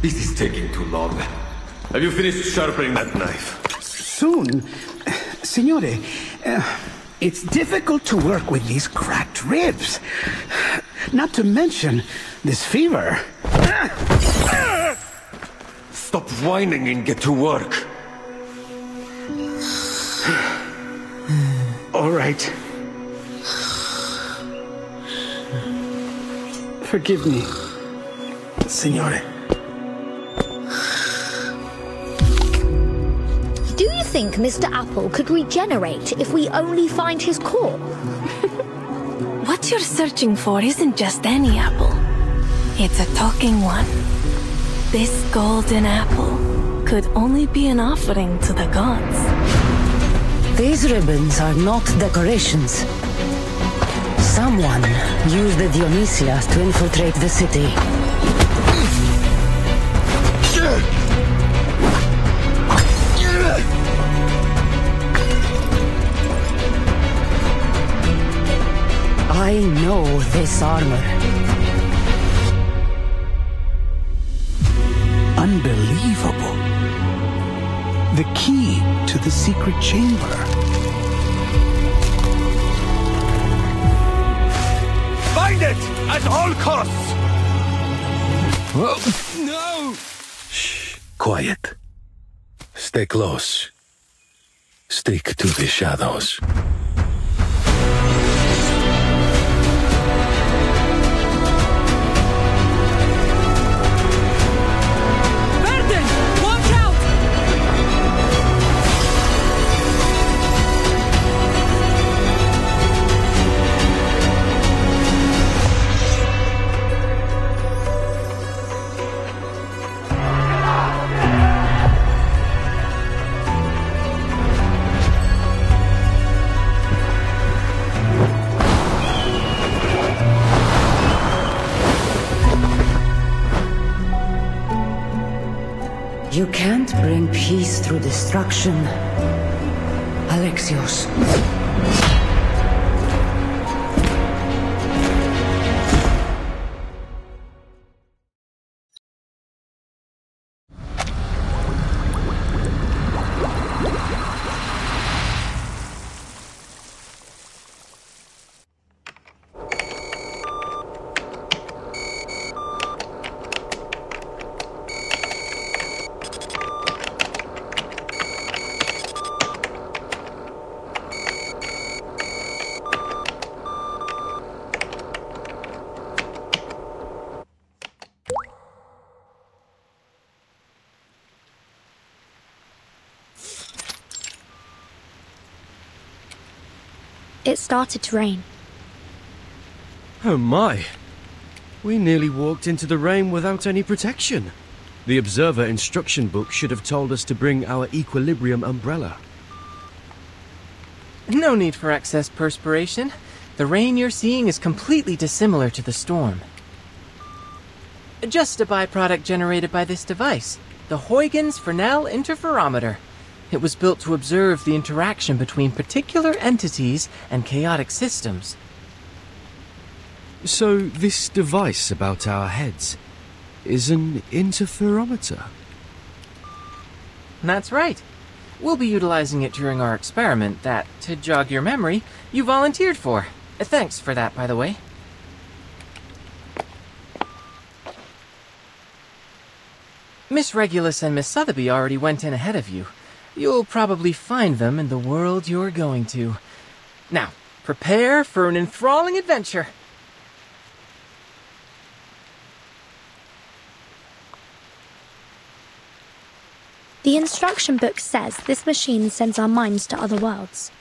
This is taking too long. Have you finished sharpening that knife? Soon. Signore, it's difficult to work with these cracked ribs. Not to mention this fever. Stop whining and get to work. All right. Forgive me, Signore. Do you think Mr. Apple could regenerate if we only find his core? What you're searching for isn't just any apple. It's a talking one. This golden apple could only be an offering to the gods. These ribbons are not decorations. Someone used the Dionysias to infiltrate the city. I know this armor. Unbelievable. The key to the secret chamber. Find it! At all costs! No! Shh. Quiet. Stay close. Stick to the shadows. You can't bring peace through destruction, Alexios. It started to rain. Oh my! We nearly walked into the rain without any protection. The observer instruction book should have told us to bring our equilibrium umbrella. No need for excess perspiration. The rain you're seeing is completely dissimilar to the storm. Just a byproduct generated by this device, the Huygens Fresnel Interferometer. It was built to observe the interaction between particular entities and chaotic systems. So this device about our heads is an interferometer? That's right. We'll be utilizing it during our experiment that, to jog your memory, you volunteered for. Thanks for that, by the way. Miss Regulus and Miss Sotheby already went in ahead of you. You'll probably find them in the world you're going to. Now, prepare for an enthralling adventure. The instruction book says this machine sends our minds to other worlds,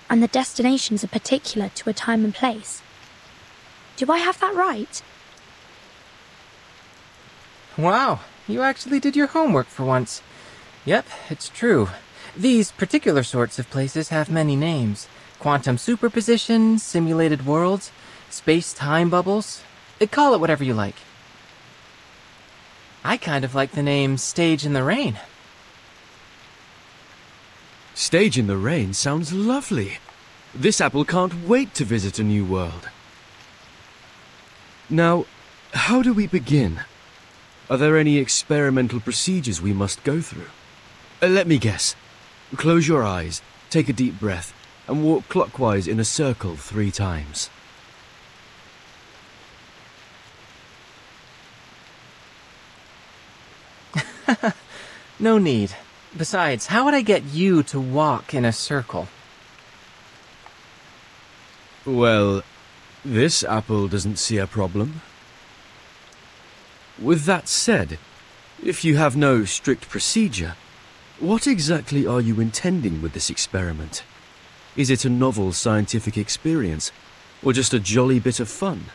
and the destinations are particular to a time and place. Do I have that right? Wow, you actually did your homework for once. Yep, it's true. These particular sorts of places have many names. Quantum superposition, simulated worlds, space-time bubbles. Call it whatever you like. I kind of like the name Stage in the Rain. Stage in the Rain sounds lovely. This apple can't wait to visit a new world. Now, how do we begin? Are there any experimental procedures we must go through? Let me guess. Close your eyes, take a deep breath, and walk clockwise in a circle 3 times. No need. Besides, how would I get you to walk in a circle? Well, this apple doesn't see a problem. With that said, if you have no strict procedure, what exactly are you intending with this experiment? Is it a novel scientific experience, or just a jolly bit of fun?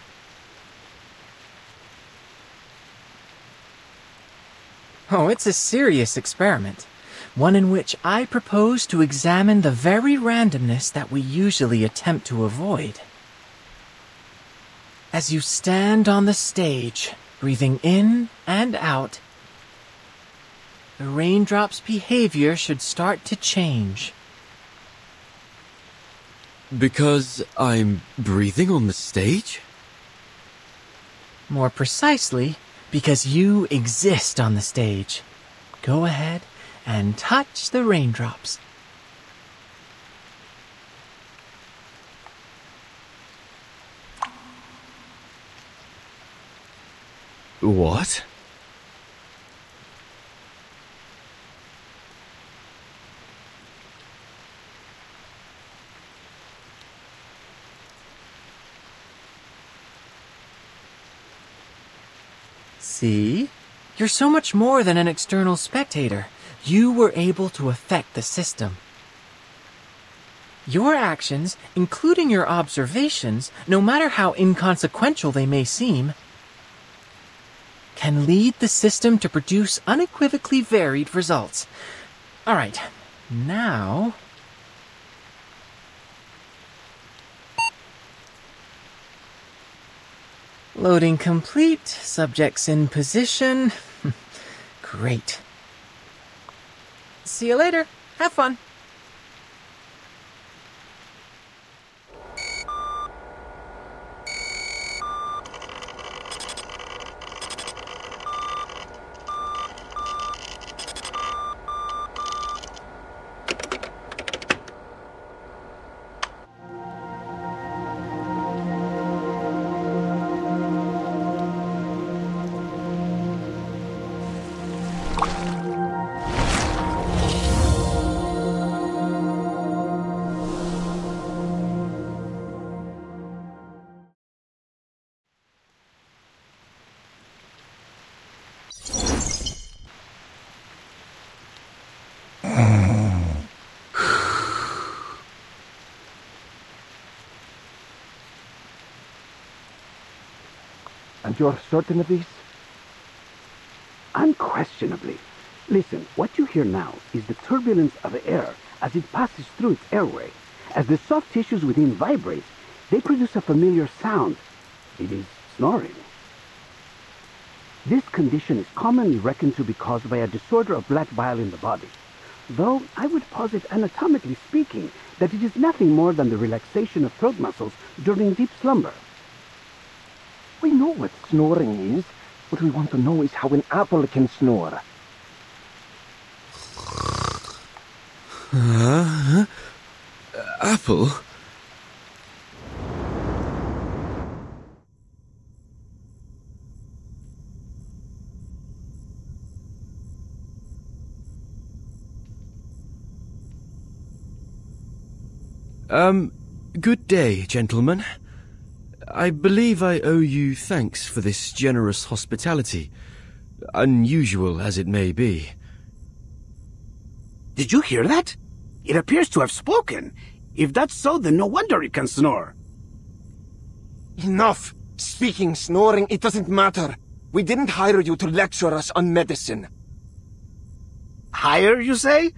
Oh, it's a serious experiment. One in which I propose to examine the very randomness that we usually attempt to avoid. As you stand on the stage, breathing in and out, the raindrop's behavior should start to change. Because I'm breathing on the stage? More precisely, because you exist on the stage. Go ahead and touch the raindrops. What? See? You're so much more than an external spectator. You were able to affect the system. Your actions, including your observations, no matter how inconsequential they may seem, can lead the system to produce unequivocally varied results. All right, now... Loading complete, subjects in position. Great. See you later. Have fun. And you're certain of this? Unquestionably. Listen, what you hear now is the turbulence of air as it passes through its airway. As the soft tissues within vibrate, they produce a familiar sound. It is snoring. This condition is commonly reckoned to be caused by a disorder of black bile in the body, though I would posit anatomically speaking that it is nothing more than the relaxation of throat muscles during deep slumber. We know what snoring is. What we want to know is how an apple can snore. Apple? Good day, gentlemen. I believe I owe you thanks for this generous hospitality, unusual as it may be. Did you hear that? It appears to have spoken. If that's so, then no wonder it can snore. Enough! Speaking, snoring, it doesn't matter. We didn't hire you to lecture us on medicine. Hire, you say?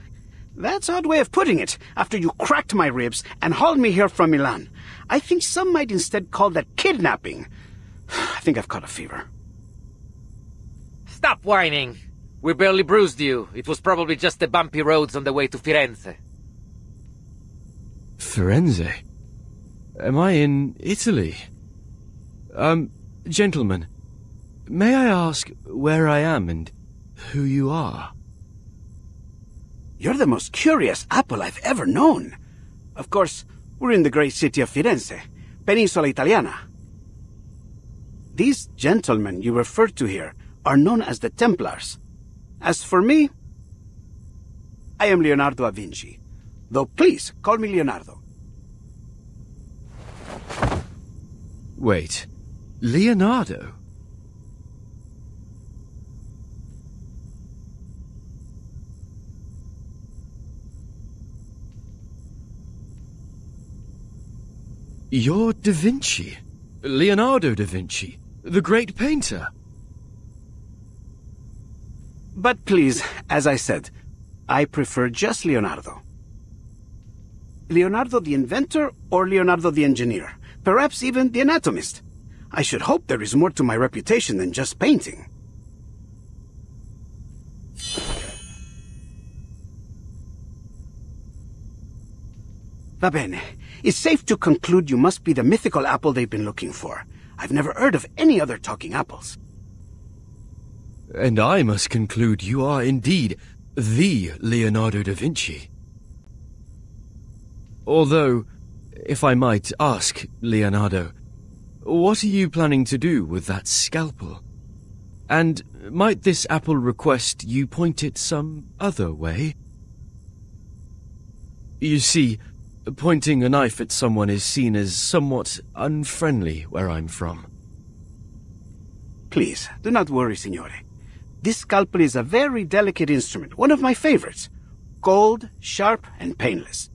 That's an odd way of putting it, after you cracked my ribs and hauled me here from Milan. I think some might instead call that kidnapping. I think I've caught a fever. Stop whining! We barely bruised you. It was probably just the bumpy roads on the way to Firenze. Firenze? Am I in Italy? Gentlemen, May I ask where I am and who you are? You're the most curious apple I've ever known. Of course, we're in the great city of Firenze, Peninsula Italiana. These gentlemen you referred to here are known as the Templars. As for me, I am Leonardo da Vinci, though please call me Leonardo. Wait, Leonardo? You're Da Vinci. Leonardo da Vinci, the great painter. But please, as I said, I prefer just Leonardo. Leonardo the inventor or Leonardo the engineer? Perhaps even the anatomist. I should hope there is more to my reputation than just painting. Va bene. It's safe to conclude you must be the mythical apple they've been looking for. I've never heard of any other talking apples. And I must conclude you are indeed the Leonardo da Vinci. Although, if I might ask, Leonardo, what are you planning to do with that scalpel? And might this apple request you point it some other way? You see, pointing a knife at someone is seen as somewhat unfriendly where I'm from. Please, do not worry, signore. This scalpel is a very delicate instrument, one of my favorites. Cold, sharp, and painless.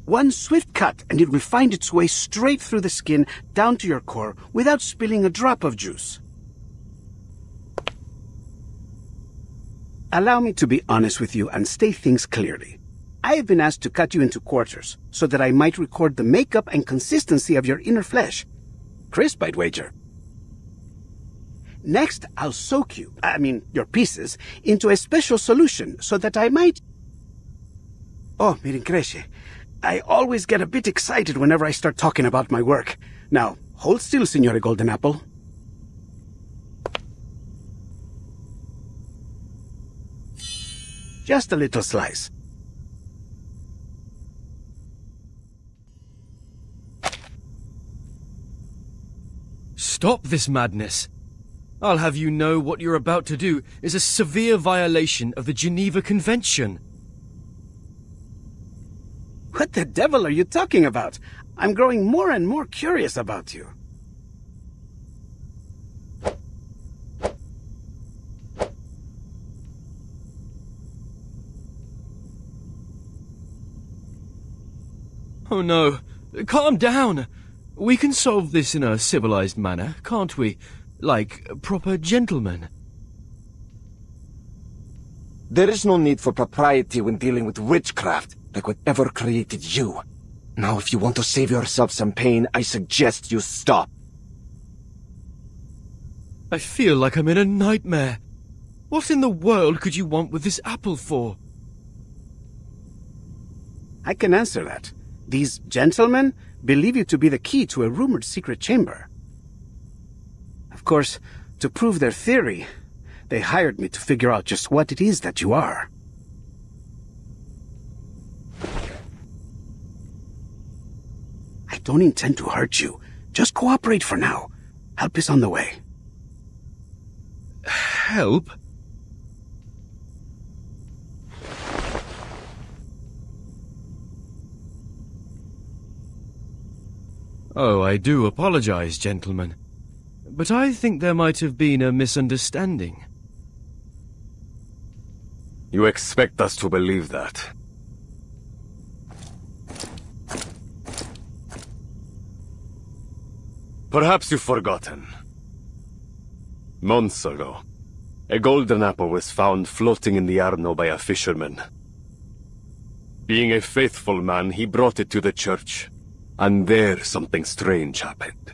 One swift cut and it will find its way straight through the skin down to your core without spilling a drop of juice. Allow me to be honest with you and state things clearly. I have been asked to cut you into quarters so that I might record the makeup and consistency of your inner flesh. Crisp, I'd wager. Next, I'll soak you, your pieces, into a special solution so that I might... Oh, mi rincresce. I always get a bit excited whenever I start talking about my work. Now, hold still, Signore Golden Apple. Just a little slice. Stop this madness. I'll have you know what you're about to do is a severe violation of the Geneva Convention. What the devil are you talking about? I'm growing more and more curious about you. Oh no, calm down. We can solve this in a civilized manner, can't we? Like proper gentlemen. There is no need for propriety when dealing with witchcraft, like whatever created you. Now, if you want to save yourself some pain, I suggest you stop. I feel like I'm in a nightmare. What in the world could you want with this apple for? I can answer that. These gentlemen believe you to be the key to a rumored secret chamber. Of course, to prove their theory, they hired me to figure out just what it is that you are. I don't intend to hurt you. Just cooperate for now. Help is on the way. Help? Oh, I do apologize, gentlemen. But I think there might have been a misunderstanding. You expect us to believe that? Perhaps you've forgotten. Months ago, a golden apple was found floating in the Arno by a fisherman. Being a faithful man, he brought it to the church, and there something strange happened.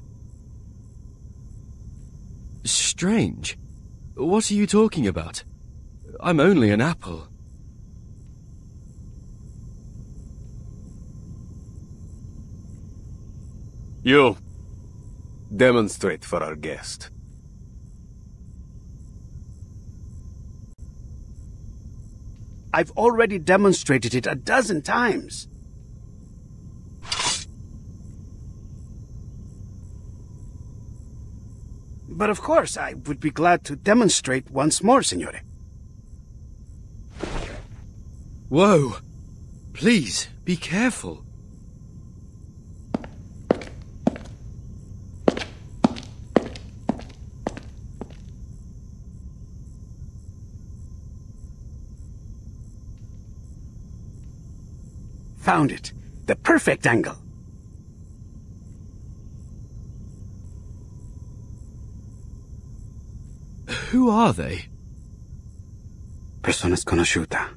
Strange? What are you talking about? I'm only an apple. You, demonstrate for our guest. I've already demonstrated it a dozen times. But of course, I would be glad to demonstrate once more, Signore. Whoa! Please, be careful. Found it. The perfect angle. Who are they? Persona sconosciuta.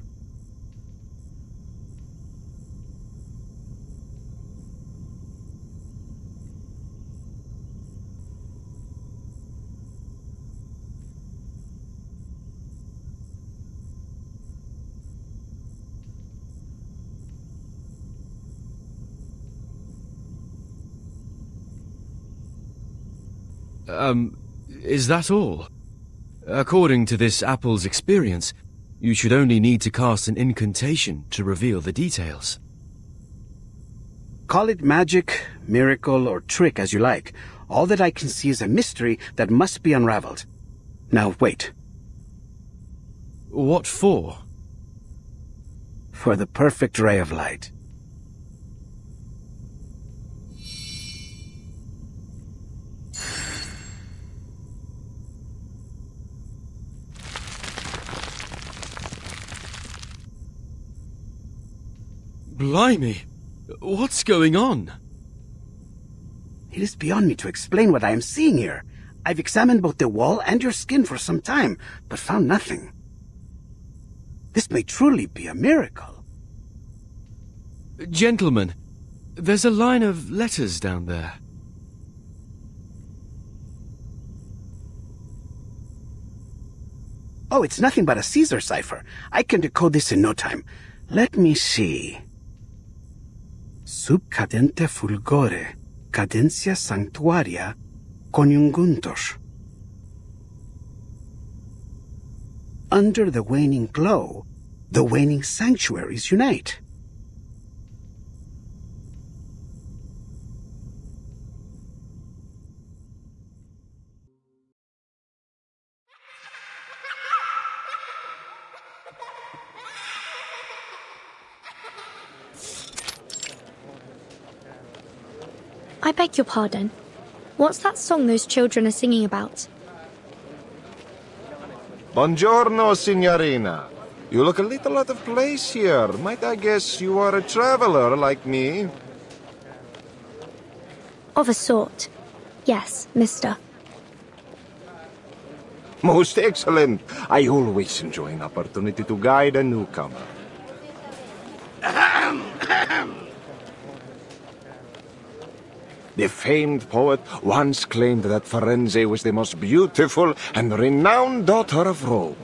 Is that all? According to this apple's experience, you should only need to cast an incantation to reveal the details. Call it magic, miracle, or trick as you like. All that I can see is a mystery that must be unraveled. Now, wait. What for? For the perfect ray of light. Blimey! What's going on? It is beyond me to explain what I am seeing here. I've examined both the wall and your skin for some time, but found nothing. This may truly be a miracle. Gentlemen, there's a line of letters down there. Oh, it's nothing but a Caesar cipher. I can decode this in no time. Let me see. Sub cadente fulgore, cadentia sanctuaria, coniunguntos. Under the waning glow, the waning sanctuaries unite. I beg your pardon. What's that song those children are singing about? Buongiorno, signorina. You look a little out of place here. Might I guess you are a traveler like me? Of a sort. Yes, mister. Most excellent. I always enjoy an opportunity to guide a newcomer. The famed poet once claimed that Firenze was the most beautiful and renowned daughter of Rome.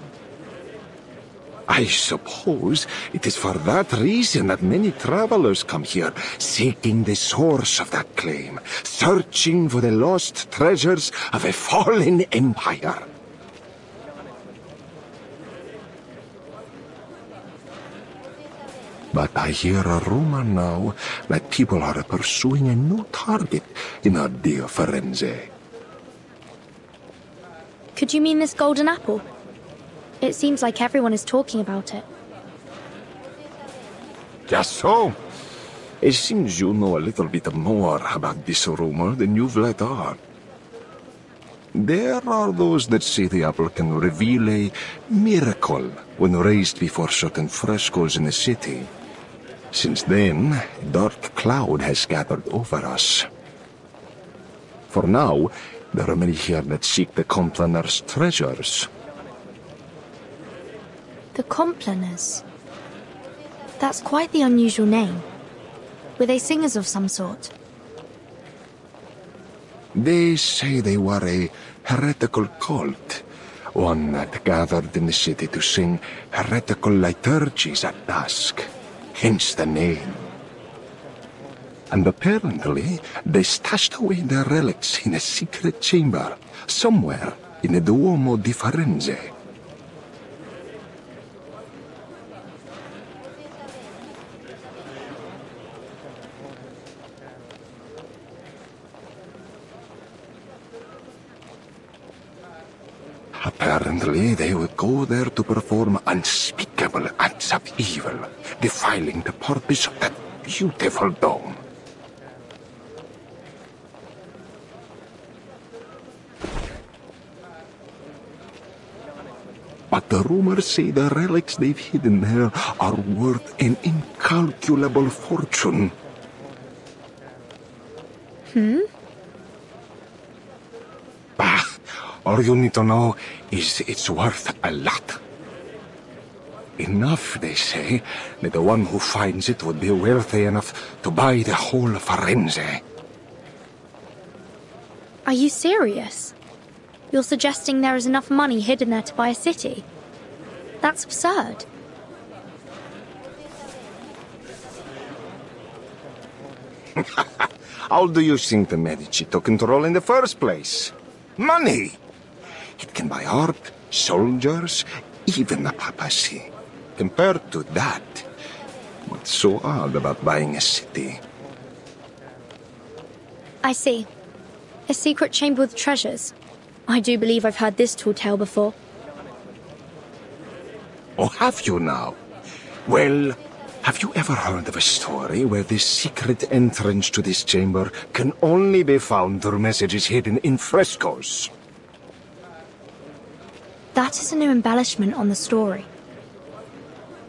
I suppose it is for that reason that many travelers come here, seeking the source of that claim, searching for the lost treasures of a fallen empire. But I hear a rumor now that people are pursuing a new target in our dear Firenze. Could you mean this golden apple? It seems like everyone is talking about it. Just so. It seems you know a little bit more about this rumor than you've let on. There are those that say the apple can reveal a miracle when raised before certain frescoes in the city. Since then, a dark cloud has gathered over us. For now, there are many here that seek the Complaner's treasures. The Complaners? That's quite the unusual name. Were they singers of some sort? They say they were a heretical cult, one that gathered in the city to sing heretical liturgies at dusk, hence the name. And apparently, they stashed away their relics in a secret chamber, somewhere in the Duomo di Firenze. Apparently, they would go there to perform unspeakable acts of evil, defiling the purpose of that beautiful dome. But the rumors say the relics they've hidden there are worth an incalculable fortune. Bah, all you need to know is it's worth a lot. Enough, they say, that the one who finds it would be wealthy enough to buy the whole Firenze. Are you serious? You're suggesting there is enough money hidden there to buy a city? That's absurd. How do you think the Medici took control in the first place? Money! It can buy art, soldiers, even the papacy. Compared to that, what's so odd about buying a city? I see. A secret chamber with treasures. I do believe I've heard this tall tale before. Oh, have you now? Well, have you ever heard of a story where the secret entrance to this chamber can only be found through messages hidden in frescoes? That is a new embellishment on the story.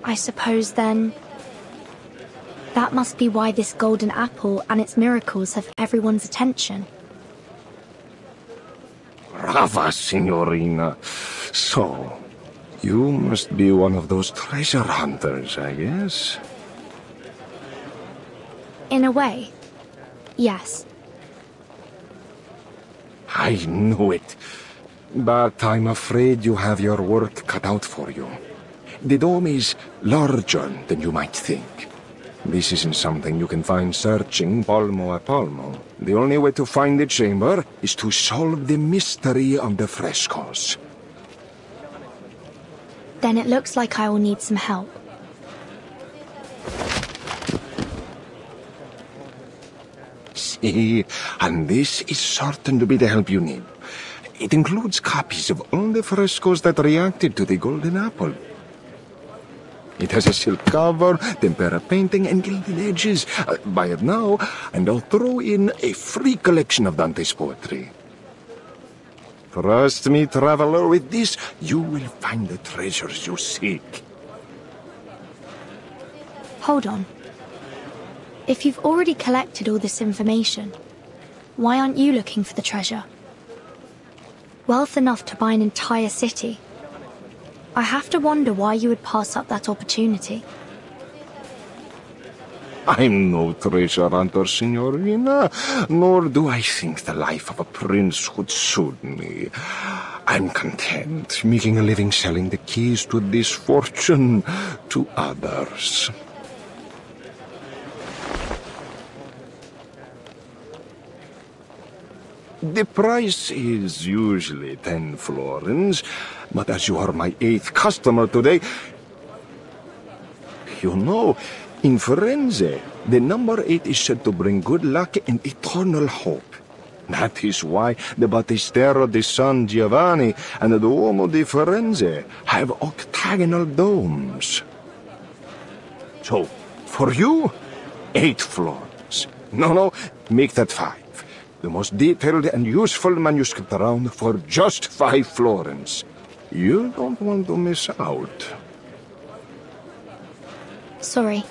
I suppose then... that must be why this golden apple and its miracles have everyone's attention. Brava, Signorina. So, you must be one of those treasure hunters, I guess? In a way, yes. I knew it. But I'm afraid you have your work cut out for you. The dome is larger than you might think. This isn't something you can find searching palmo a palmo. The only way to find the chamber is to solve the mystery of the frescoes. Then it looks like I will need some help. See, and this is certain to be the help you need. It includes copies of all the frescoes that reacted to the golden apple. It has a silk cover, tempera painting, and gilded edges. Buy it now, and I'll throw in a free collection of Dante's poetry. Trust me, traveler, with this, you will find the treasures you seek. Hold on. If you've already collected all this information, why aren't you looking for the treasure? Wealth enough to buy an entire city. I have to wonder why you would pass up that opportunity. I'm no treasure hunter, Signorina, nor do I think the life of a prince would suit me. I'm content making a living selling the keys to this fortune to others. The price is usually 10 florins, but as you are my 8th customer today... You know, in Firenze, the number 8 is said to bring good luck and eternal hope. That is why the Battistero di San Giovanni and the Duomo di Firenze have octagonal domes. So, for you, 8 florins. No, make that 5. The most detailed and useful manuscript around for just 5 florins. You don't want to miss out. Sorry,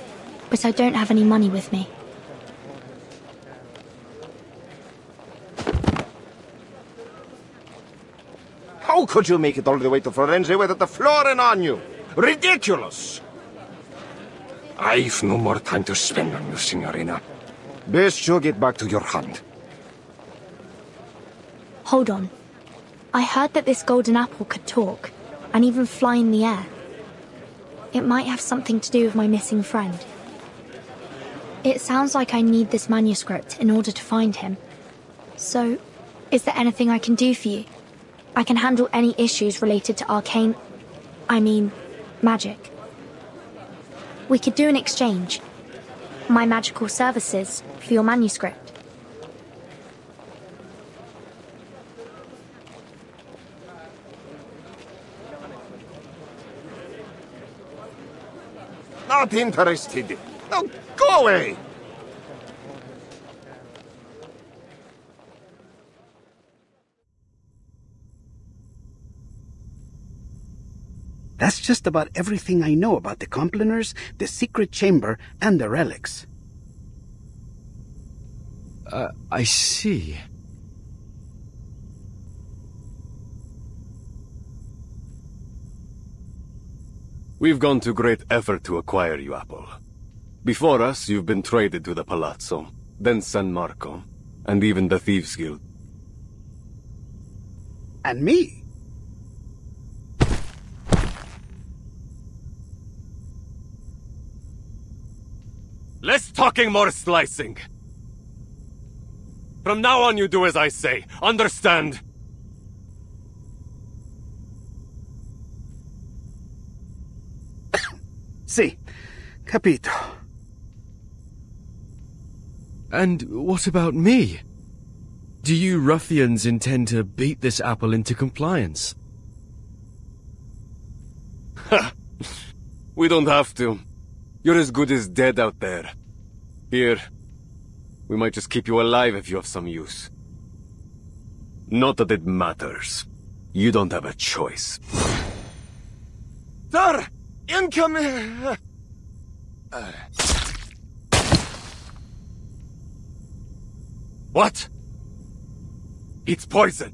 but I don't have any money with me. How could you make it all the way to Firenze without a florin on you? Ridiculous! I've no more time to spend on you, Signorina. Best you get back to your hunt. Hold on. I heard that this golden apple could talk, and even fly in the air. It might have something to do with my missing friend. It sounds like I need this manuscript in order to find him. So, is there anything I can do for you? I can handle any issues related to arcane... magic. We could do an exchange. My magical services for your manuscript. Not interested. Now, go away! That's just about everything I know about the Complaners, the secret chamber, and the relics. I see. We've gone to great effort to acquire you, Apple. Before us, you've been traded to the Palazzo, then San Marco, and even the Thieves' Guild. And me? Less talking, more slicing! From now on, you do as I say. Understand? Si. Capito. And what about me? Do you ruffians intend to beat this apple into compliance? Ha! We don't have to. You're as good as dead out there. Here, we might just keep you alive if you have some use. Not that it matters. You don't have a choice. Sir! Incoming! What? It's poison!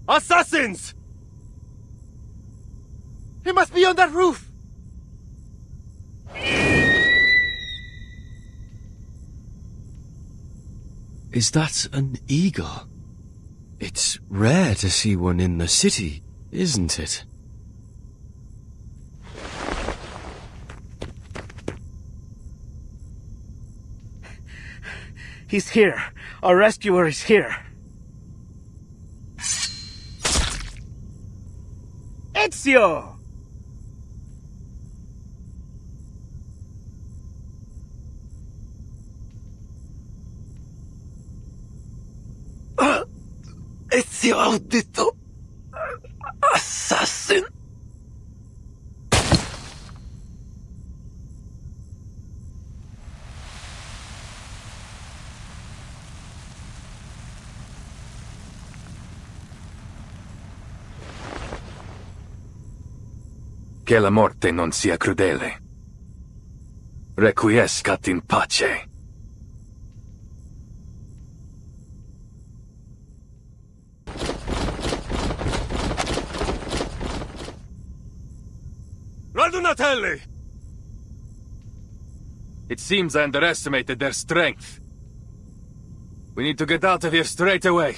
Assassins! He must be on that roof! Is that an eagle? It's rare to see one in the city, isn't it? He's here. Our rescuer is here. Ezio! Ezio Audito! Assassin! Che la morte non sia crudele. Requiescat in pace. Radunatelli! It seems I underestimated their strength. We need to get out of here straight away.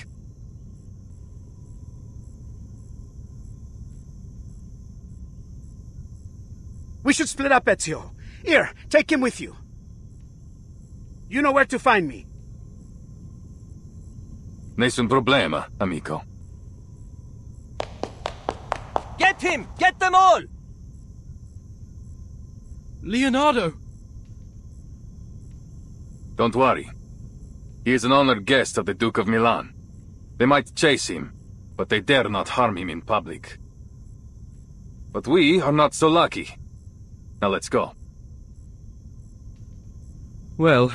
We should split up, Ezio. Here, take him with you. You know where to find me. Nessun problema, amico. Get him! Get them all! Leonardo! Don't worry. He is an honored guest of the Duke of Milan. They might chase him, but they dare not harm him in public. But we are not so lucky. Now let's go. Well,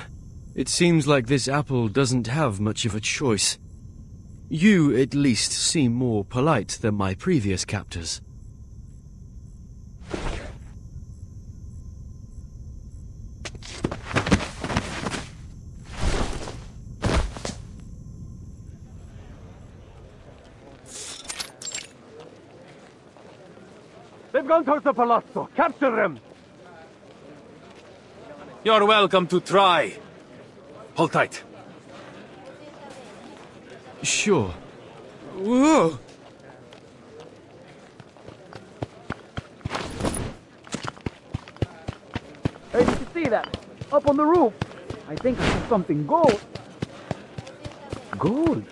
it seems like this apple doesn't have much of a choice. You, at least, seem more polite than my previous captors. They've gone towards the palazzo. Capture them! You're welcome to try. Hold tight. Sure. Whoa! Hey, did you see that? Up on the roof. I think I saw something gold. Gold?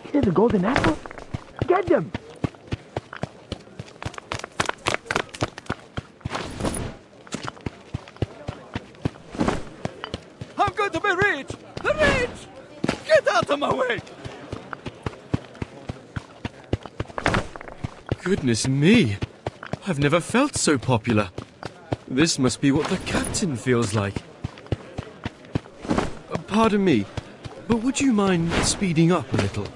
Is it a golden apple? Get them! I'm going to be rich! Rich! Get out of my way! Goodness me! I've never felt so popular. This must be what the captain feels like. Pardon me, but would you mind speeding up a little?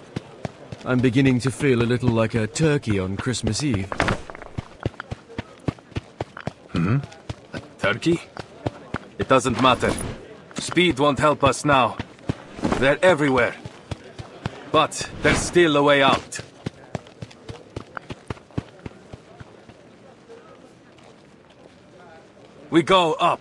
I'm beginning to feel a little like a turkey on Christmas Eve. A turkey? It doesn't matter. Speed won't help us now. They're everywhere. But there's still a way out. We go up.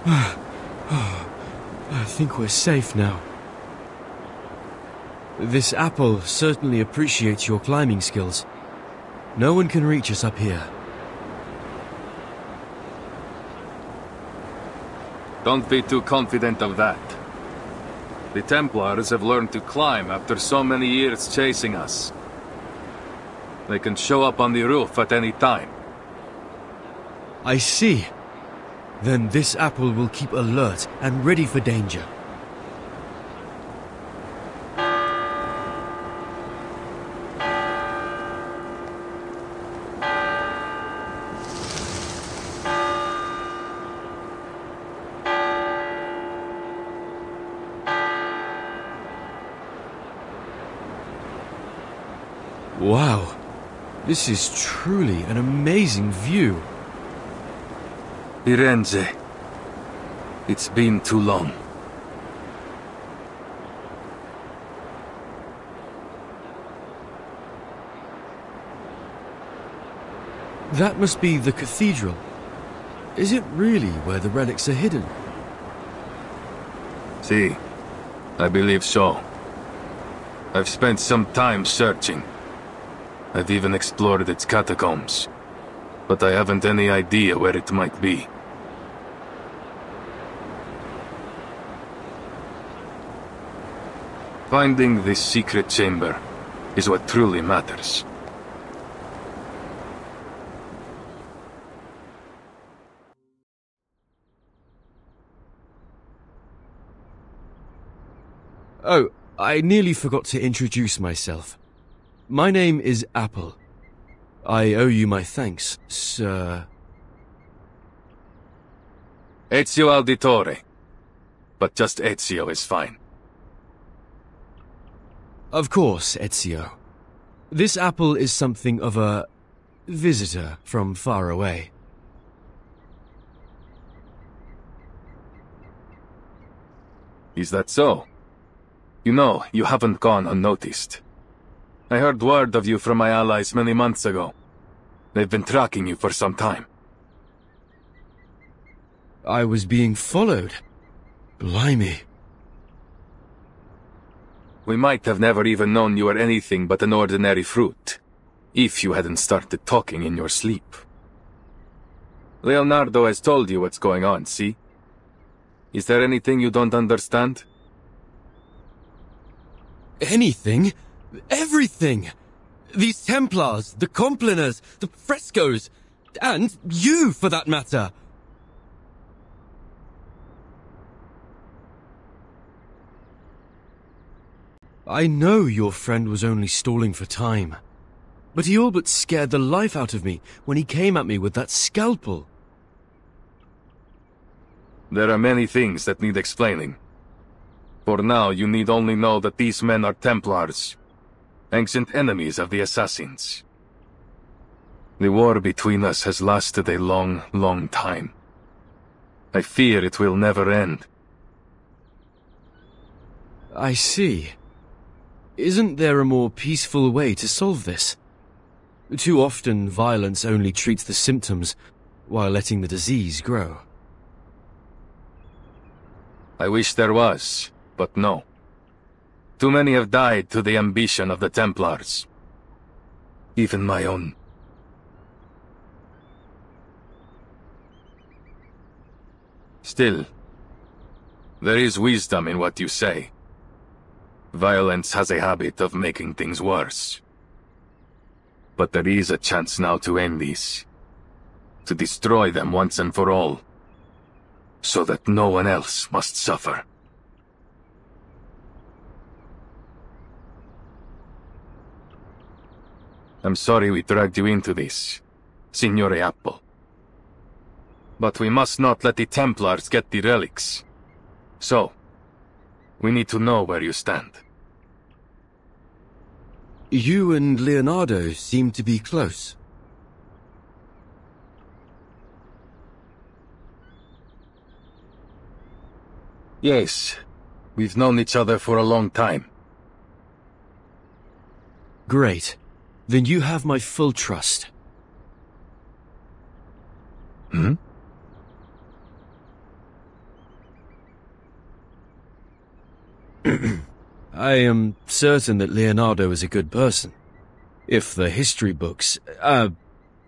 I think we're safe now. This apple certainly appreciates your climbing skills. No one can reach us up here. Don't be too confident of that. The Templars have learned to climb after so many years chasing us. They can show up on the roof at any time. I see. Then this apple will keep alert and ready for danger. Wow, this is truly an amazing view. Firenze. It's been too long. That must be the cathedral. Is it really where the relics are hidden? See, I believe so. I've spent some time searching. I've even explored its catacombs. But I haven't any idea where it might be. Finding this secret chamber is what truly matters. Oh, I nearly forgot to introduce myself. My name is Apple. I owe you my thanks, sir. Ezio Auditore. But just Ezio is fine. Of course, Ezio. This apple is something of a visitor from far away. Is that so? You know, you haven't gone unnoticed. I heard word of you from my allies many months ago. They've been tracking you for some time. I was being followed. Blimey. We might have never even known you were anything but an ordinary fruit, if you hadn't started talking in your sleep. Leonardo has told you what's going on, see? Is there anything you don't understand? Anything? Everything! These Templars, the Compliners, the frescoes, and you, for that matter! I know your friend was only stalling for time, but he all but scared the life out of me when he came at me with that scalpel. There are many things that need explaining. For now, you need only know that these men are Templars, ancient enemies of the Assassins. The war between us has lasted a long, long time. I fear it will never end. I see. Isn't there a more peaceful way to solve this? Too often, violence only treats the symptoms, while letting the disease grow. I wish there was, but no. Too many have died to the ambition of the Templars. Even my own. Still, there is wisdom in what you say. Violence has a habit of making things worse. But there is a chance now to end these. To destroy them once and for all. So that no one else must suffer. I'm sorry we dragged you into this, Signore Apple. But we must not let the Templars get the relics. So, we need to know where you stand. You and Leonardo seem to be close. Yes, we've known each other for a long time. Great. Then you have my full trust. Hmm? I am certain that Leonardo is a good person. If the history books,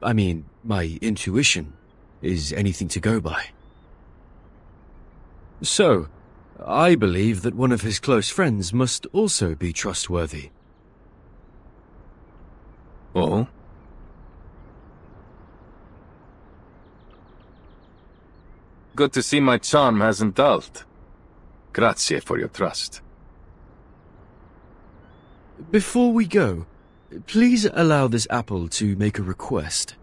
my intuition, is anything to go by. So, I believe that one of his close friends must also be trustworthy. Oh? Good to see my charm hasn't dulled. Grazie for your trust. Before we go, please allow this apple to make a request.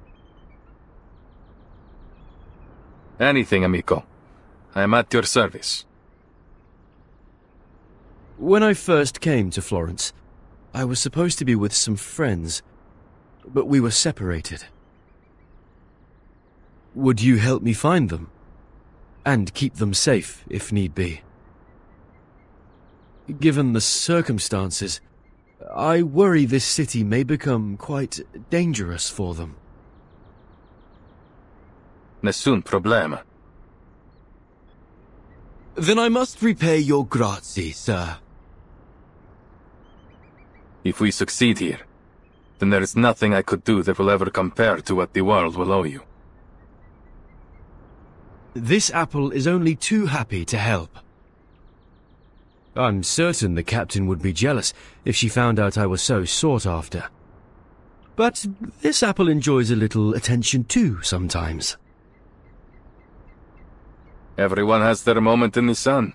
Anything, amico. I am at your service. When I first came to Florence, I was supposed to be with some friends, but we were separated. Would you help me find them? And keep them safe, if need be. Given the circumstances, I worry this city may become quite dangerous for them. Nessun problema. Then I must repay your grazie, sir. If we succeed here, then there is nothing I could do that will ever compare to what the world will owe you. This apple is only too happy to help. I'm certain the captain would be jealous if she found out I was so sought after. But this apple enjoys a little attention too, sometimes. Everyone has their moment in the sun.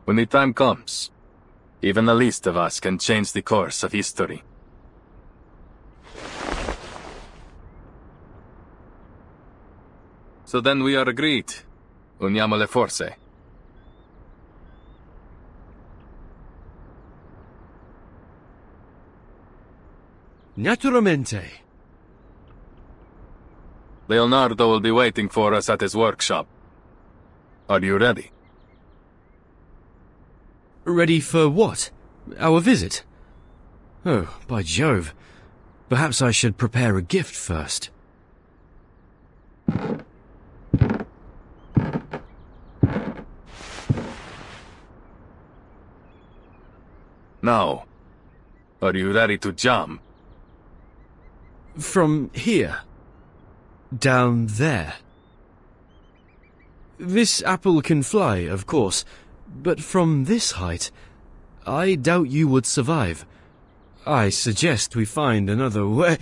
When the time comes, even the least of us can change the course of history. So then we are agreed. Uniamo le forze. Naturalmente. Leonardo will be waiting for us at his workshop. Are you ready? Ready for what? Our visit? Oh, by Jove. Perhaps I should prepare a gift first. Now, are you ready to jump? From here. Down there. This apple can fly, of course, but from this height, I doubt you would survive. I suggest we find another way.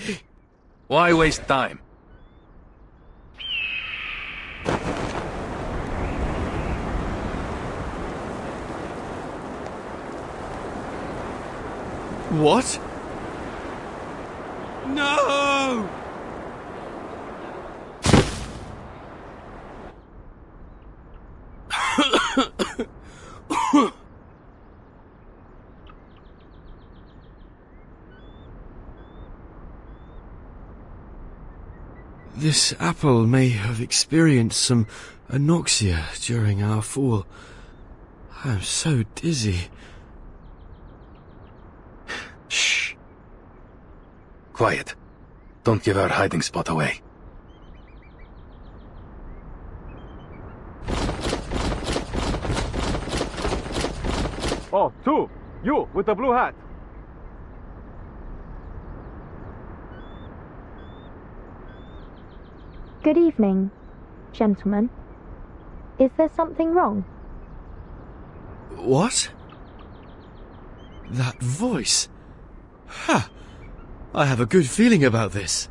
Why waste time? What? No! This apple may have experienced some anoxia during our fall. I'm so dizzy. Shh. Quiet. Don't give our hiding spot away. Oh, two! You, with the blue hat! Good evening, gentlemen. Is there something wrong? What? That voice. Ha! I have a good feeling about this.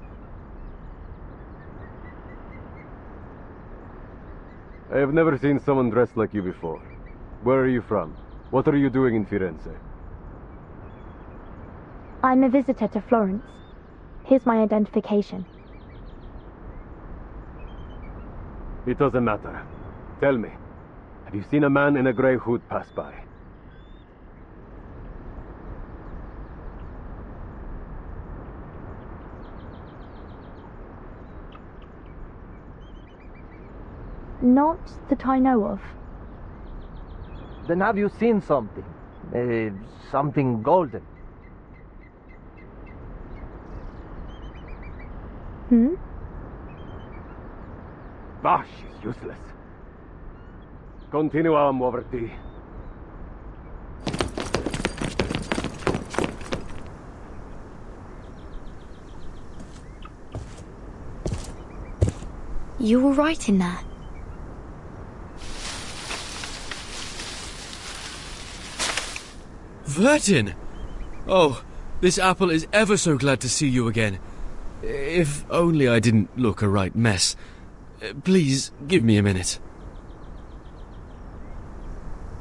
I have never seen someone dressed like you before. Where are you from? What are you doing in Firenze? I'm a visitor to Florence. Here's my identification. It doesn't matter. Tell me, have you seen a man in a grey hood pass by? Not that I know of. Then have you seen something? Something golden? Hmm? Bah, she's useless. Continuam, muoverti. You were right in there. Vertin! Oh, this apple is ever so glad to see you again. If only I didn't look a right mess. Please, give me a minute.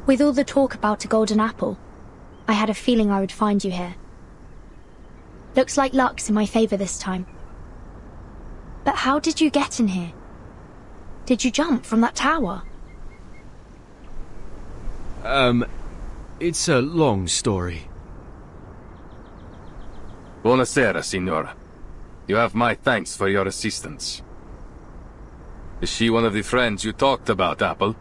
With all the talk about a golden apple, I had a feeling I would find you here. Looks like luck's in my favor this time. But how did you get in here? Did you jump from that tower? It's a long story. Buonasera, signora. You have my thanks for your assistance. Is she one of the friends you talked about, Apple?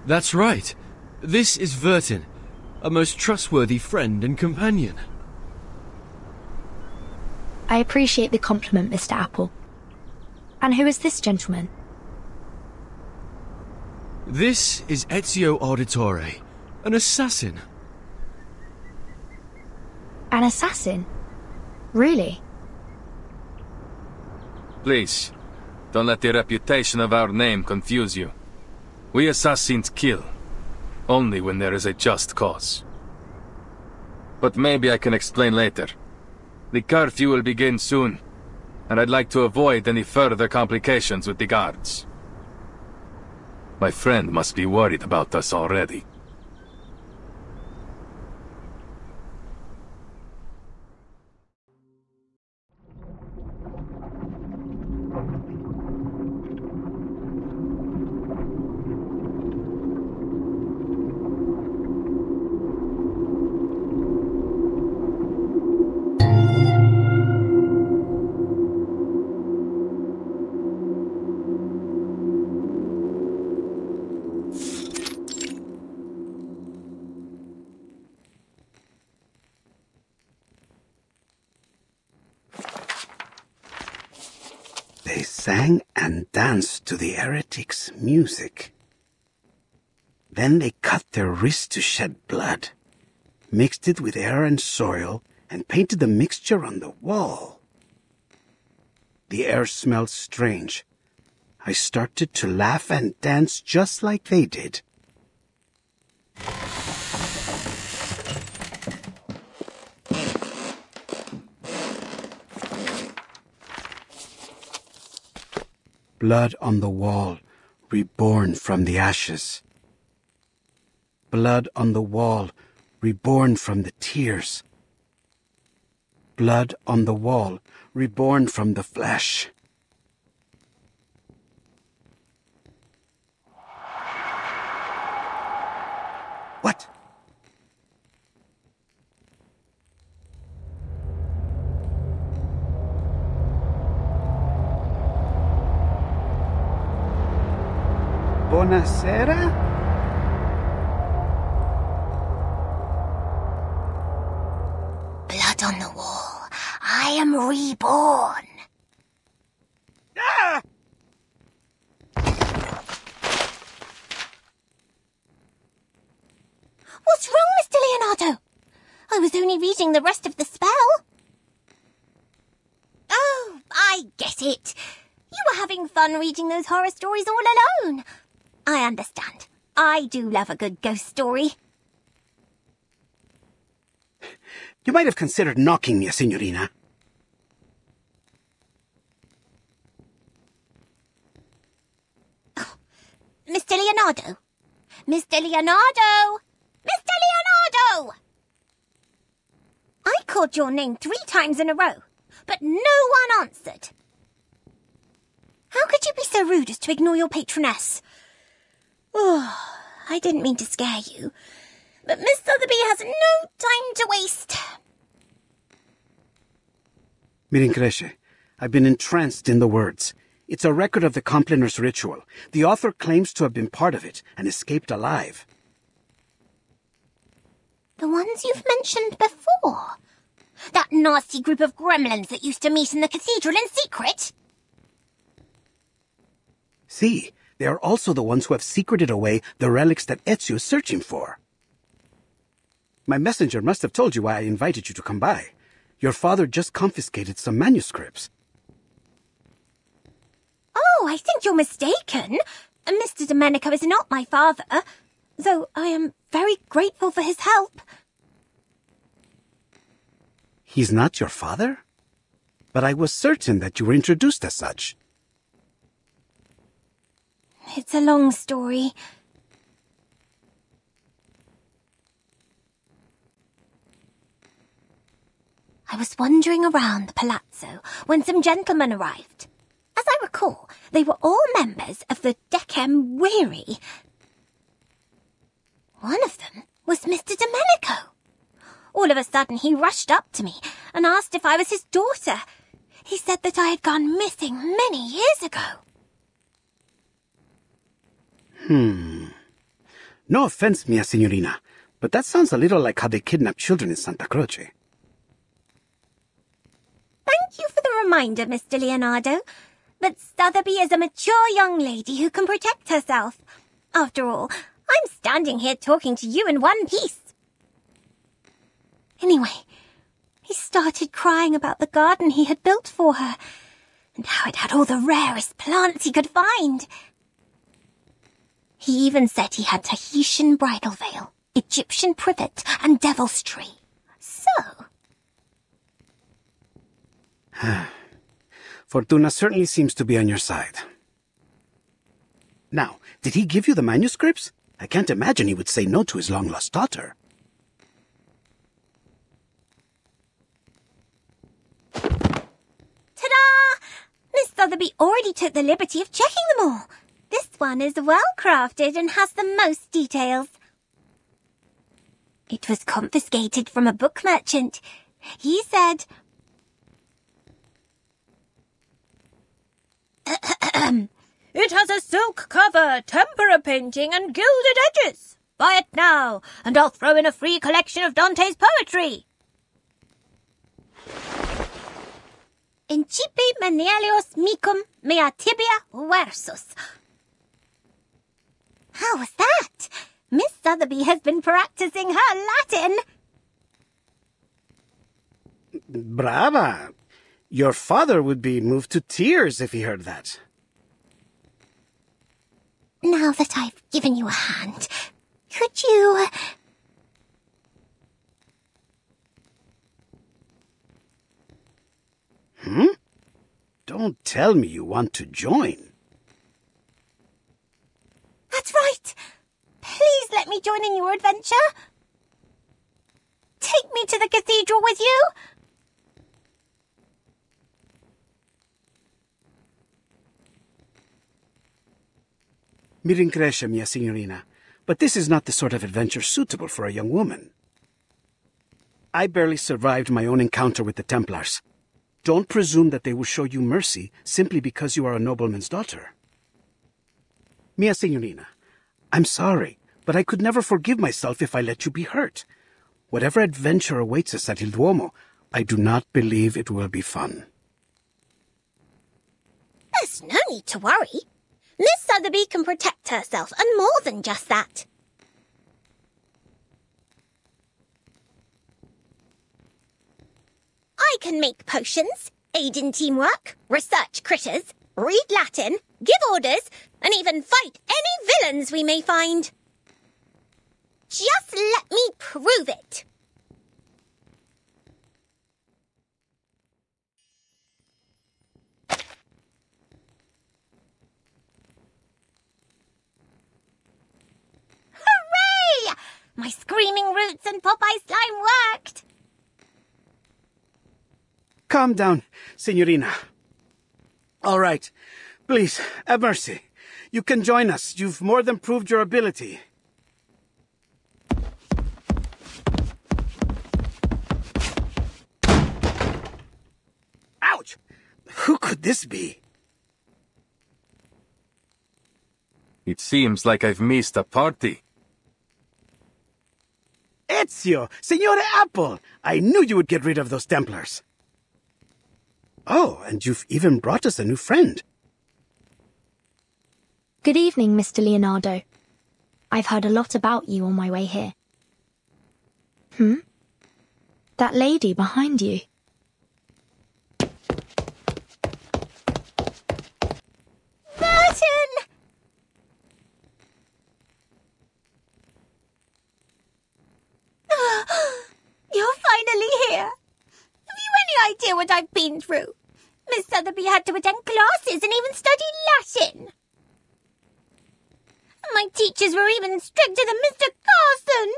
That's right. This is Vertin, a most trustworthy friend and companion. I appreciate the compliment, Mr. Apple. And who is this gentleman? This is Ezio Auditore, an assassin. An assassin? Really? Please, don't let the reputation of our name confuse you. We assassins kill, only when there is a just cause. But maybe I can explain later. The curfew will begin soon, and I'd like to avoid any further complications with the guards. My friend must be worried about us already. They sang and danced to the heretics' music. Then they cut their wrists to shed blood, mixed it with air and soil, and painted the mixture on the wall. The air smelled strange. I started to laugh and dance just like they did. Blood on the wall, reborn from the ashes. Blood on the wall, reborn from the tears. Blood on the wall, reborn from the flesh. What? Buonasera? Blood on the wall. I am reborn. Ah! What's wrong, Mr. Leonardo? I was only reading the rest of the spell. Oh, I get it. You were having fun reading those horror stories all alone. I understand. I do love a good ghost story. You might have considered knocking me, signorina. Oh, Mr. Leonardo! Mr. Leonardo! Mr. Leonardo! I called your name 3 times in a row, but no one answered. How could you be so rude as to ignore your patroness? Oh, I didn't mean to scare you, but Miss Sotheby has no time to waste. Mirincresce, I've been entranced in the words. It's a record of the Compliners ritual. The author claims to have been part of it and escaped alive. The ones you've mentioned before? That nasty group of gremlins that used to meet in the cathedral in secret? See, they are also the ones who have secreted away the relics that Ezio is searching for. My messenger must have told you why I invited you to come by. Your father just confiscated some manuscripts. Oh, I think you're mistaken. Mr. Domenico is not my father, though I am very grateful for his help. He's not your father? But I was certain that you were introduced as such. It's a long story. I was wandering around the palazzo when some gentlemen arrived. As I recall, they were all members of the Decem Weary. One of them was Mr. Domenico. All of a sudden he rushed up to me and asked if I was his daughter. He said that I had gone missing many years ago. No offense, mia signorina, but that sounds a little like how they kidnap children in Santa Croce. Thank you for the reminder, Mr. Leonardo. But Sotheby is a mature young lady who can protect herself. After all, I'm standing here talking to you in one piece. Anyway, he started crying about the garden he had built for her, and how it had all the rarest plants he could find. He even said he had Tahitian bridal veil, Egyptian privet, and devil's tree. So... Fortuna certainly seems to be on your side. Now, did he give you the manuscripts? I can't imagine he would say no to his long-lost daughter. Ta-da! Miss Sotheby already took the liberty of checking them all. This one is well-crafted and has the most details. It was confiscated from a book merchant. He said... It has a silk cover, tempera painting, and gilded edges. Buy it now, and I'll throw in a free collection of Dante's poetry. Incipi menelios micum mea tibia versus. How was that? Miss Sotheby has been practicing her Latin. Brava! Your father would be moved to tears if he heard that. Now that I've given you a hand, could you... Don't tell me you want to join. That's right. Please let me join in your adventure. Take me to the cathedral with you. Mi rincresce, mia signorina, but this is not the sort of adventure suitable for a young woman. I barely survived my own encounter with the Templars. Don't presume that they will show you mercy simply because you are a nobleman's daughter. Mia signorina, I'm sorry, but I could never forgive myself if I let you be hurt. Whatever adventure awaits us at Il Duomo, I do not believe it will be fun. There's no need to worry. Miss Sotheby can protect herself, and more than just that. I can make potions, aid in teamwork, research critters, read Latin, give orders, and even fight any villains we may find. Just let me prove it. Hooray! My screaming roots and Popeye slime worked. Calm down, Signorina. All right. Please, have mercy. You can join us. You've more than proved your ability. Ouch! Who could this be? It seems like I've missed a party. Ezio! Signore Apple! I knew you would get rid of those Templars. Oh, and you've even brought us a new friend. Good evening, Mr. Leonardo. I've heard a lot about you on my way here. That lady behind you. Merton! You're finally here. Have you any idea what I've been through? Miss Sotheby had to attend classes and even study Latin. My teachers were even stricter than Mr. Carson.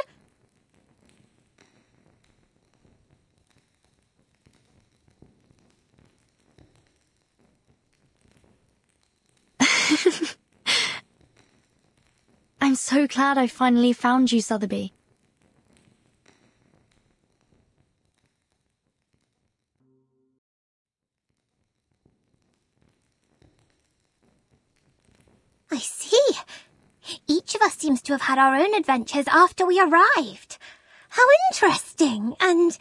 I'm so glad I finally found you, Sotheby. I see. Each of us seems to have had our own adventures after we arrived. How interesting and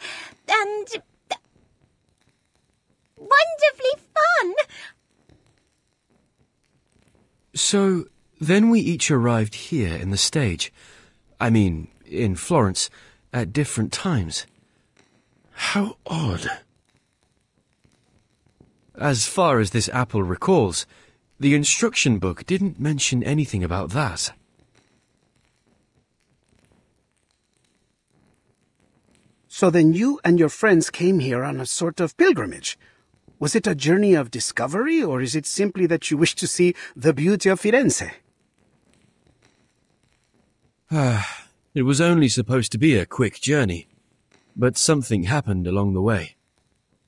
wonderfully fun. So, then we each arrived here in the stage. I mean, in Florence, at different times. How odd. As far as this apple recalls, the instruction book didn't mention anything about that. So then you and your friends came here on a sort of pilgrimage. Was it a journey of discovery, or is it simply that you wish to see the beauty of Firenze? It was only supposed to be a quick journey, but something happened along the way.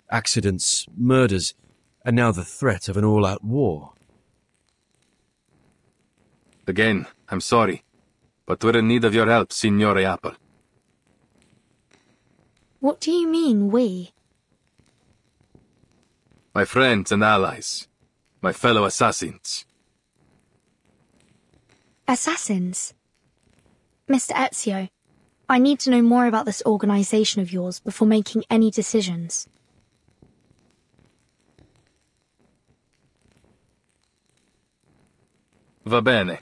Accidents, murders, and now the threat of an all-out war. Again, I'm sorry, but we're in need of your help, Signore Apple. What do you mean, we? My friends and allies. My fellow assassins. Assassins? Mr. Ezio, I need to know more about this organization of yours before making any decisions. Va bene.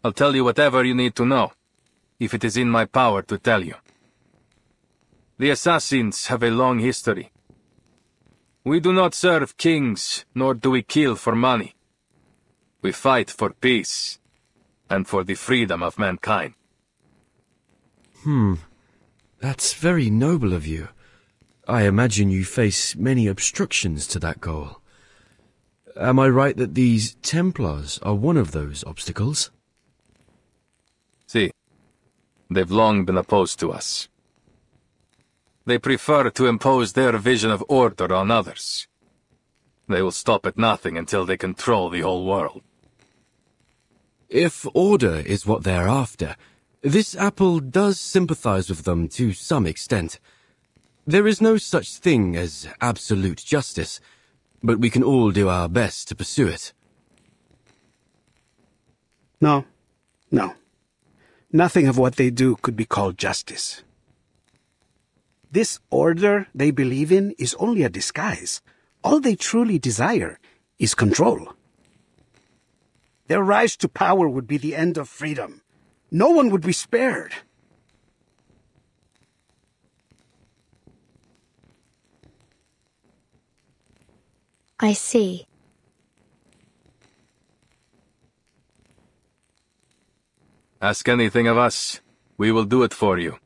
I'll tell you whatever you need to know, if it is in my power to tell you. The assassins have a long history. We do not serve kings, nor do we kill for money. We fight for peace, and for the freedom of mankind. That's very noble of you. I imagine you face many obstructions to that goal. Am I right that these Templars are one of those obstacles? See, they've long been opposed to us. They prefer to impose their vision of order on others. They will stop at nothing until they control the whole world. If order is what they're after, this apple does sympathize with them to some extent. There is no such thing as absolute justice, but we can all do our best to pursue it. No. Nothing of what they do could be called justice. This order they believe in is only a disguise. All they truly desire is control. Their rise to power would be the end of freedom. No one would be spared. I see. Ask anything of us, we will do it for you.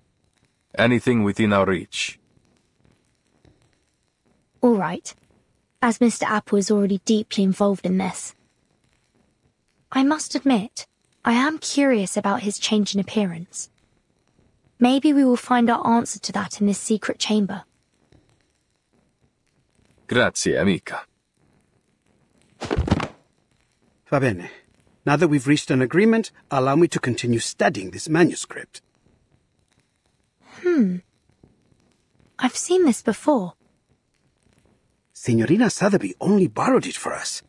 Anything within our reach. All right, as Mr. Apple is already deeply involved in this. I must admit, I am curious about his change in appearance. Maybe we will find our answer to that in this secret chamber. Grazie, amica. Va bene. Now that we've reached an agreement, allow me to continue studying this manuscript. I've seen this before. Signorina Sotheby only borrowed it for us.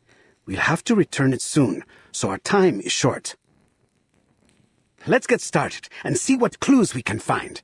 We'll have to return it soon, so our time is short. Let's get started and see what clues we can find.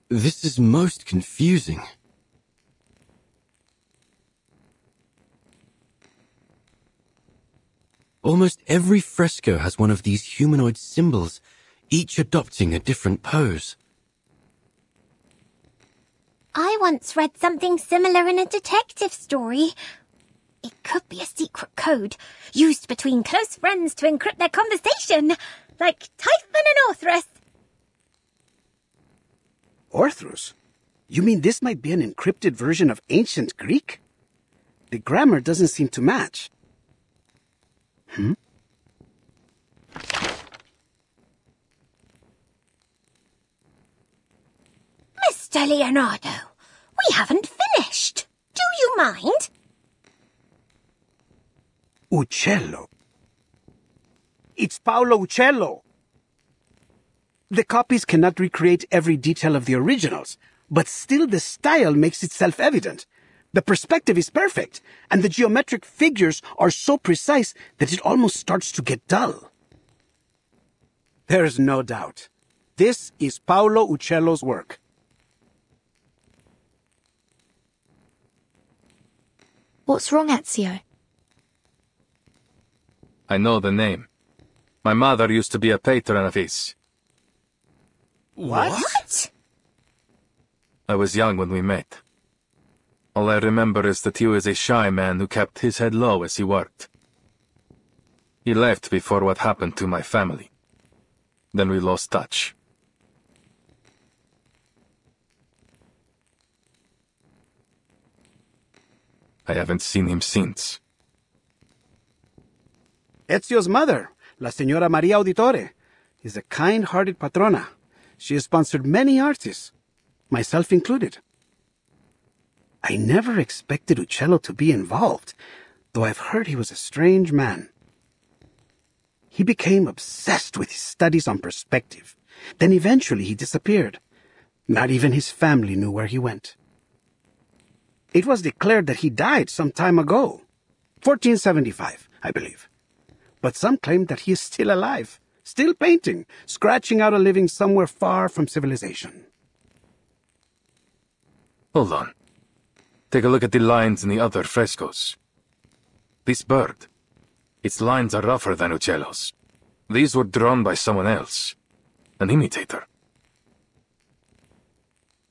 This is most confusing. Almost every fresco has one of these humanoid symbols, each adopting a different pose. I once read something similar in a detective story. It could be a secret code, used between close friends to encrypt their conversation, like Typhon and Orthrus. Orthrus? You mean this might be an encrypted version of ancient Greek? The grammar doesn't seem to match. Mr. Leonardo, we haven't finished. Do you mind? Uccello. It's Paolo Uccello. The copies cannot recreate every detail of the originals, but still the style makes it self-evident. The perspective is perfect, and the geometric figures are so precise that it almost starts to get dull. There's no doubt. This is Paolo Uccello's work. What's wrong, Ezio? I know the name. My mother used to be a patron of his. What? I was young when we met. All I remember is that he was a shy man who kept his head low as he worked. He left before what happened to my family. Then we lost touch. I haven't seen him since. Ezio's mother, La Signora Maria Auditore, is a kind-hearted patrona. She has sponsored many artists, myself included. I never expected Uccello to be involved, though I've heard he was a strange man. He became obsessed with his studies on perspective. Then eventually he disappeared. Not even his family knew where he went. It was declared that he died some time ago, 1475, I believe. But some claim that he is still alive, still painting, scratching out a living somewhere far from civilization. Hold on. Take a look at the lines in the other frescoes. This bird, its lines are rougher than Uccello's. These were drawn by someone else, an imitator.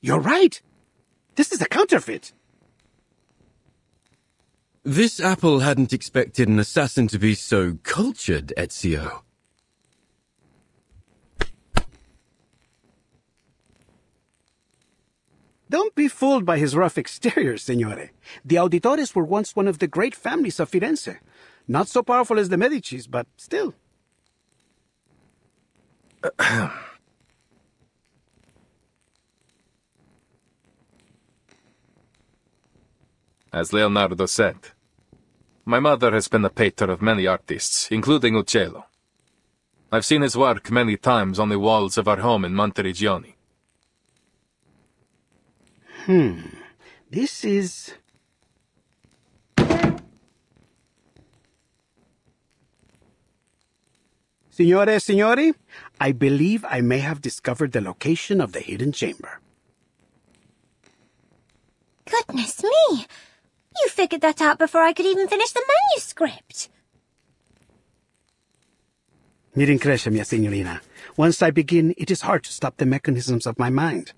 You're right. This is a counterfeit. This apple hadn't expected an assassin to be so cultured, Ezio. Don't be fooled by his rough exterior, Signore. The Auditores were once one of the great families of Firenze. Not so powerful as the Medicis, but still. As Leonardo said, my mother has been a patron of many artists, including Uccello. I've seen his work many times on the walls of our home in Monteriggioni. This is... Signori, I believe I may have discovered the location of the hidden chamber. Goodness me! You figured that out before I could even finish the manuscript. Mi rincresce, mia signorina. Once I begin, it is hard to stop the mechanisms of my mind.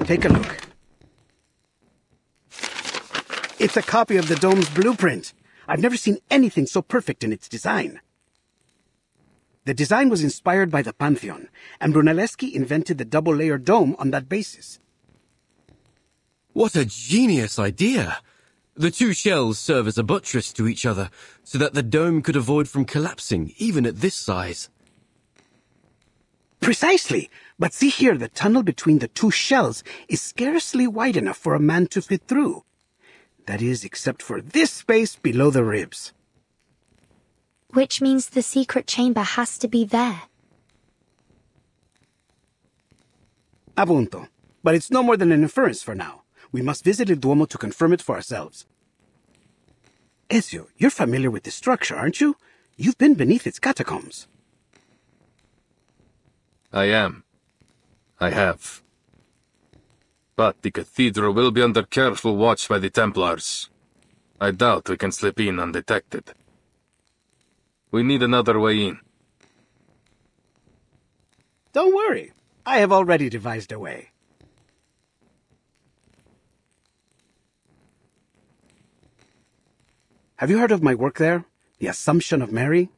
Take a look. It's a copy of the dome's blueprint. I've never seen anything so perfect in its design. The design was inspired by the Pantheon, and Brunelleschi invented the double-layer dome on that basis. What a genius idea! The two shells serve as a buttress to each other, so that the dome could avoid from collapsing, even at this size. Precisely! But see here, the tunnel between the two shells is scarcely wide enough for a man to fit through. That is, except for this space below the ribs. Which means the secret chamber has to be there. Appunto. But it's no more than an inference for now. We must visit Il Duomo to confirm it for ourselves. Ezio, you're familiar with this structure, aren't you? You've been beneath its catacombs. I am. I have. But the cathedral will be under careful watch by the Templars. I doubt we can slip in undetected. We need another way in. Don't worry. I have already devised a way. Have you heard of my work there? The Assumption of Mary?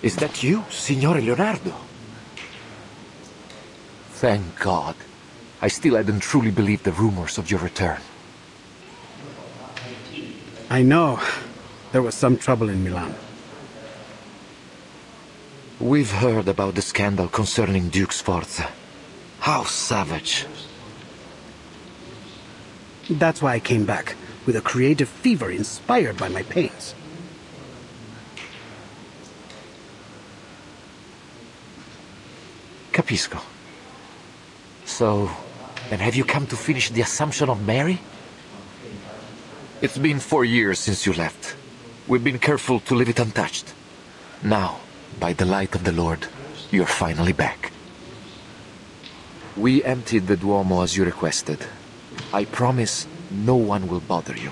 Is that you, Signore Leonardo? Thank God. I still hadn't truly believed the rumors of your return. I know. There was some trouble in Milan. We've heard about the scandal concerning Duke Sforza. How savage. That's why I came back, with a creative fever inspired by my pains. Capisco. So, then have you come to finish the Assumption of Mary? It's been 4 years since you left. We've been careful to leave it untouched. Now, by the light of the Lord, you're finally back. We emptied the Duomo as you requested. I promise no one will bother you.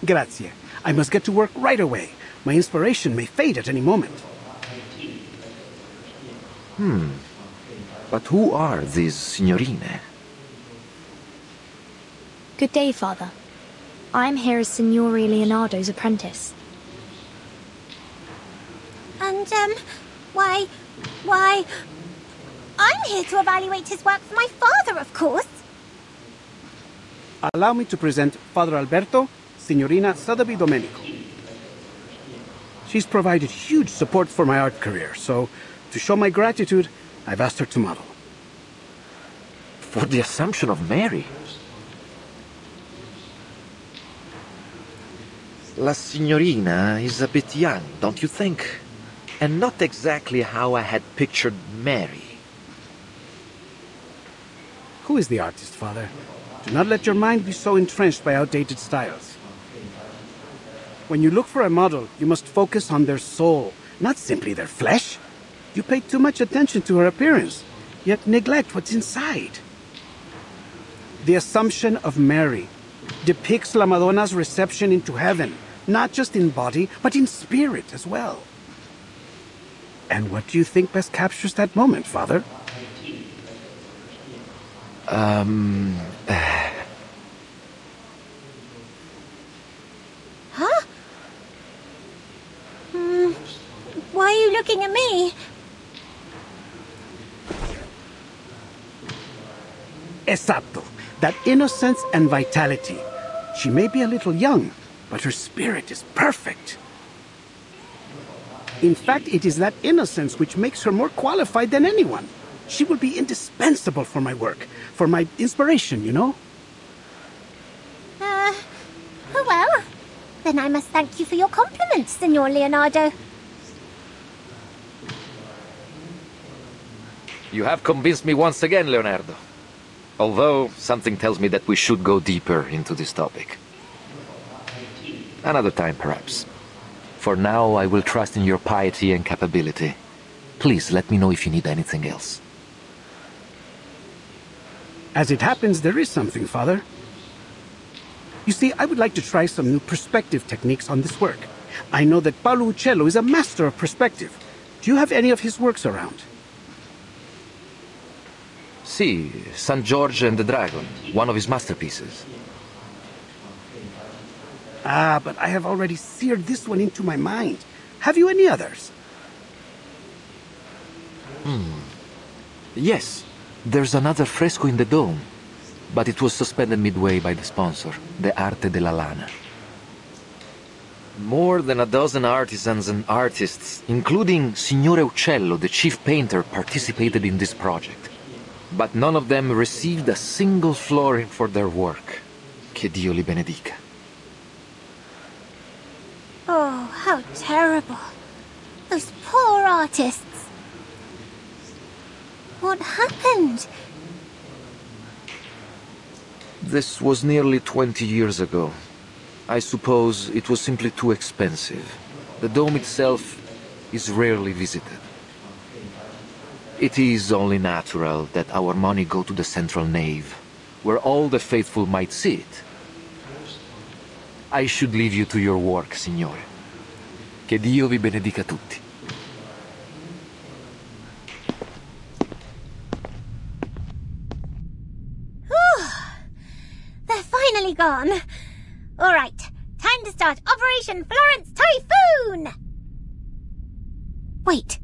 Grazie. I must get to work right away. My inspiration may fade at any moment. But who are these signorine? Good day, Father. I'm here as Signore Leonardo's apprentice. And, why... I'm here to evaluate his work for my father, of course. Allow me to present Father Alberto, Signorina Sotheby Domenico. She's provided huge support for my art career, so to show my gratitude, I've asked her to model. For the Assumption of Mary? La Signorina is a bit young, don't you think? And not exactly how I had pictured Mary. Who is the artist, Father? Do not let your mind be so entrenched by outdated styles. When you look for a model, you must focus on their soul, not simply their flesh. You pay too much attention to her appearance, yet neglect what's inside. The Assumption of Mary depicts La Madonna's reception into heaven, not just in body, but in spirit as well. And what do you think best captures that moment, Father? Huh? Why are you looking at me? Esatto. That innocence and vitality. She may be a little young, but her spirit is perfect. In fact, it is that innocence which makes her more qualified than anyone. She will be indispensable for my work, for my inspiration, you know? Oh well. Then I must thank you for your compliments, Signor Leonardo. You have convinced me once again, Leonardo. Although, something tells me that we should go deeper into this topic. Another time, perhaps. For now, I will trust in your piety and capability. Please, let me know if you need anything else. As it happens, there is something, Father. You see, I would like to try some new perspective techniques on this work. I know that Paolo Uccello is a master of perspective. Do you have any of his works around? See, St. George and the Dragon, one of his masterpieces. Ah, but I have already seared this one into my mind. Have you any others? Yes, there's another fresco in the dome, but it was suspended midway by the sponsor, the Arte della Lana. More than a dozen artisans and artists, including Signore Uccello, the chief painter, participated in this project. But none of them received a single florin for their work. Che Dio li benedica. Oh, how terrible. Those poor artists. What happened? This was nearly 20 years ago. I suppose it was simply too expensive. The dome itself is rarely visited. It is only natural that our money go to the central nave, where all the faithful might see it. I should leave you to your work, Signore. Che Dio vi benedica tutti. They're finally gone. All right, time to start Operation Florence Typhoon! Wait,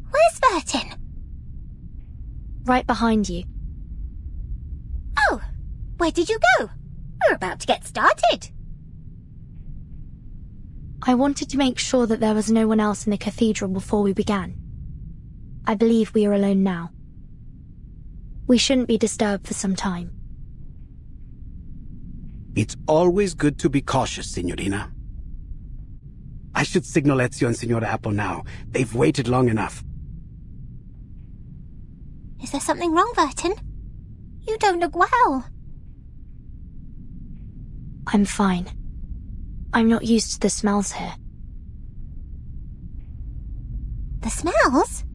where's Vertin? Right behind you. Oh, where did you go? We're about to get started. I wanted to make sure that there was no one else in the cathedral before we began. I believe we are alone now. We shouldn't be disturbed for some time. It's always good to be cautious, Signorina. I should signal Ezio and Signora Apple now. They've waited long enough. Is there something wrong, Vertin? You don't look well. I'm fine. I'm not used to the smells here. The smells?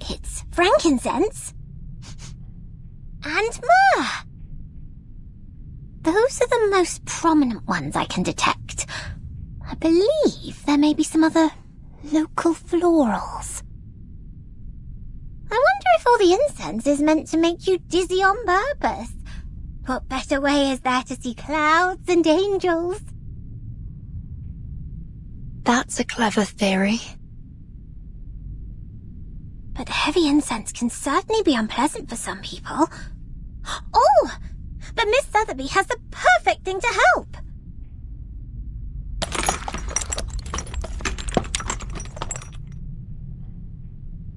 It's frankincense. And myrrh. Those are the most prominent ones I can detect. I believe there may be some other local florals. I wonder if all the incense is meant to make you dizzy on purpose. What better way is there to see clouds and angels? That's a clever theory. But heavy incense can certainly be unpleasant for some people. Oh! But Miss Sotheby has the perfect thing to help!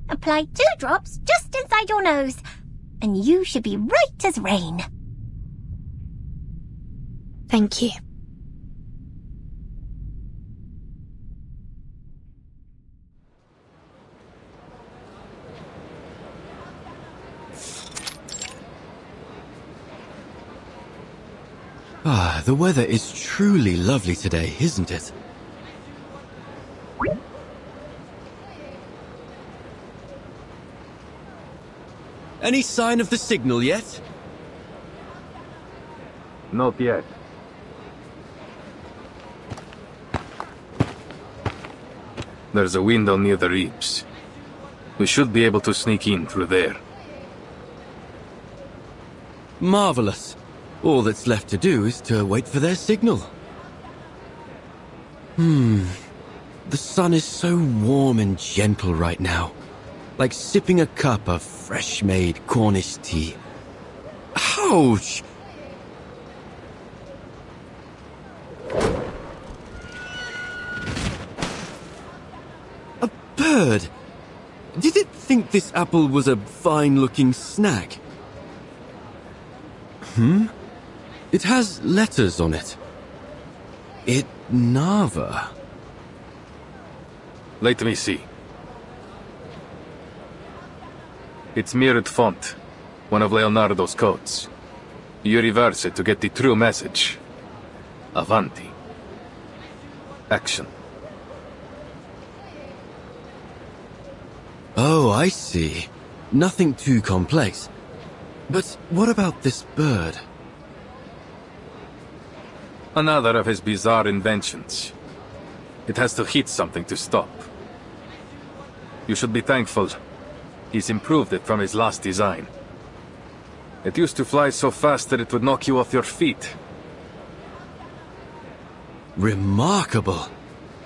Apply 2 drops just inside your nose, and you should be right as rain. Thank you. Ah, the weather is truly lovely today, isn't it? Any sign of the signal yet? Not yet. There's a window near the reaps. We should be able to sneak in through there. Marvelous. All that's left to do is to wait for their signal. The sun is so warm and gentle right now. Like sipping a cup of fresh-made Cornish tea. Ouch! A bird! Did it think this apple was a fine-looking snack? It has letters on it. It Nava. Let me see. It's mirrored font, one of Leonardo's codes. You reverse it to get the true message. Avanti. Action. Oh, I see. Nothing too complex. But what about this bird? Another of his bizarre inventions. It has to hit something to stop. You should be thankful. He's improved it from his last design. It used to fly so fast that it would knock you off your feet. Remarkable.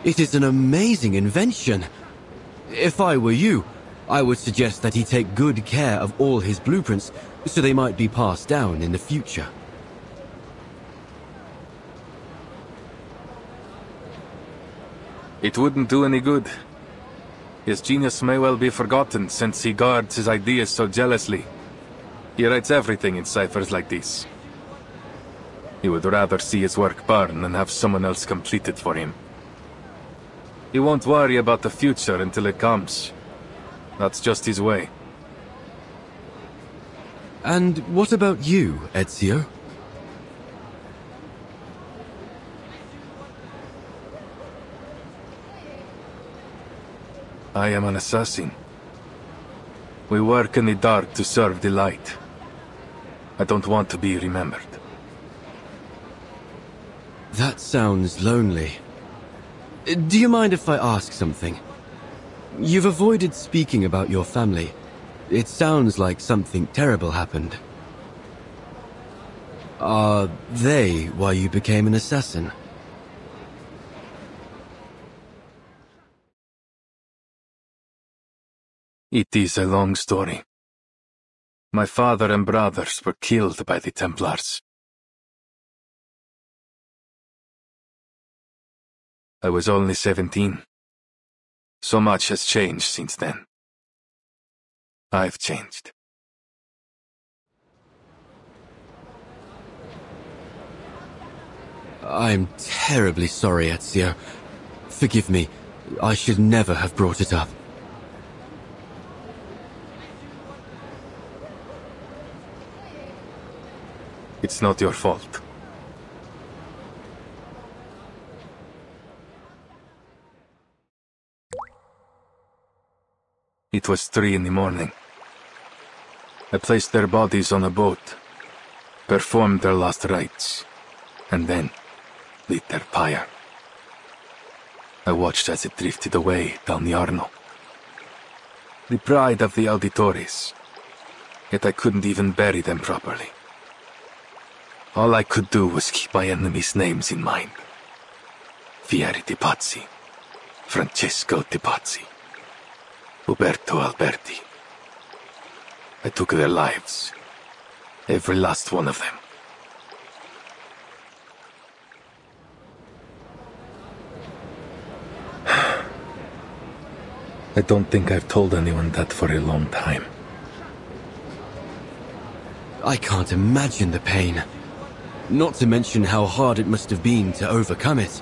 It is an amazing invention. If I were you, I would suggest that he take good care of all his blueprints so they might be passed down in the future. It wouldn't do any good. His genius may well be forgotten since he guards his ideas so jealously. He writes everything in ciphers like this. He would rather see his work burn than have someone else complete it for him. He won't worry about the future until it comes. That's just his way. And what about you, Ezio? I am an assassin. We work in the dark to serve the light. I don't want to be remembered. That sounds lonely. Do you mind if I ask something? You've avoided speaking about your family. It sounds like something terrible happened. Are they why you became an assassin? It is a long story. My father and brothers were killed by the Templars. I was only 17. So much has changed since then. I've changed. I'm terribly sorry, Ezio. Forgive me. I should never have brought it up. It's not your fault. It was 3 in the morning. I placed their bodies on a boat, performed their last rites, and then lit their pyre. I watched as it drifted away down the Arno. The pride of the auditores, yet I couldn't even bury them properly. All I could do was keep my enemies' names in mind. Fieri di Pazzi, Francesco di Pazzi, Uberto Alberti. I took their lives, every last one of them. I don't think I've told anyone that for a long time. I can't imagine the pain. Not to mention how hard it must have been to overcome it.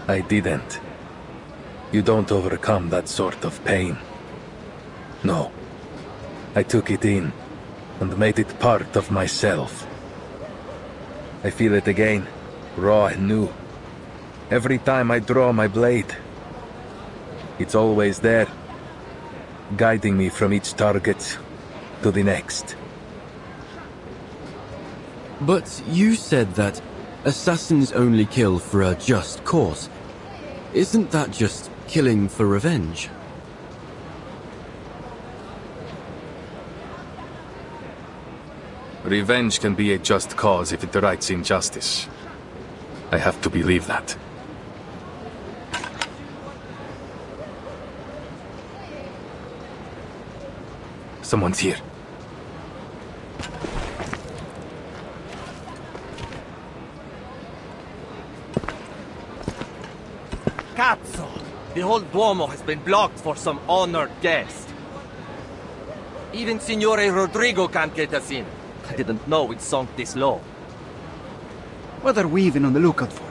I didn't. You don't overcome that sort of pain. No. I took it in and made it part of myself. I feel it again, raw and new. Every time I draw my blade. It's always there, guiding me from each target to the next. But you said that assassins only kill for a just cause. Isn't that just killing for revenge? Revenge can be a just cause if it rights injustice. I have to believe that. Someone's here. Cazzo! The whole Duomo has been blocked for some honored guest. Even Signore Rodrigo can't get us in. I didn't know we'd sunk this low. What are we even on the lookout for?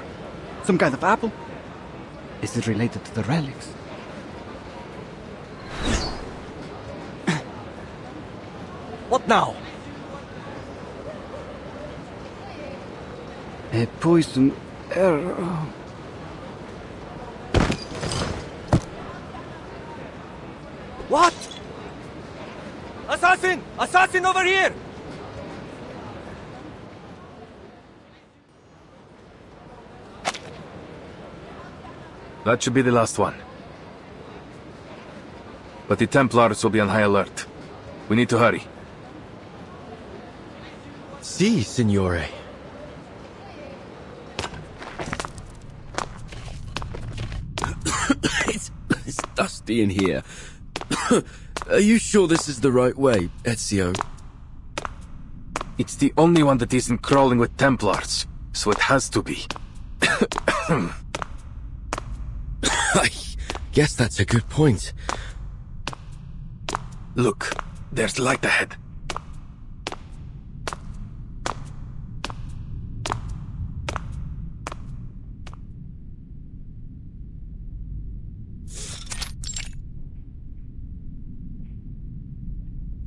Some kind of apple? Is it related to the relics? What now? A poison arrow. What? Assassin! Assassin over here! That should be the last one. But the Templars will be on high alert. We need to hurry. Si, signore. It's dusty in here. Are you sure this is the right way, Ezio? It's the only one that isn't crawling with Templars, so it has to be. I guess that's a good point. Look, there's light ahead.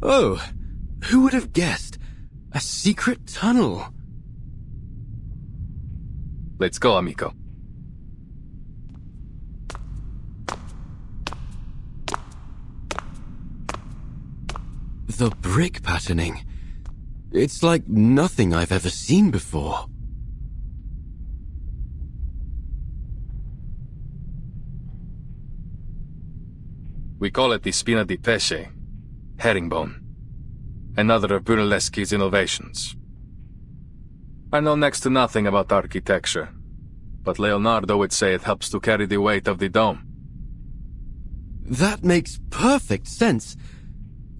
Oh, who would have guessed? A secret tunnel. Let's go, amico. The brick patterning. It's like nothing I've ever seen before. We call it the spina di pesce, herringbone. Another of Brunelleschi's innovations. I know next to nothing about architecture, but Leonardo would say it helps to carry the weight of the dome. That makes perfect sense.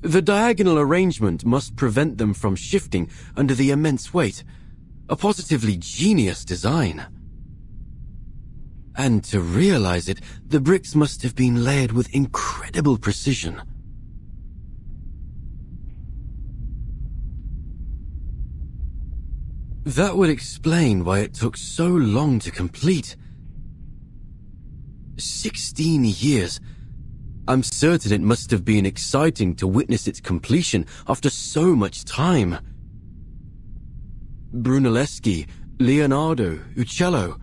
The diagonal arrangement must prevent them from shifting under the immense weight. A positively genius design. And to realize it, the bricks must have been layered with incredible precision. That would explain why it took so long to complete. 16 years. I'm certain it must have been exciting to witness its completion after so much time. Brunelleschi, Leonardo, Uccello.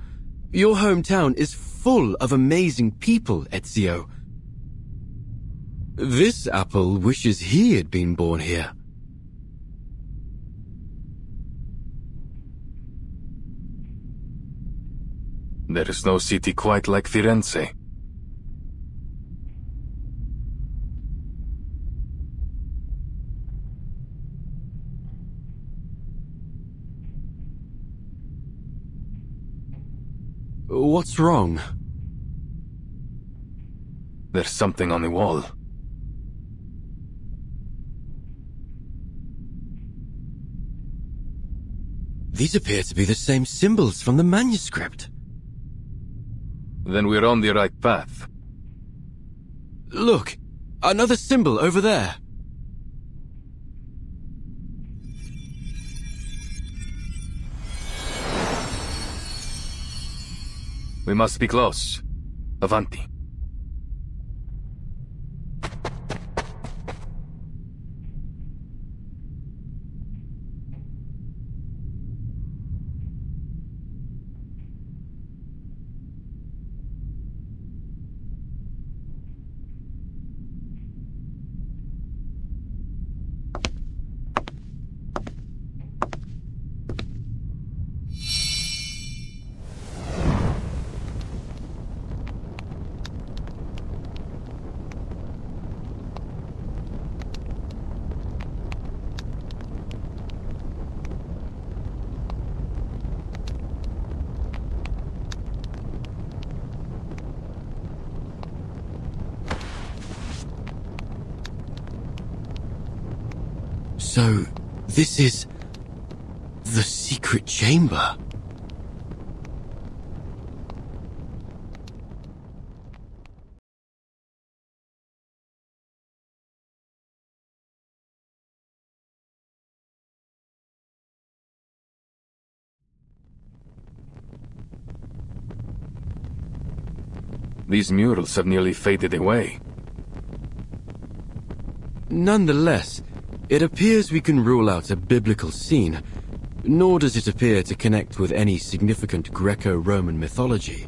Your hometown is full of amazing people, Ezio. This apple wishes he had been born here. There is no city quite like Firenze. What's wrong? There's something on the wall. These appear to be the same symbols from the manuscript. Then we're on the right path. Look! Another symbol over there! We must be close. Avanti. So, this is the secret chamber. these murals have nearly faded away. Nonetheless, it appears we can rule out a biblical scene, nor does it appear to connect with any significant Greco-Roman mythology.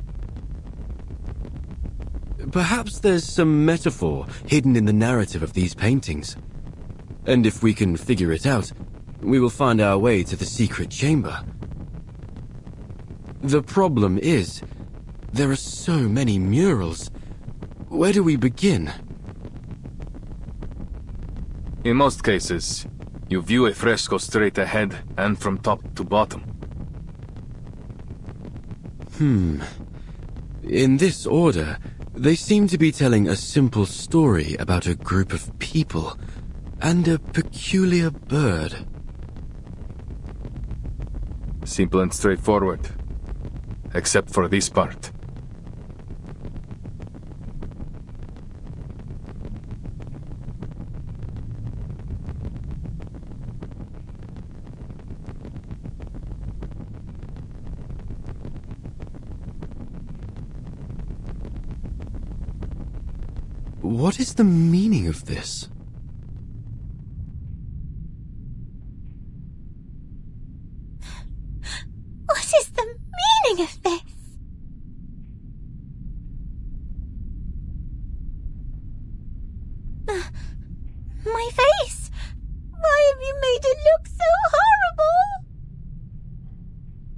Perhaps there's some metaphor hidden in the narrative of these paintings. And if we can figure it out, we will find our way to the secret chamber. The problem is, there are so many murals. Where do we begin? In most cases, you view a fresco straight ahead and from top to bottom. In this order, they seem to be telling a simple story about a group of people and a peculiar bird. Simple and straightforward. Except for this part. What is the meaning of this? What is the meaning of this? My face! Why have you made it look so horrible?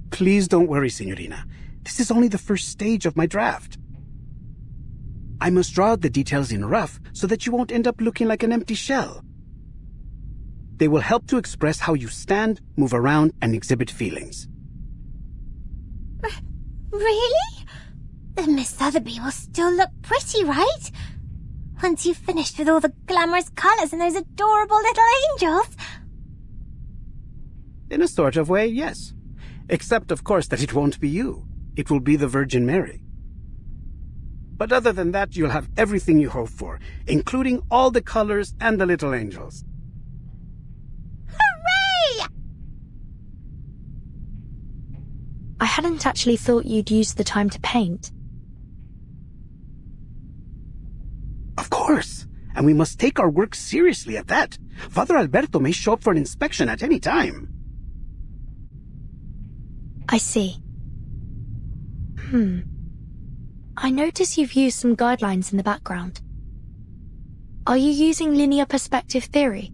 Please don't worry, Signorina. This is only the first stage of my draft. I must draw out the details in rough so that you won't end up looking like an empty shell. They will help to express how you stand, move around, and exhibit feelings. Really? Then Miss Sotheby will still look pretty, right? Once you've finished with all the glamorous colors and those adorable little angels. In a sort of way, yes. Except, of course, that it won't be you. It will be the Virgin Mary. But other than that, you'll have everything you hope for, including all the colors and the little angels. Hooray! I hadn't actually thought you'd use the time to paint. Of course. And we must take our work seriously at that. Father Alberto may show up for an inspection at any time. I see. I notice you've used some guidelines in the background. Are you using linear perspective theory?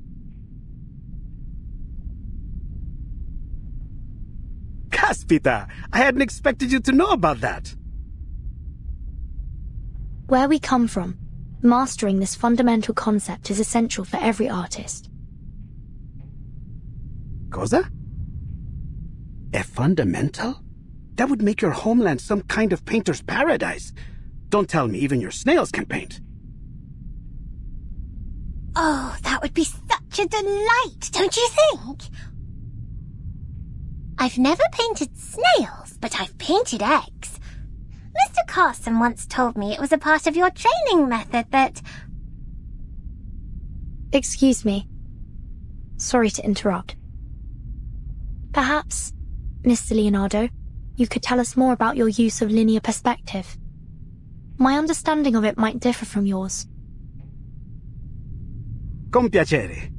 Caspita! I hadn't expected you to know about that. Where we come from, mastering this fundamental concept is essential for every artist. Cosa? A fundamental? That would make your homeland some kind of painter's paradise. Don't tell me even your snails can paint. Oh, that would be such a delight, don't you think? I've never painted snails, but I've painted eggs. Mr. Carson once told me it was a part of your training method that... Excuse me. Sorry to interrupt. Perhaps, Mr. Leonardo, you could tell us more about your use of linear perspective. My understanding of it might differ from yours. Con piacere.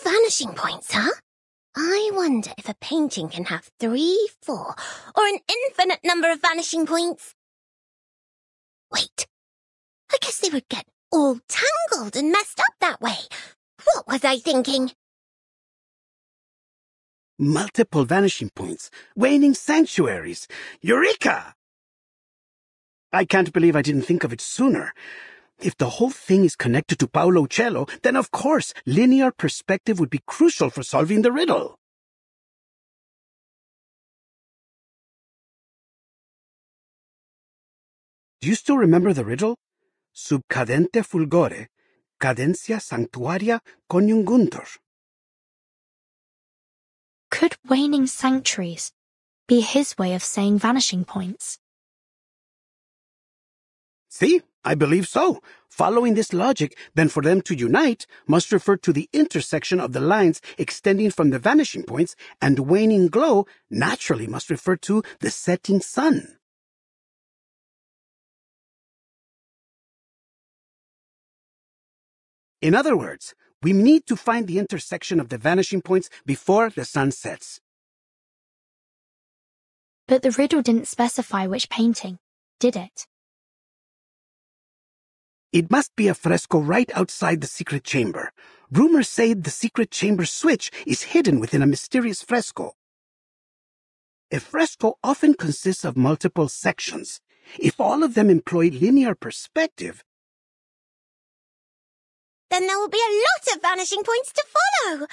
Vanishing points, huh? I wonder if a painting can have 3, 4, or an infinite number of vanishing points. Wait, I guess they would get all tangled and messed up that way. What was I thinking? Multiple vanishing points, waning sanctuaries. Eureka! I can't believe I didn't think of it sooner. If the whole thing is connected to Paolo Cello, then of course, linear perspective would be crucial for solving the riddle. Do you still remember the riddle? Sub cadente fulgore, cadencia sanctuaria coniunguntur. Could waning sanctuaries be his way of saying vanishing points? See, I believe so. Following this logic, then for them to unite must refer to the intersection of the lines extending from the vanishing points, and waning glow naturally must refer to the setting sun. In other words, we need to find the intersection of the vanishing points before the sun sets. But the riddle didn't specify which painting, did it? It must be a fresco right outside the secret chamber. Rumors say the secret chamber switch is hidden within a mysterious fresco. A fresco often consists of multiple sections. If all of them employ linear perspective, then there will be a lot of vanishing points to follow.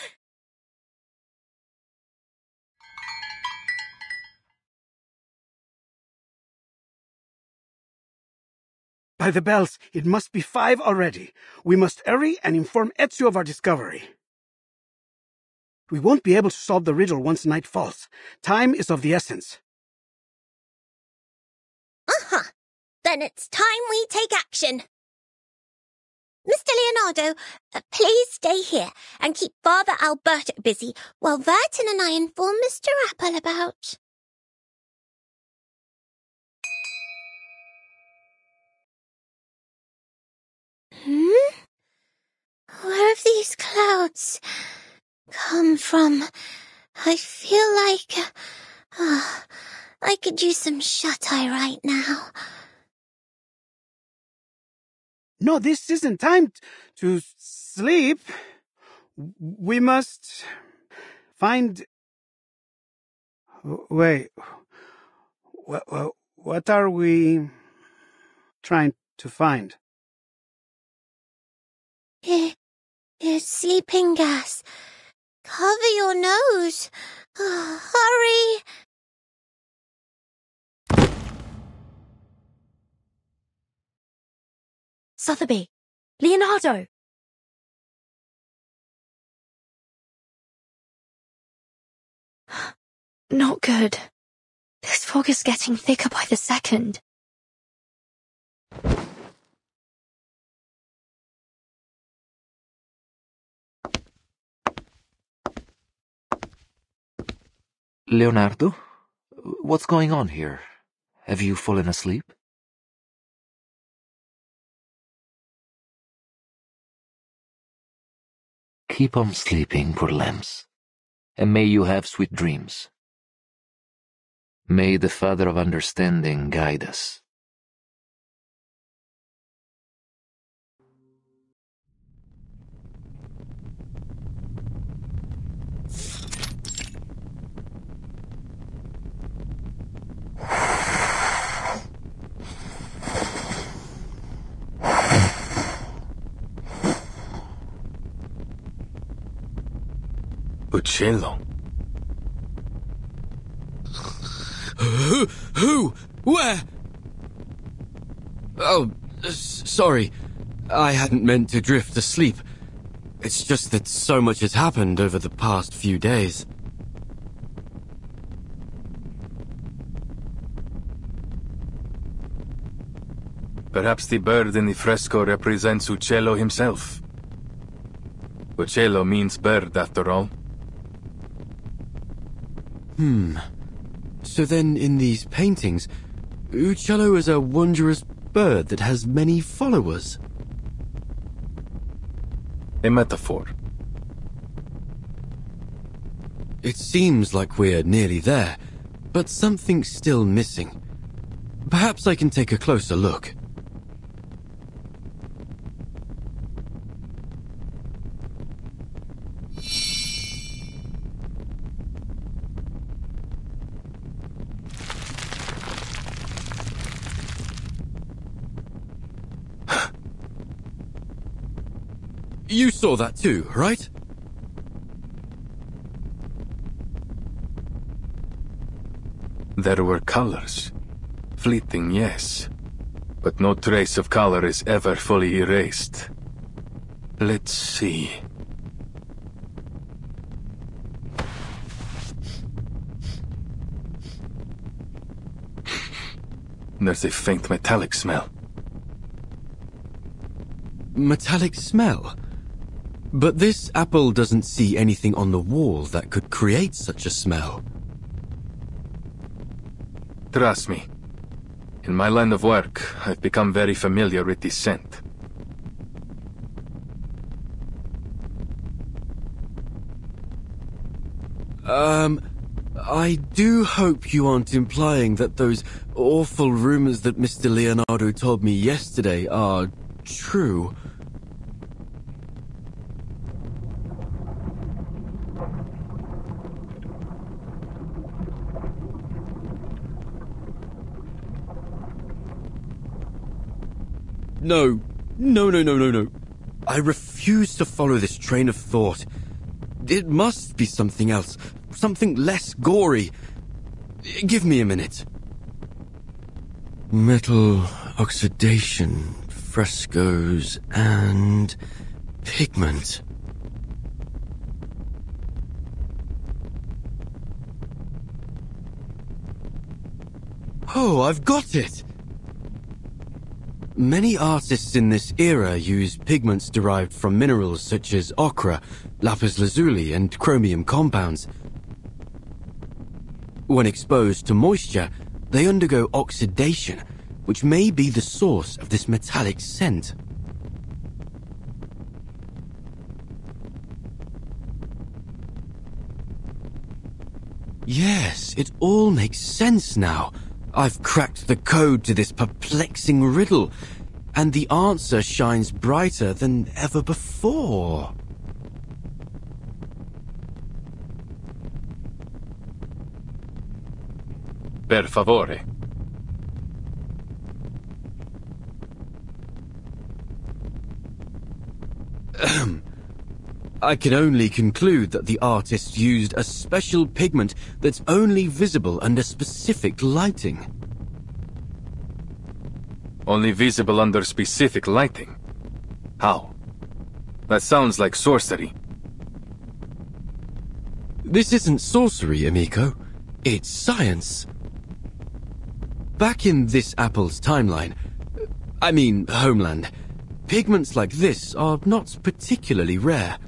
By the bells, it must be 5 already. We must hurry and inform Ezio of our discovery. We won't be able to solve the riddle once night falls. Time is of the essence. Then it's time we take action. Mr. Leonardo, please stay here and keep Father Alberto busy while Vertin and I inform Mr. Apple about... Where have these clouds come from? I feel like... I could use some shut-eye right now. No, this isn't time to sleep. We must find... Wait. What are we trying to find? It's sleeping gas. Cover your nose. Hurry. Sotheby! Leonardo! Not good. This fog is getting thicker by the second. Leonardo? What's going on here? Have you fallen asleep? Keep on sleeping, poor lambs, and may you have sweet dreams. May the Father of Understanding guide us. Uccello. Who? Where? Oh, sorry. I hadn't meant to drift asleep. It's just that so much has happened over the past few days. Perhaps the bird in the fresco represents Uccello himself. Uccello means bird, after all. So then in these paintings, Uccello is a wondrous bird that has many followers. A metaphor. It seems like we're nearly there, but something's still missing. Perhaps I can take a closer look. You saw that too, right? There were colors. Fleeting, yes. But no trace of color is ever fully erased. Let's see. There's a faint metallic smell. Metallic smell? But this apple doesn't see anything on the wall that could create such a smell. Trust me. In my line of work, I've become very familiar with this scent. I do hope you aren't implying that those awful rumors that Mr. Leonardo told me yesterday are true. No. I refuse to follow this train of thought. It must be something else. Something less gory. Give me a minute. Metal oxidation, frescoes, and pigment. Oh, I've got it! Many artists in this era use pigments derived from minerals such as ochre, lapis lazuli, and chromium compounds. When exposed to moisture, they undergo oxidation, which may be the source of this metallic scent. Yes, it all makes sense now. I've cracked the code to this perplexing riddle, and the answer shines brighter than ever before. Per favore. I can only conclude that the artist used a special pigment that's only visible under specific lighting. Only visible under specific lighting? How? That sounds like sorcery. This isn't sorcery, amico. It's science. Back in this apple's timeline, homeland, pigments like this are not particularly rare.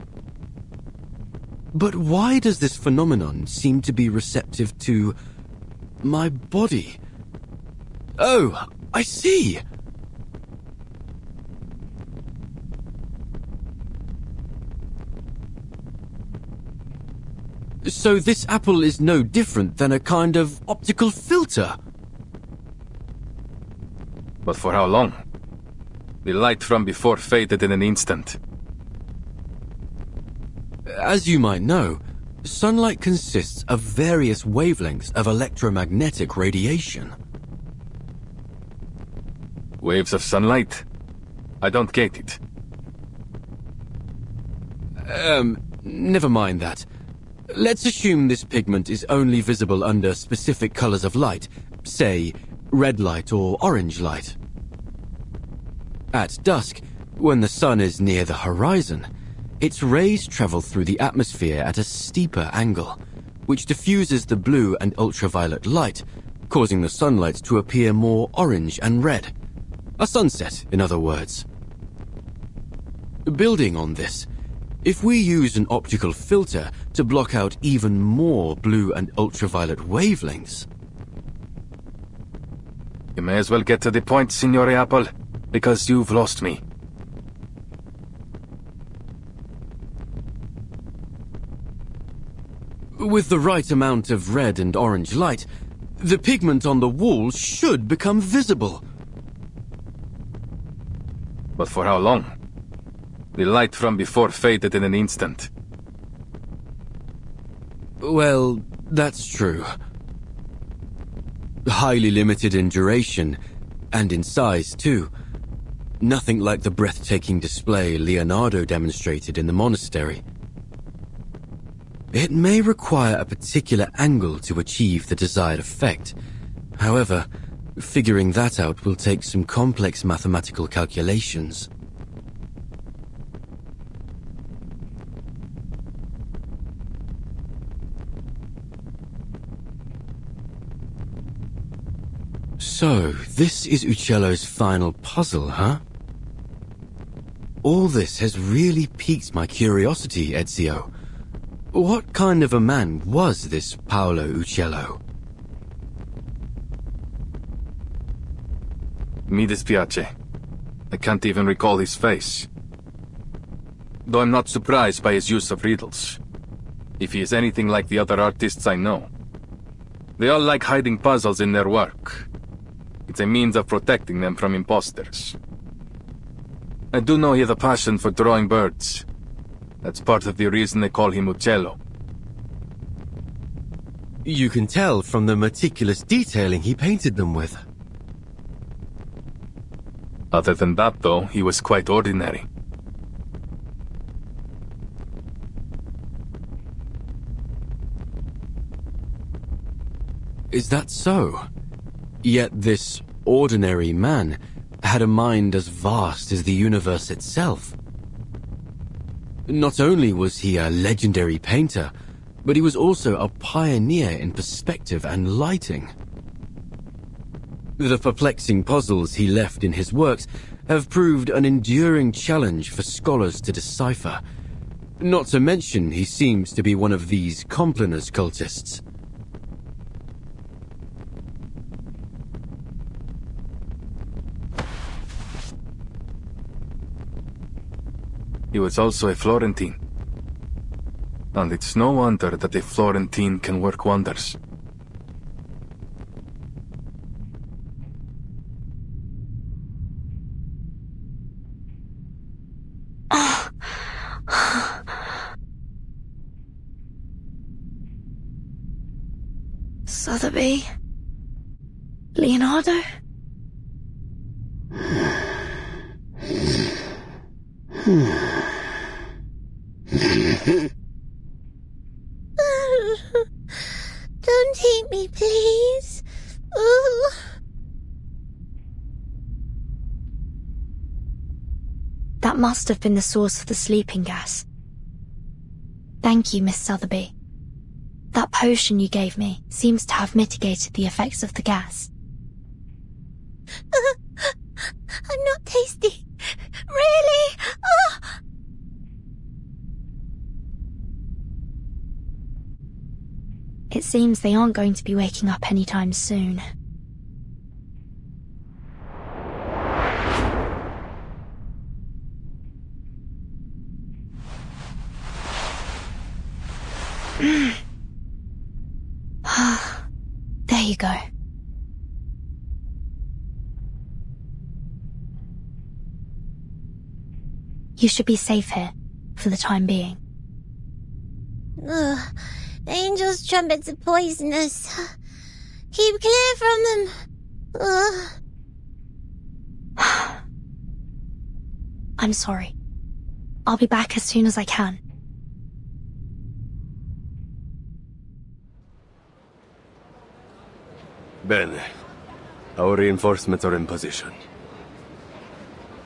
But why does this phenomenon seem to be receptive to my body? Oh, I see! So this apple is no different than a kind of optical filter. But for how long? The light from before faded in an instant. As you might know, sunlight consists of various wavelengths of electromagnetic radiation. Waves of sunlight? I don't get it. Never mind that. Let's assume this pigment is only visible under specific colors of light, say, red light or orange light. At dusk, when the sun is near the horizon, its rays travel through the atmosphere at a steeper angle, which diffuses the blue and ultraviolet light, causing the sunlight to appear more orange and red. A sunset, in other words. Building on this, if we use an optical filter to block out even more blue and ultraviolet wavelengths... You may as well get to the point, Signore Apple, because you've lost me. With the right amount of red and orange light, the pigment on the wall should become visible. But for how long? The light from before faded in an instant. Well, that's true. Highly limited in duration, and in size too. Nothing like the breathtaking display Leonardo demonstrated in the monastery. It may require a particular angle to achieve the desired effect. However, figuring that out will take some complex mathematical calculations. So, this is Uccello's final puzzle, huh? All this has really piqued my curiosity, Ezio. What kind of a man was this Paolo Uccello? Mi dispiace. I can't even recall his face. Though I'm not surprised by his use of riddles. If he is anything like the other artists I know. They all like hiding puzzles in their work. It's a means of protecting them from imposters. I do know he has a passion for drawing birds. That's part of the reason they call him Uccello. You can tell from the meticulous detailing he painted them with. Other than that, though, he was quite ordinary. Is that so? Yet this ordinary man had a mind as vast as the universe itself. Not only was he a legendary painter, but he was also a pioneer in perspective and lighting. The perplexing puzzles he left in his works have proved an enduring challenge for scholars to decipher. Not to mention he seems to be one of these Compliners cultists. He was also a Florentine. And it's no wonder that a Florentine can work wonders. Sotheby? Leonardo? Don't eat me, please. Ooh. That must have been the source of the sleeping gas. Thank you, Miss Sotheby. That potion you gave me seems to have mitigated the effects of the gas. I'm not tasty. Really? Oh. It seems they aren't going to be waking up anytime soon. There you go. You should be safe here, for the time being. Ugh. Angel's trumpets are poisonous. Keep clear from them. Ugh. I'm sorry. I'll be back as soon as I can. Bene. Our reinforcements are in position.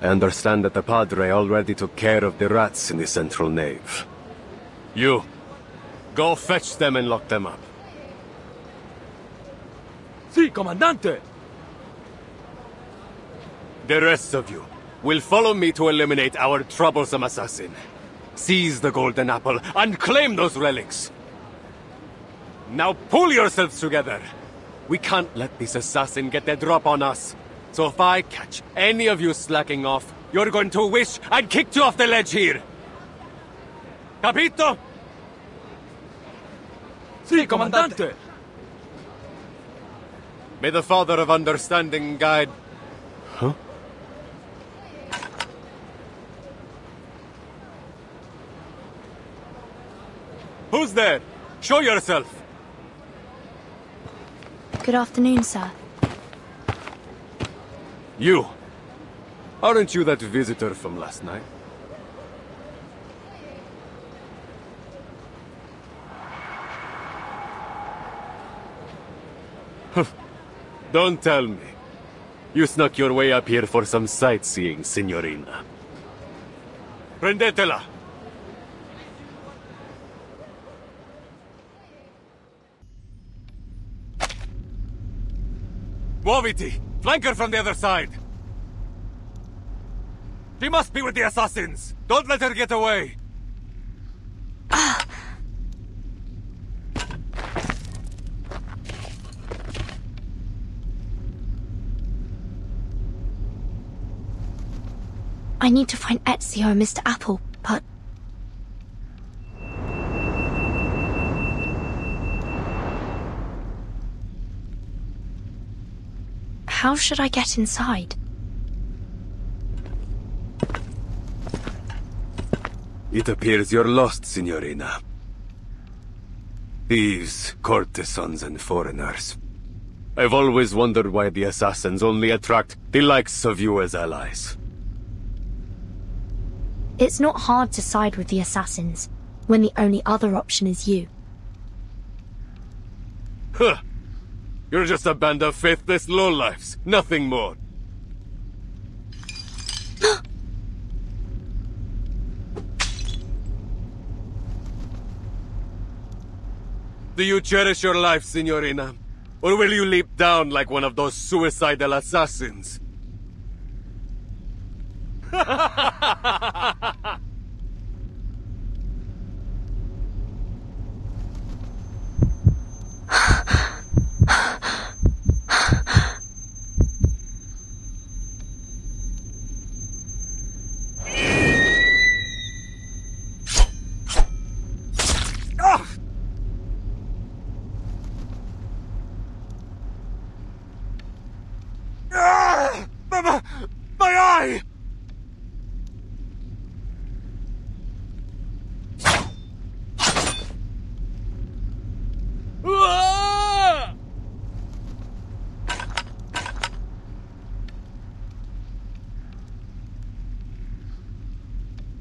I understand that the Padre already took care of the rats in the central nave. You, go fetch them and lock them up. Si, Comandante! The rest of you will follow me to eliminate our troublesome assassin. Seize the golden apple and claim those relics. Now pull yourselves together. We can't let this assassin get the drop on us. So if I catch any of you slacking off, you're going to wish I'd kicked you off the ledge here. Capito? Si, Comandante! May the Father of Understanding guide... Huh? Who's there? Show yourself! Good afternoon, sir. You. Aren't you that visitor from last night? Don't tell me. You snuck your way up here for some sightseeing, signorina. Prendetela! Muoviti! Flank her from the other side! She must be with the assassins! Don't let her get away! I need to find Ezio and Mr. Apple, but... How should I get inside? It appears you're lost, signorina. Thieves, courtesans, and foreigners. I've always wondered why the assassins only attract the likes of you as allies. It's not hard to side with the assassins, when the only other option is you. Huh! You're just a band of faithless lowlifes, nothing more. Do you cherish your life, signorina? Or will you leap down like one of those suicidal assassins? My eye!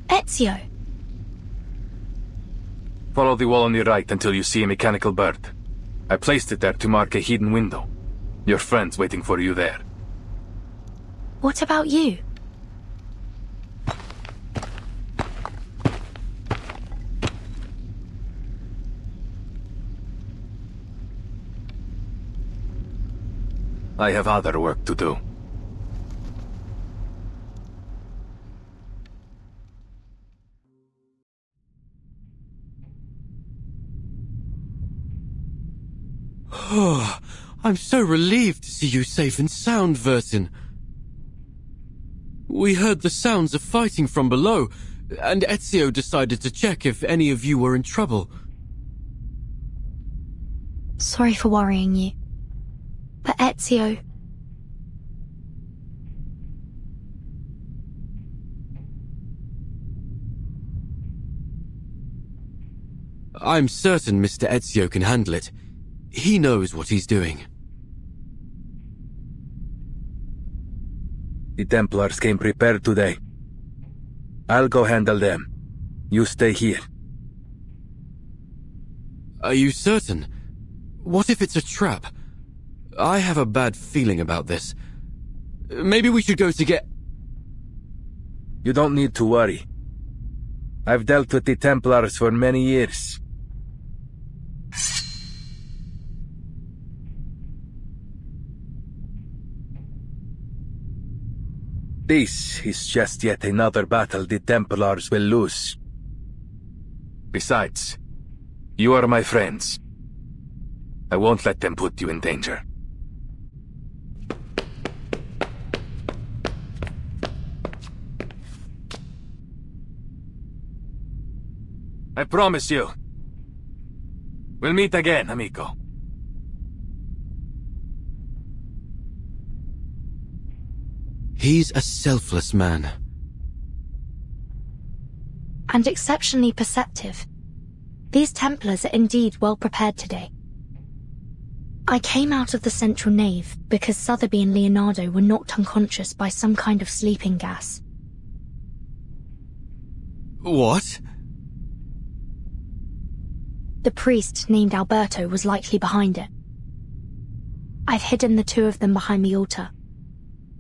Ezio! Follow the wall on your right until you see a mechanical bird. I placed it there to mark a hidden window. Your friend's waiting for you there. What about you? I have other work to do. Oh, I'm so relieved to see you safe and sound, Vertin. We heard the sounds of fighting from below, and Ezio decided to check if any of you were in trouble. Sorry for worrying you. But Ezio... I'm certain Mr. Ezio can handle it. He knows what he's doing. The Templars came prepared today. I'll go handle them. You stay here. Are you certain? What if it's a trap? I have a bad feeling about this. Maybe we should go to get... You don't need to worry. I've dealt with the Templars for many years. This is just yet another battle the Templars will lose. Besides, you are my friends. I won't let them put you in danger. I promise you. We'll meet again, amigo. He's a selfless man. And exceptionally perceptive. These Templars are indeed well prepared today. I came out of the central nave because Sotheby and Leonardo were knocked unconscious by some kind of sleeping gas. What? The priest named Alberto was likely behind it. I've hidden the two of them behind the altar,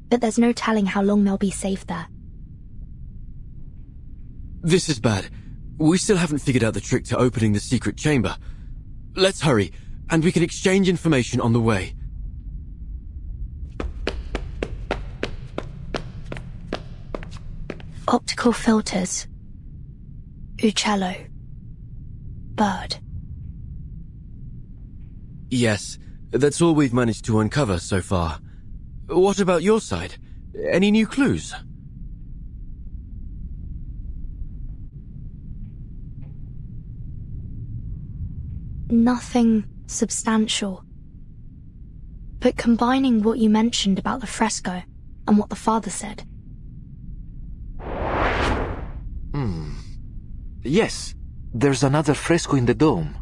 but there's no telling how long they'll be safe there. This is bad. We still haven't figured out the trick to opening the secret chamber. Let's hurry, and we can exchange information on the way. Optical filters. Uccello. Bird. Yes, that's all we've managed to uncover so far. What about your side? Any new clues? Nothing substantial. But combining what you mentioned about the fresco and what the father said. Yes, there's another fresco in the dome,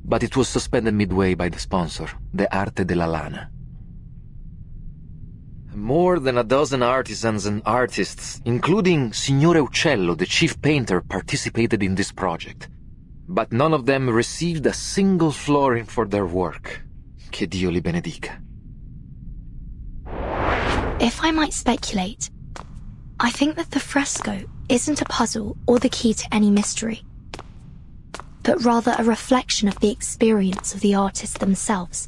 but it was suspended midway by the sponsor, the Arte della Lana. More than a dozen artisans and artists, including Signore Uccello, the chief painter, participated in this project. But none of them received a single florin for their work. Che Dio li benedica. If I might speculate, I think that the fresco isn't a puzzle or the key to any mystery, but rather a reflection of the experience of the artists themselves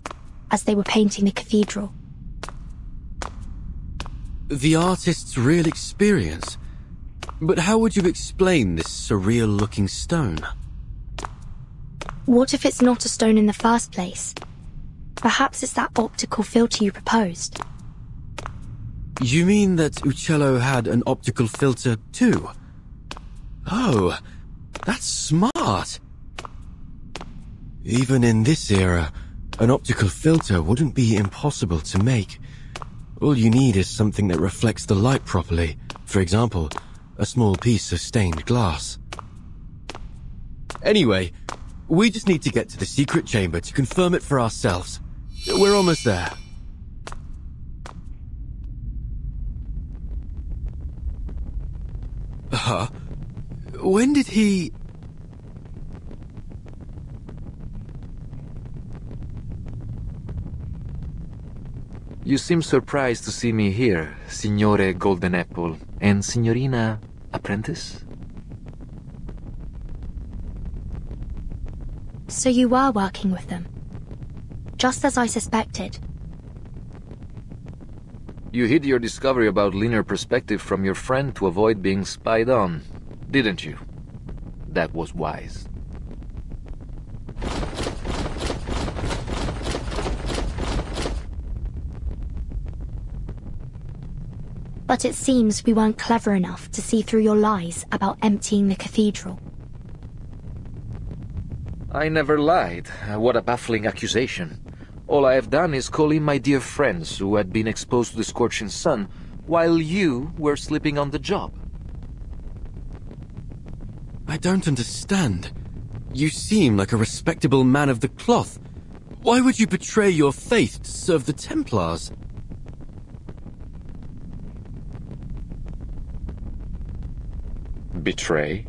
as they were painting the cathedral. The artist's real experience? But how would you explain this surreal-looking stone? What if it's not a stone in the first place? Perhaps it's that optical filter you proposed. You mean that Uccello had an optical filter too? Oh, that's smart. Even in this era, an optical filter wouldn't be impossible to make. All you need is something that reflects the light properly. For example, a small piece of stained glass. Anyway, we just need to get to the secret chamber to confirm it for ourselves. We're almost there. Huh? When did he... You seem surprised to see me here, Signore Golden Apple, and Signorina Apprentice? So you were working with them, just as I suspected. You hid your discovery about linear perspective from your friend to avoid being spied on, didn't you? That was wise. But it seems we weren't clever enough to see through your lies about emptying the cathedral. I never lied. What a baffling accusation. All I have done is call in my dear friends who had been exposed to the scorching sun, while you were sleeping on the job. I don't understand. You seem like a respectable man of the cloth. Why would you betray your faith to serve the Templars? Betray?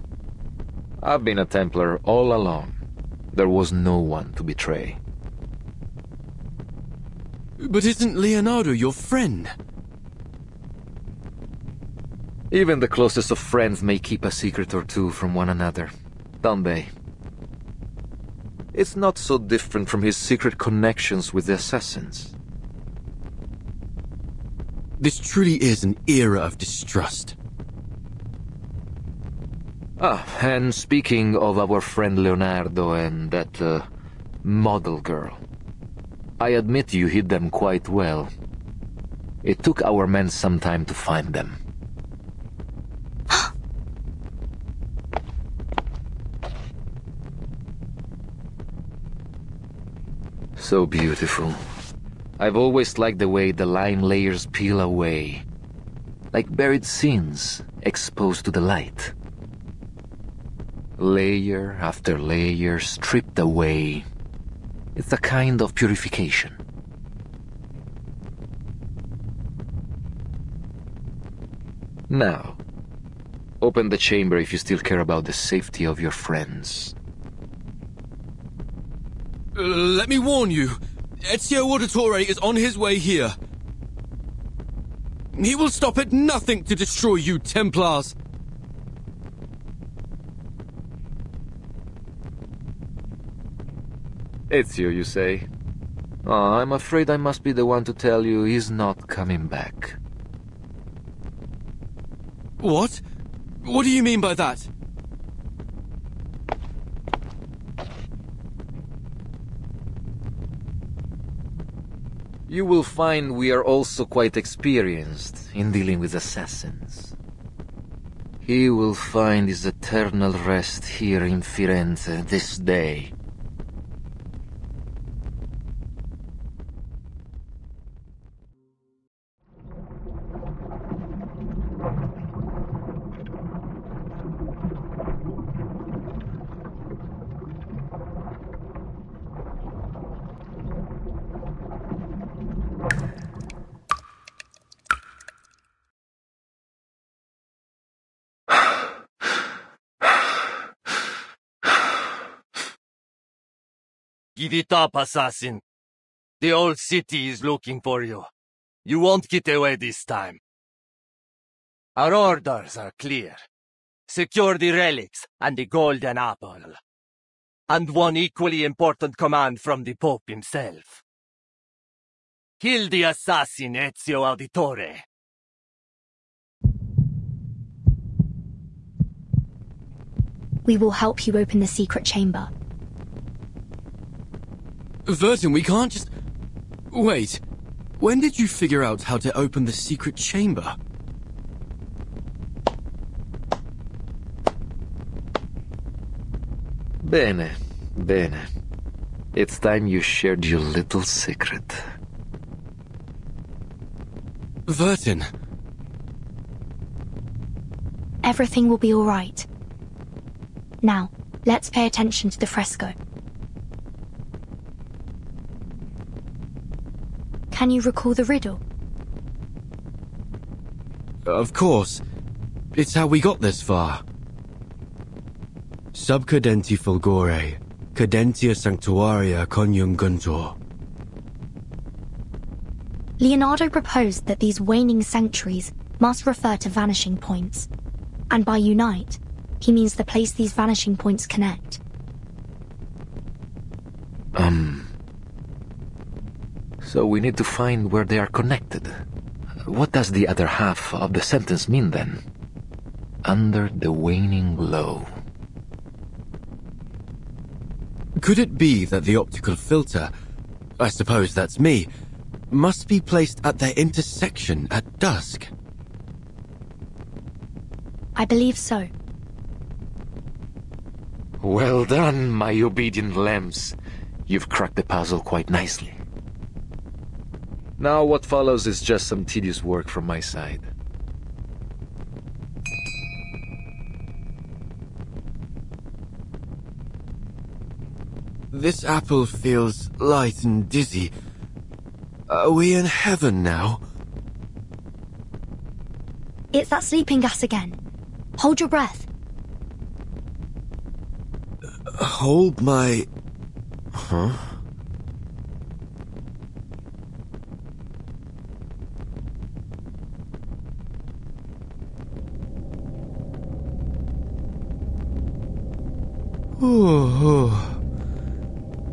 I've been a Templar all along. There was no one to betray. But isn't Leonardo your friend? Even the closest of friends may keep a secret or two from one another, don't they? It's not so different from his secret connections with the assassins. This truly is an era of distrust. Ah, and speaking of our friend Leonardo and that, model girl, I admit you hid them quite well. It took our men some time to find them. So beautiful. I've always liked the way the line layers peel away, like buried sins exposed to the light. Layer after layer stripped away, It's a kind of purification. Now, open the chamber if you still care about the safety of your friends. Let me warn you. Ezio Auditore is on his way here. He will stop at nothing to destroy you, Templars. Ezio, you say? Oh, I'm afraid I must be the one to tell you he's not coming back. What? What do you mean by that? You will find we are also quite experienced in dealing with assassins. He will find his eternal rest here in Firenze this day. Give it up, assassin. The old city is looking for you. You won't get away this time. Our orders are clear. Secure the relics and the golden apple. And one equally important command from the Pope himself. Kill the assassin Ezio Auditore. We will help you open the secret chamber. Vertin, we can't just... Wait. When did you figure out how to open the secret chamber? Bene, bene. It's time you shared your little secret. Vertin. Everything will be all right. Now, let's pay attention to the fresco. Can you recall the riddle? Of course. It's how we got this far. Sub cadenti fulgore, cadentia sanctuaria coniunguntur. Leonardo proposed that these waning sanctuaries must refer to vanishing points. And by unite, he means the place these vanishing points connect. So we need to find where they are connected. What does the other half of the sentence mean then? Under the waning glow. Could it be that the optical filter, I suppose that's me, must be placed at their intersection at dusk? I believe so. Well done, my obedient lambs. You've cracked the puzzle quite nicely. Now what follows is just some tedious work from my side. This apple feels light and dizzy. Are we in heaven now? It's that sleeping gas again. Hold your breath. Hold my... Huh? Ooh.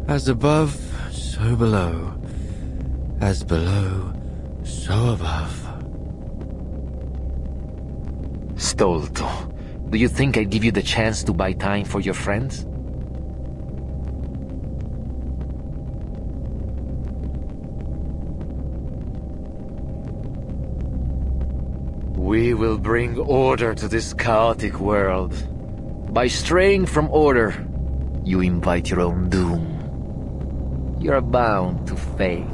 As above, so below. As below, so above. Stolto, do you think I'd give you the chance to buy time for your friends? We will bring order to this chaotic world. By straying from order, you invite your own doom. You're bound to fail.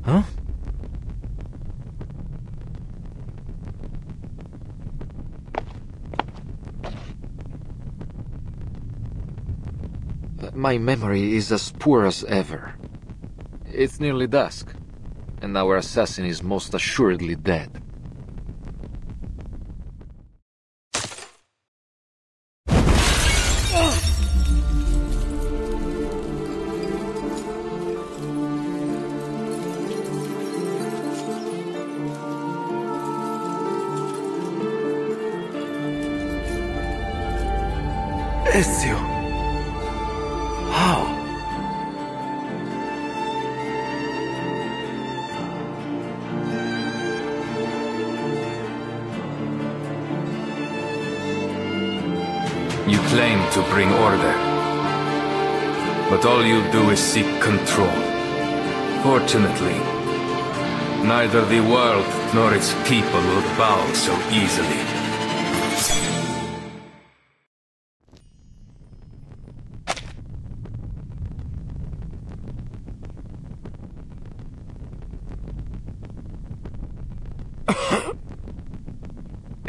Huh? My memory is as poor as ever. It's nearly dusk, and our assassin is most assuredly dead. Ezio! How? You claim to bring order, but all you do is seek control. Fortunately, neither the world nor its people will bow so easily.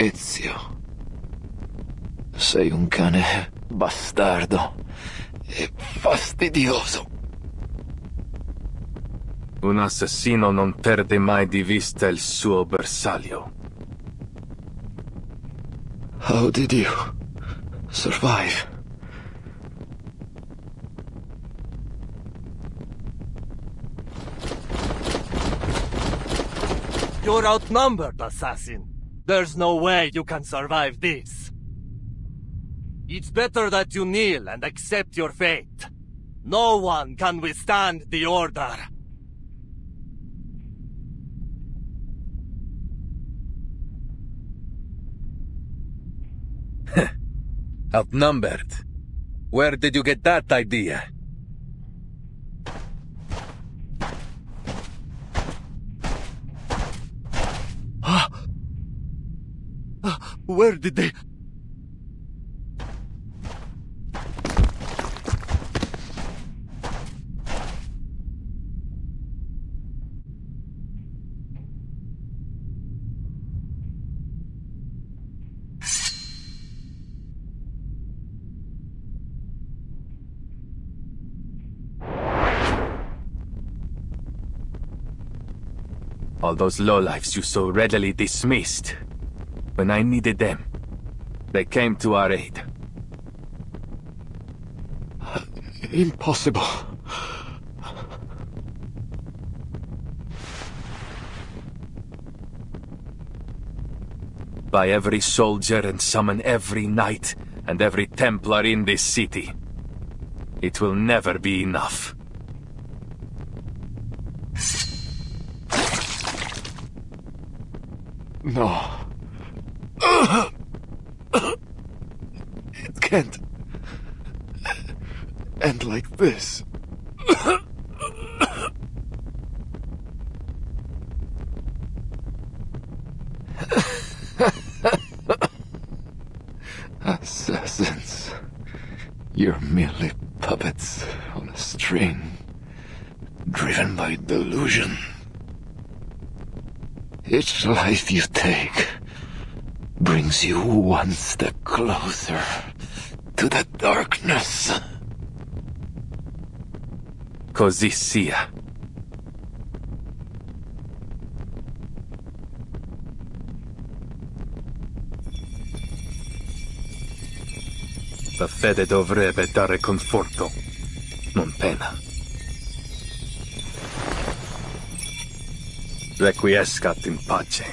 Ezio, sei un cane bastardo e fastidioso. Un assassino non perde mai di vista il suo bersaglio. How did you survive? You're outnumbered, assassin. There's no way you can survive this. It's better that you kneel and accept your fate. No one can withstand the order. Outnumbered? Where did you get that idea? Where did they... All those lowlifes you so readily dismissed. When I needed them, they came to our aid. Impossible. By every soldier and summon every knight and every Templar in this city. It will never be enough. No. It can't end like this. Assassins. You're merely puppets on a string, driven by delusion. Each life you take brings you one step closer to the darkness. Così sia. La fede dovrebbe dare conforto, non pena. Requiescat in pace.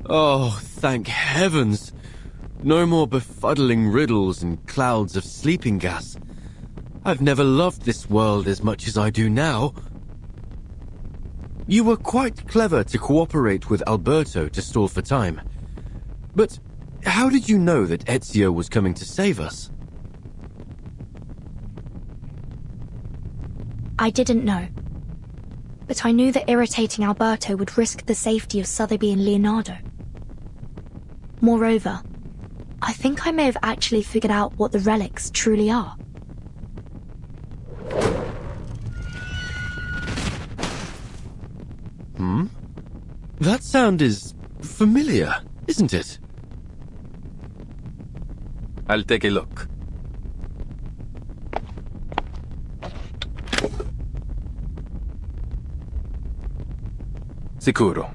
Oh, thank heavens! No more befuddling riddles and clouds of sleeping gas. I've never loved this world as much as I do now. You were quite clever to cooperate with Alberto to stall for time. But how did you know that Ezio was coming to save us? I didn't know. But I knew that irritating Alberto would risk the safety of Sotheby and Leonardo. Moreover, I think I may have actually figured out what the relics truly are. That sound is familiar, isn't it? I'll take a look. Sicuro.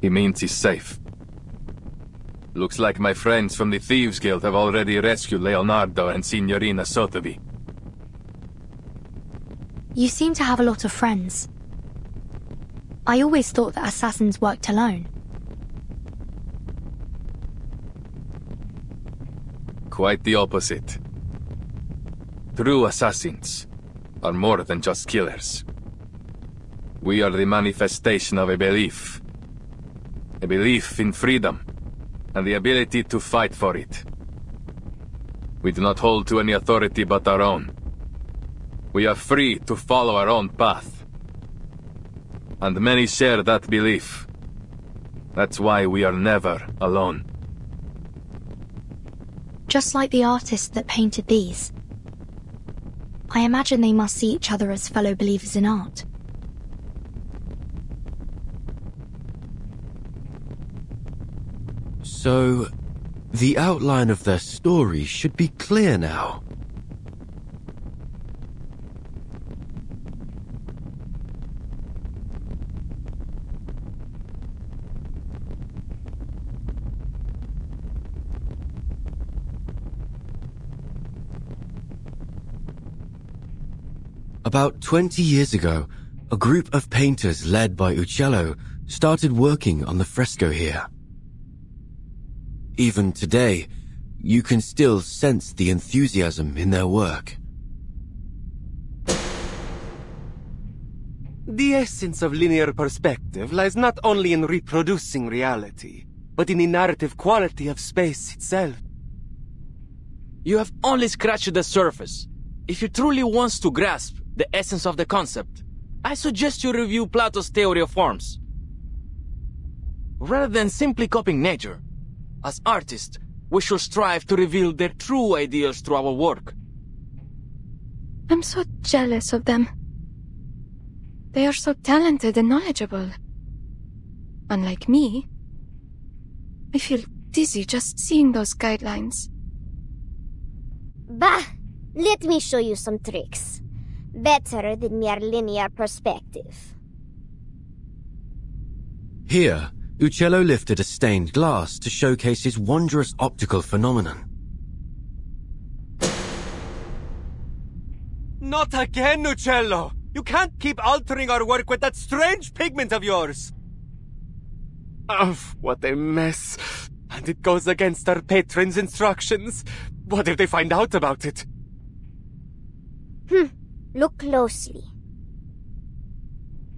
He means he's safe. Looks like my friends from the Thieves Guild have already rescued Leonardo and Signorina Sotheby. You seem to have a lot of friends. I always thought that assassins worked alone. Quite the opposite. True assassins are more than just killers. We are the manifestation of a belief. A belief in freedom, and the ability to fight for it. We do not hold to any authority but our own. We are free to follow our own path. And many share that belief. That's why we are never alone. Just like the artist that painted these. I imagine they must see each other as fellow believers in art. So, the outline of their story should be clear now. About 20 years ago, a group of painters led by Uccello started working on the fresco here. Even today, you can still sense the enthusiasm in their work. The essence of linear perspective lies not only in reproducing reality, but in the narrative quality of space itself. You have only scratched the surface. If you truly want to grasp the essence of the concept, I suggest you review Plato's theory of forms. Rather than simply copying nature, as artists, we should strive to reveal their true ideals through our work. I'm so jealous of them. They are so talented and knowledgeable. Unlike me, I feel dizzy just seeing those guidelines. Bah! Let me show you some tricks. Better than mere linear perspective. Here, Uccello lifted a stained glass to showcase his wondrous optical phenomenon. Not again, Uccello! You can't keep altering our work with that strange pigment of yours! Oh, what a mess. And it goes against our patron's instructions. What if they find out about it? Look closely.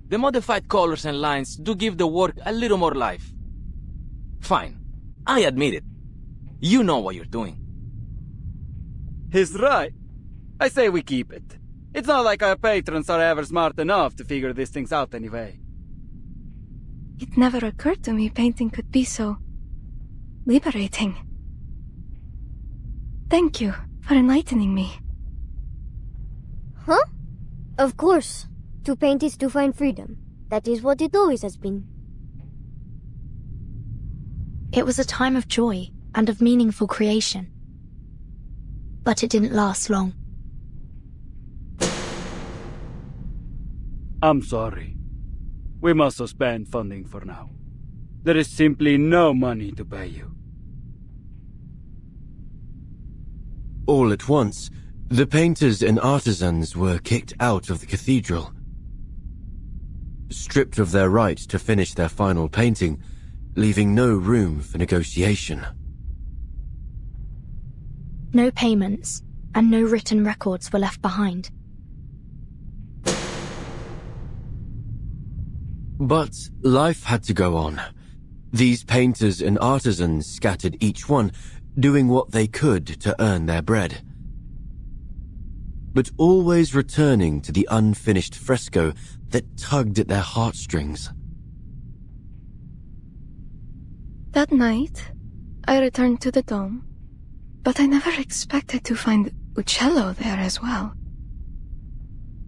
The modified colors and lines do give the work a little more life. Fine. I admit it. You know what you're doing. He's right. I say we keep it. It's not like our patrons are ever smart enough to figure these things out anyway. It never occurred to me painting could be so liberating. Thank you for enlightening me. Huh? Of course. To paint is to find freedom. That is what it always has been. It was a time of joy and of meaningful creation. But it didn't last long. I'm sorry. We must suspend funding for now. There is simply no money to pay you. All at once, the painters and artisans were kicked out of the cathedral. Stripped of their right to finish their final painting, leaving no room for negotiation. No payments and no written records were left behind. But life had to go on. These painters and artisans scattered each one, doing what they could to earn their bread. But always returning to the unfinished fresco that tugged at their heartstrings. That night, I returned to the dome, but I never expected to find Uccello there as well.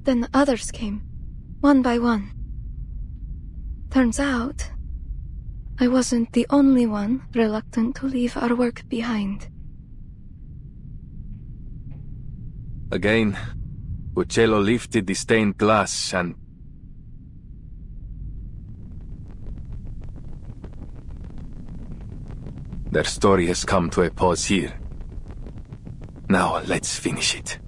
Then others came, one by one. Turns out, I wasn't the only one reluctant to leave our work behind. Again, Uccello lifted the stained glass and... Their story has come to a pause here. Now, let's finish it.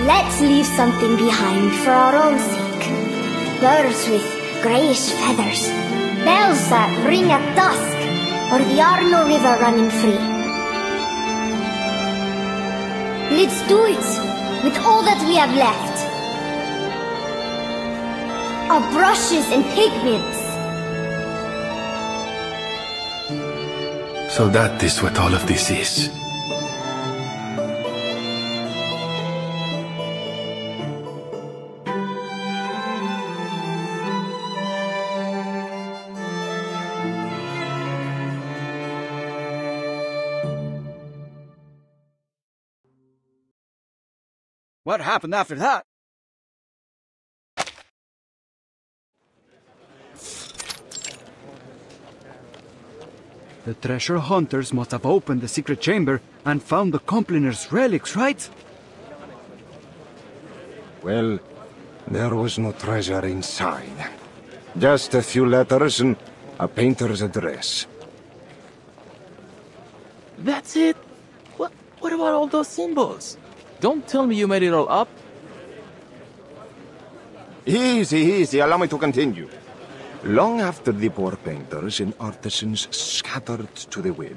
Let's leave something behind for our own sake. Birds with greyish feathers, bells that ring at dusk, or the Arno River running free. Let's do it with all that we have left. Our brushes and pigments. So that is what all of this is. What happened after that? The treasure hunters must have opened the secret chamber and found the Compliner's relics, right? Well, there was no treasure inside. Just a few letters and a painter's address. That's it? What about all those symbols? Don't tell me you made it all up. Easy, allow me to continue. Long after the poor painters and artisans scattered to the wind,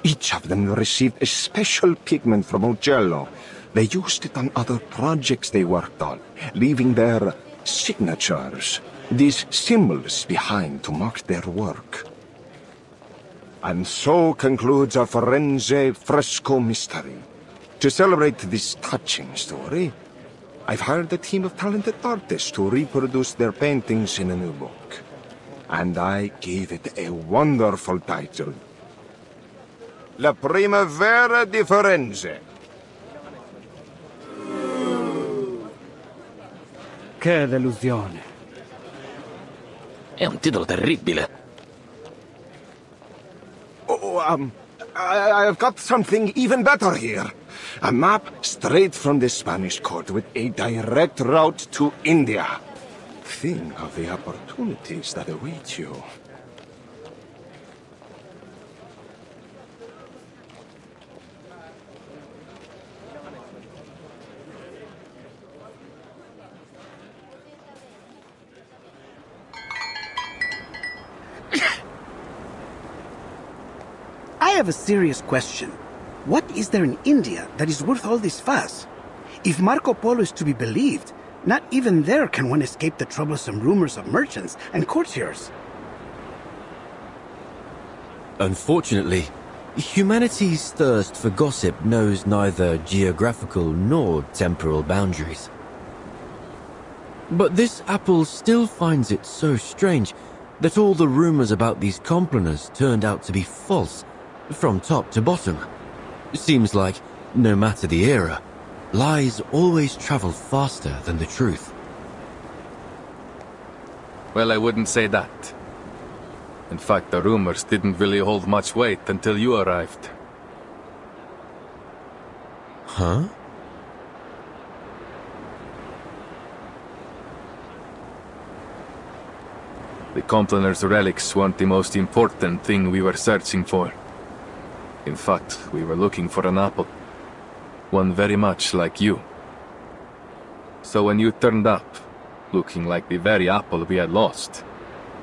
each of them received a special pigment from Uccello. They used it on other projects they worked on, leaving their signatures, these symbols behind to mark their work. And so concludes a Firenze fresco mystery. To celebrate this touching story, I've hired a team of talented artists to reproduce their paintings in a new book. And I gave it a wonderful title. La Primavera di Firenze. Che delusione. È un titolo terribile. I've got something even better here. A map straight from the Spanish court with a direct route to India. Think of the opportunities that await you. I have a serious question. What is there in India that is worth all this fuss? If Marco Polo is to be believed, not even there can one escape the troublesome rumors of merchants and courtiers. Unfortunately, humanity's thirst for gossip knows neither geographical nor temporal boundaries. But this apple still finds it so strange that all the rumors about these complaners turned out to be false, from top to bottom. Seems like, no matter the era, lies always travel faster than the truth. Well, I wouldn't say that. In fact, the rumors didn't really hold much weight until you arrived. Huh? The Complaners' relics weren't the most important thing we were searching for. In fact, we were looking for an apple. One very much like you. So when you turned up, looking like the very apple we had lost,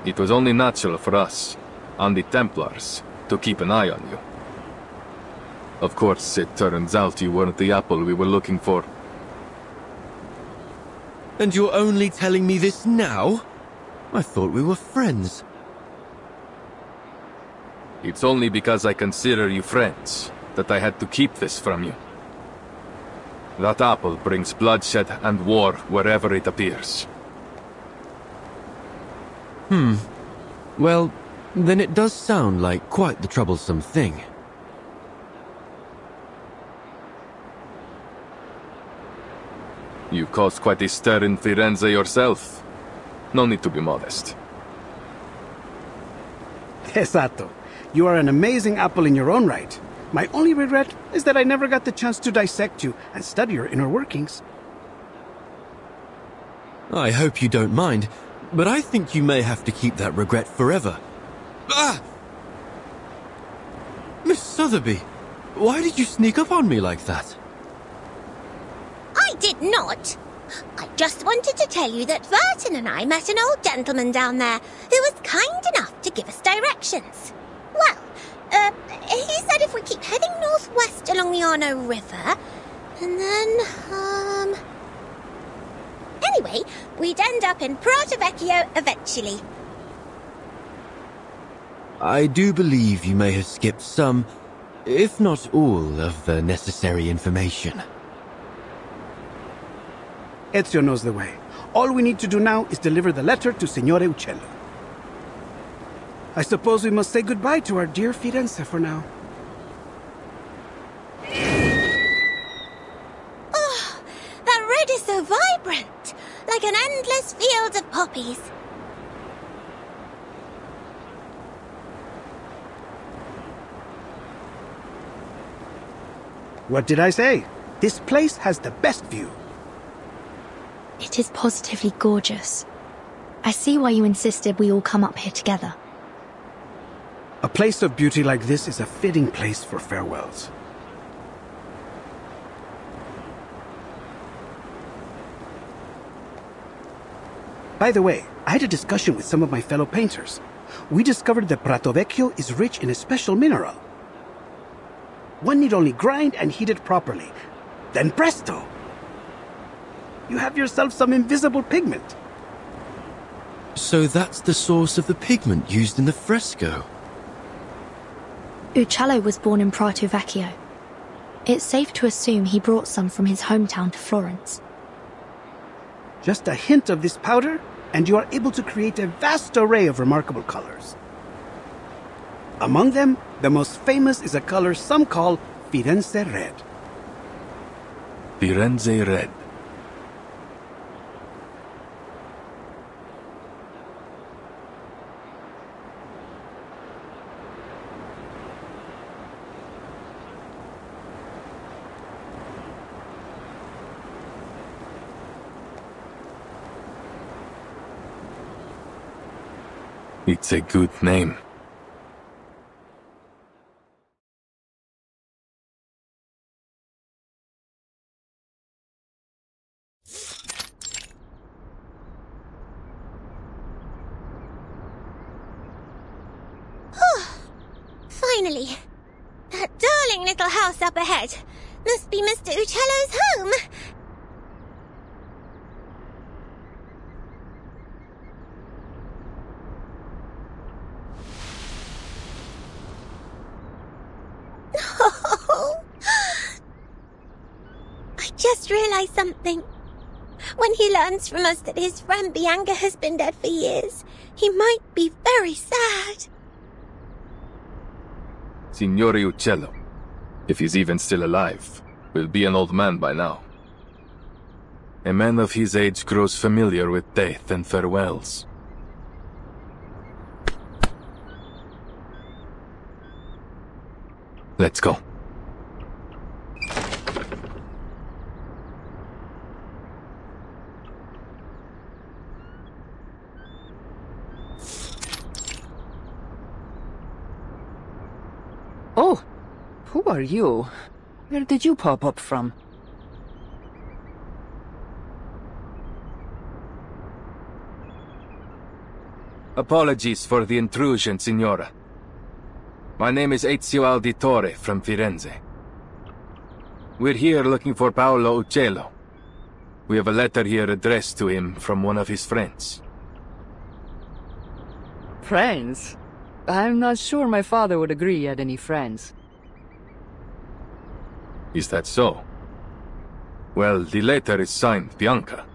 it was only natural for us, and the Templars, to keep an eye on you. Of course, it turns out you weren't the apple we were looking for. And you're only telling me this now? I thought we were friends. It's only because I consider you friends that I had to keep this from you. That apple brings bloodshed and war wherever it appears. Well, then it does sound like quite the troublesome thing. You caused quite a stir in Firenze yourself. No need to be modest. Esatto. You are an amazing apple in your own right. My only regret is that I never got the chance to dissect you and study your inner workings. I hope you don't mind, but I think you may have to keep that regret forever. Ah! Miss Sotheby, why did you sneak up on me like that? I did not. I just wanted to tell you that Verton and I met an old gentleman down there who was kind enough to give us directions. Well, he said if we keep heading northwest along the Arno River, and then, anyway, we'd end up in Prato Vecchio eventually. I do believe you may have skipped some, if not all, of the necessary information. Ezio knows the way. All we need to do now is deliver the letter to Signore Uccello. I suppose we must say goodbye to our dear Firenze for now. Oh, that red is so vibrant, like an endless field of poppies. What did I say? This place has the best view. It is positively gorgeous. I see why you insisted we all come up here together. A place of beauty like this is a fitting place for farewells. By the way, I had a discussion with some of my fellow painters. We discovered that Prato Vecchio is rich in a special mineral. One need only grind and heat it properly. Then presto! You have yourself some invisible pigment. So that's the source of the pigment used in the fresco. Uccello was born in Prato Vecchio. It's safe to assume he brought some from his hometown to Florence. Just a hint of this powder, and you are able to create a vast array of remarkable colors. Among them, the most famous is a color some call Firenze Red. Firenze Red. It's a good name. Finally! That darling little house up ahead must be Mr. Uccello's home. I just realized something. When he learns from us that his friend Bianca has been dead for years, he might be very sad. Signore Uccello, if he's even still alive, will be an old man by now. A man of his age grows familiar with death and farewells. Let's go. Oh, who are you? Where did you pop up from? Apologies for the intrusion, Signora. My name is Ezio Auditore from Firenze. We're here looking for Paolo Uccello. We have a letter here addressed to him from one of his friends. Friends? I'm not sure my father would agree he had any friends. Is that so? Well, the letter is signed Bianca.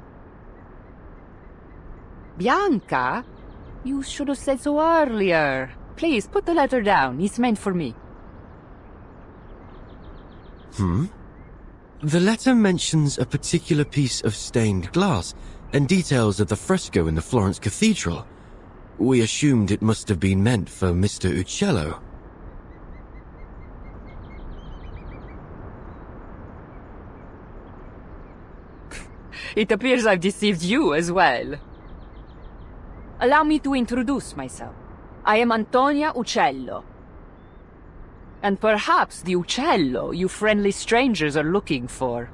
Bianca? You should have said so earlier. Please, put the letter down. It's meant for me. The letter mentions a particular piece of stained glass and details of the fresco in the Florence Cathedral. We assumed it must have been meant for Mr. Uccello. It appears I've deceived you as well. Allow me to introduce myself. I am Antonia Uccello. And perhaps the Uccello you friendly strangers are looking for.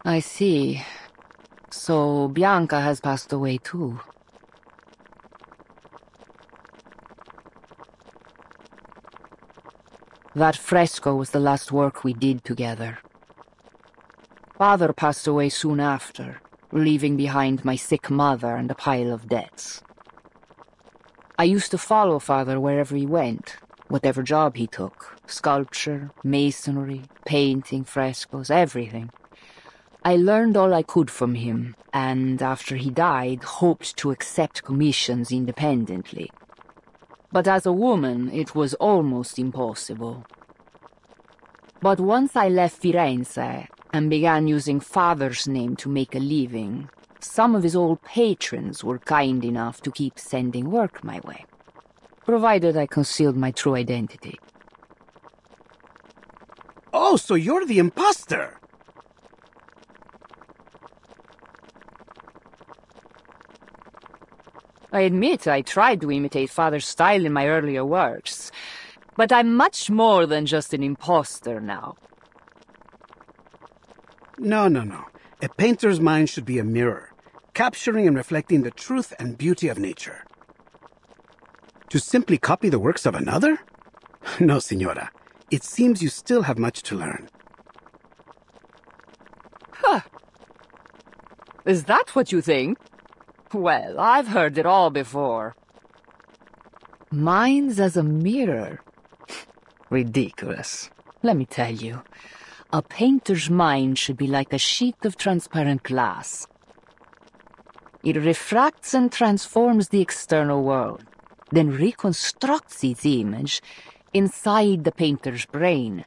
I see. So Bianca has passed away too. That fresco was the last work we did together. Father passed away soon after, leaving behind my sick mother and a pile of debts. I used to follow Father wherever he went, whatever job he took. Sculpture, masonry, painting, frescoes, everything. I learned all I could from him, and after he died, hoped to accept commissions independently. But as a woman, it was almost impossible. But once I left Firenze and began using Father's name to make a living, some of his old patrons were kind enough to keep sending work my way, provided I concealed my true identity. Oh, so you're the imposter! I admit I tried to imitate Father's style in my earlier works, but I'm much more than just an imposter now. No. A painter's mind should be a mirror, capturing and reflecting the truth and beauty of nature. To simply copy the works of another? No, Signora. It seems you still have much to learn. Huh. Is that what you think? Well, I've heard it all before. Mine's as a mirror. Ridiculous. Let me tell you, a painter's mind should be like a sheet of transparent glass. It refracts and transforms the external world, then reconstructs its image inside the painter's brain,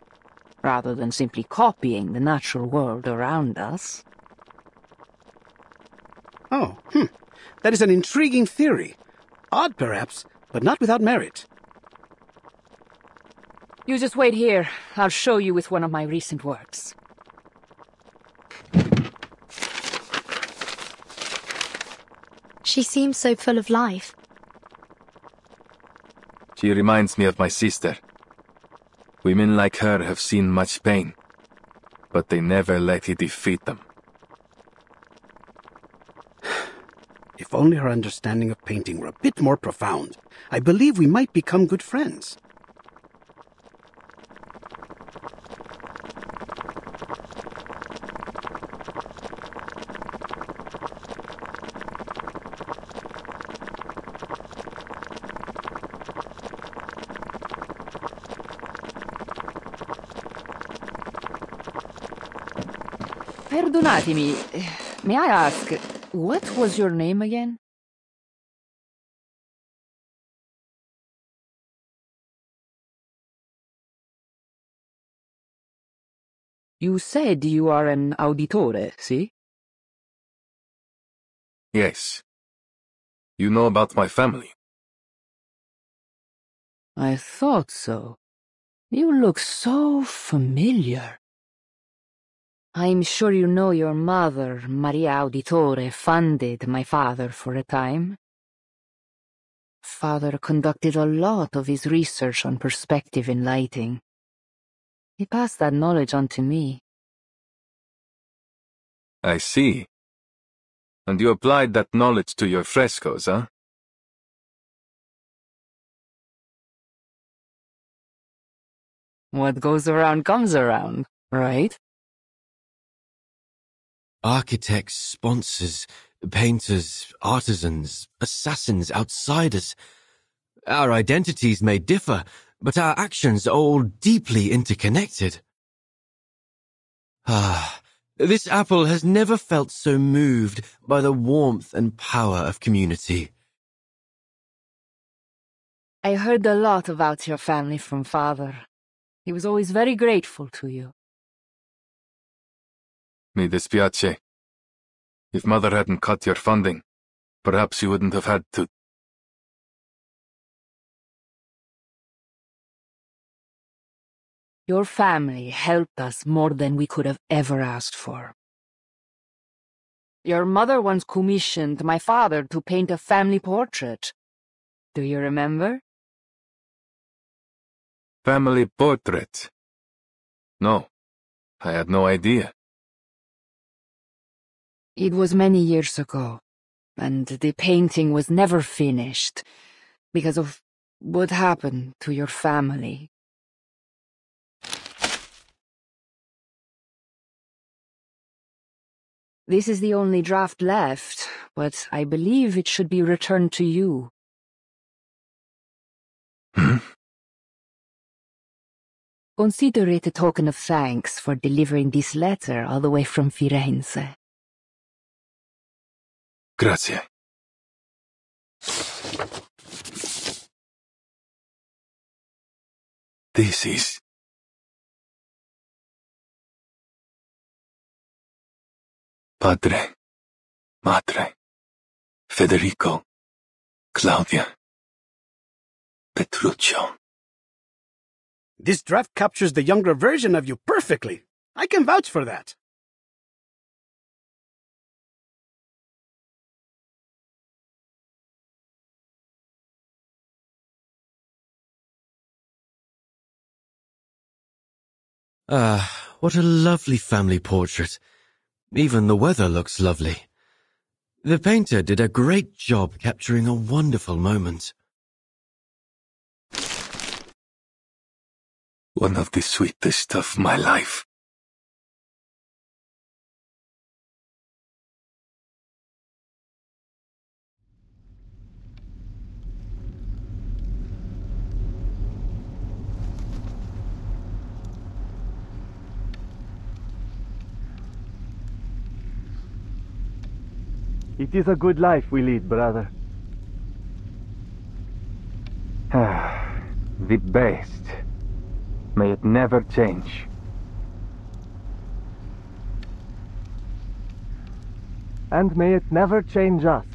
rather than simply copying the natural world around us. Oh, That is an intriguing theory. Odd, perhaps, but not without merit. You just wait here. I'll show you with one of my recent works. She seems so full of life. She reminds me of my sister. Women like her have seen much pain, but they never let it defeat them. If only her understanding of painting were a bit more profound, I believe we might become good friends. Perdonatemi, may I ask, what was your name again? You said you are an auditore, si? Yes. You know about my family? I thought so. You look so familiar. I'm sure you know your mother, Maria Auditore, funded my father for a time. Father conducted a lot of his research on perspective in lighting. He passed that knowledge on to me. I see. And you applied that knowledge to your frescoes, huh? What goes around comes around, right? Architects, sponsors, painters, artisans, assassins, outsiders. Our identities may differ, but our actions are all deeply interconnected. This apple has never felt so moved by the warmth and power of community. I heard a lot about your family from Father. He was always very grateful to you. Mi dispiace. If Mother hadn't cut your funding, perhaps you wouldn't have had to. Your family helped us more than we could have ever asked for. Your mother once commissioned my father to paint a family portrait. Do you remember? Family portrait? No, I had no idea. It was many years ago, and the painting was never finished because of what happened to your family. This is the only draft left, but I believe it should be returned to you. Consider it a token of thanks for delivering this letter all the way from Firenze. Grazie. This is... Padre, Madre, Federico, Claudia, Petruccio. This draft captures the younger version of you perfectly. I can vouch for that. What a lovely family portrait. Even the weather looks lovely. The painter did a great job capturing a wonderful moment. One of the sweetest of my life. It is a good life we lead, brother. The best. May it never change. And may it never change us.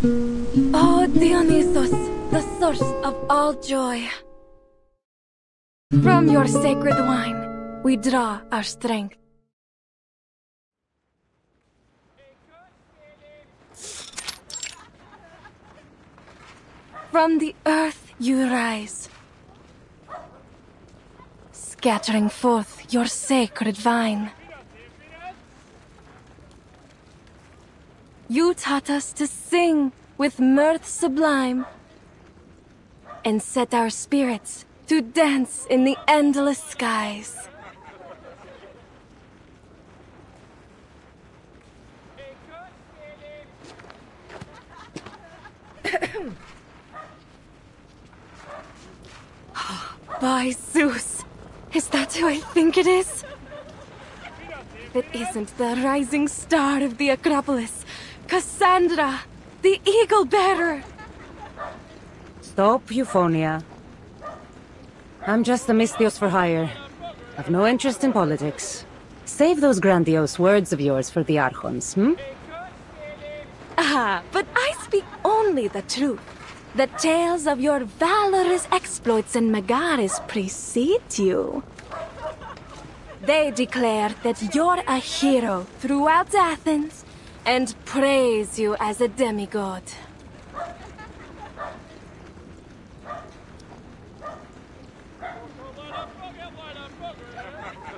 Oh, Dionysos, the source of all joy. From your sacred wine, we draw our strength. From the earth you rise, scattering forth your sacred vine. You taught us to sing with mirth sublime, and set our spirits to dance in the endless skies. By Zeus! Is that who I think it is? It isn't the rising star of the Acropolis, Cassandra, the Eagle Bearer! Stop, Euphonia. I'm just a Mystios for hire. I've no interest in politics. Save those grandiose words of yours for the Archons, Ah, but I speak only the truth. The tales of your valorous exploits in Megaris precede you. They declare that you're a hero throughout Athens, and praise you as a demigod.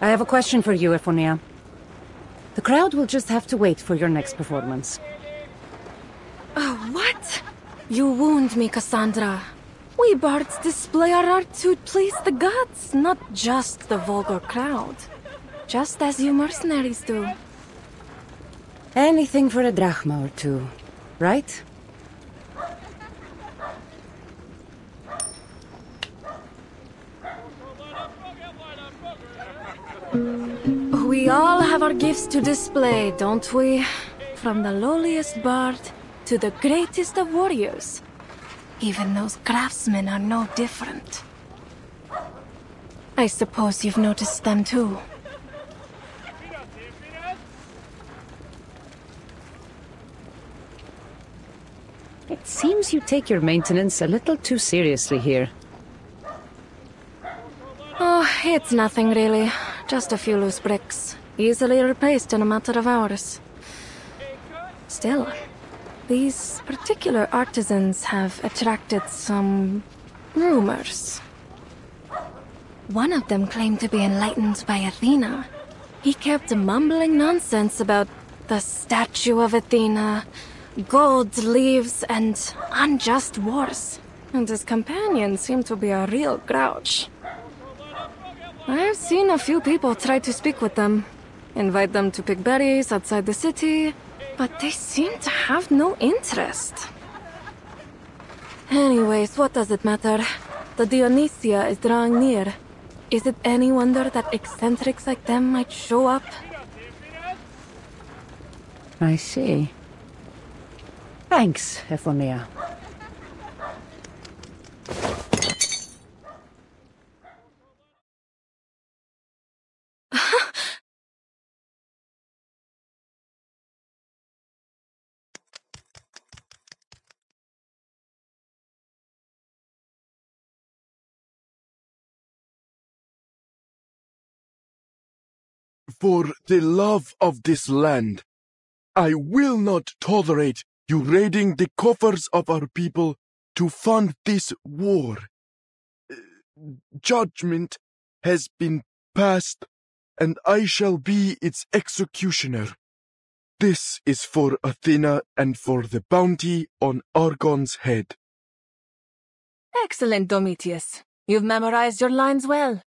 I have a question for you, Ephonia. The crowd will just have to wait for your next performance. Oh, what? You wound me, Cassandra. We bards display our art to please the gods, not just the vulgar crowd. Just as you mercenaries do. Anything for a drachma or two, right? We all have our gifts to display, don't we? From the lowliest bard to the greatest of warriors. Even those craftsmen are no different. I suppose you've noticed them too. It seems you take your maintenance a little too seriously here. Oh, it's nothing really. Just a few loose bricks. Easily replaced in a matter of hours. Still, these particular artisans have attracted some rumors. One of them claimed to be enlightened by Athena. He kept mumbling nonsense about the statue of Athena, gold leaves, and unjust wars. And his companion seemed to be a real grouch. I've seen a few people try to speak with them, invite them to pick berries outside the city, but they seem to have no interest. Anyways, what does it matter? The Dionysia is drawing near. Is it any wonder that eccentrics like them might show up? I see. Thanks, Ephonia. For the love of this land, I will not tolerate you raiding the coffers of our people to fund this war. Judgment has been passed, and I shall be its executioner. This is for Athena and for the bounty on Argon's head. Excellent, Domitius. You've memorized your lines well.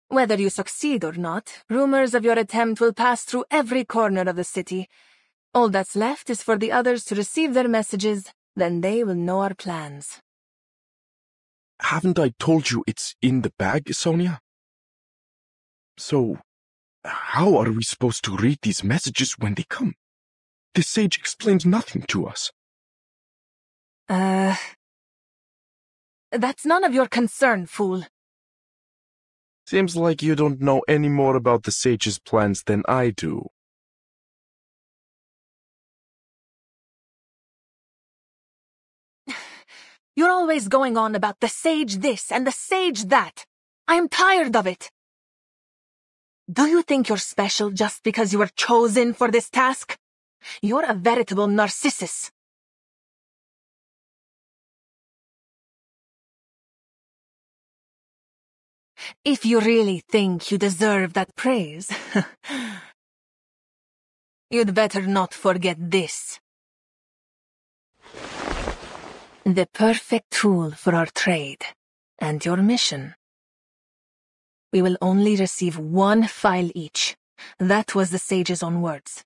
Whether you succeed or not, rumors of your attempt will pass through every corner of the city. All that's left is for the others to receive their messages, then they will know our plans. Haven't I told you it's in the bag, Sonia? So, how are we supposed to read these messages when they come? The sage explains nothing to us. That's none of your concern, fool. Seems like you don't know any more about the sage's plans than I do. You're always going on about the sage this and the sage that. I am tired of it. Do you think you're special just because you were chosen for this task? You're a veritable narcissus. If you really think you deserve that praise, you'd better not forget this. The perfect tool for our trade and your mission. We will only receive one file each. That was the sage's own words.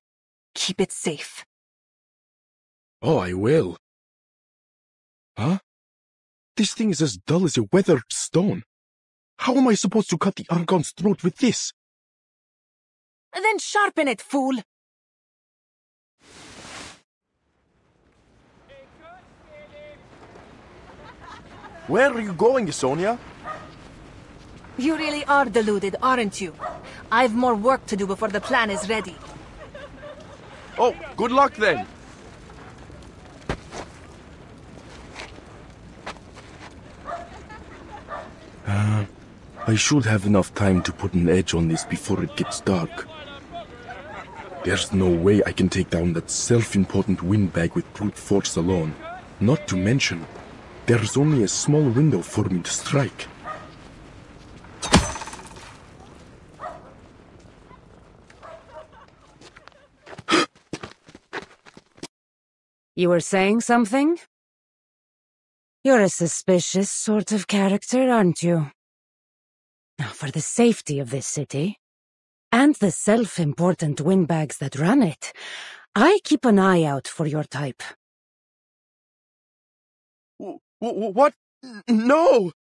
Keep it safe. Oh, I will. Huh? This thing is as dull as a weathered stone. How am I supposed to cut the Argon's throat with this? Then sharpen it, fool! Where are you going, Sonia? You really are deluded, aren't you? I've more work to do before the plan is ready. Oh, good luck then. I should have enough time to put an edge on this before it gets dark. There's no way I can take down that self-important windbag with brute force alone. Not to mention, there's only a small window for me to strike. You were saying something? You're a suspicious sort of character, aren't you? Now, for the safety of this city, and the self-important windbags that run it, I keep an eye out for your type. What? No!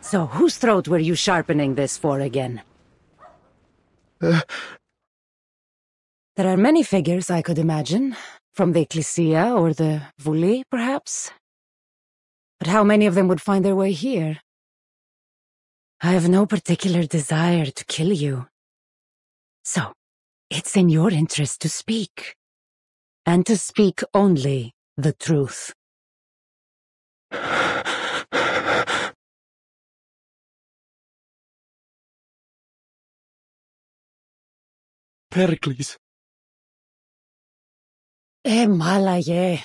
So, whose throat were you sharpening this for again? There are many figures I could imagine, from the Ecclesia or the Vuli, perhaps. But how many of them would find their way here? I have no particular desire to kill you. So, it's in your interest to speak. And to speak only the truth. Pericles. Malaye.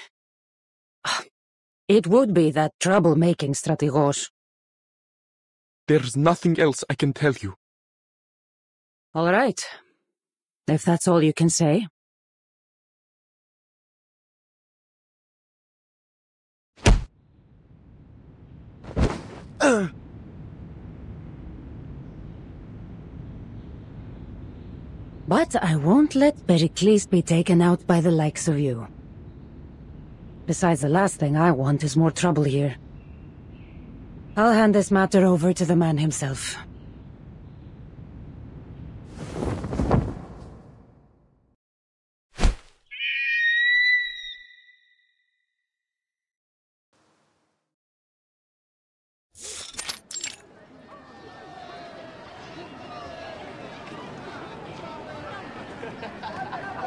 It would be that trouble-making strategos. There's nothing else I can tell you. All right. If that's all you can say. But I won't let Pericles be taken out by the likes of you. Besides, the last thing I want is more trouble here. I'll hand this matter over to the man himself.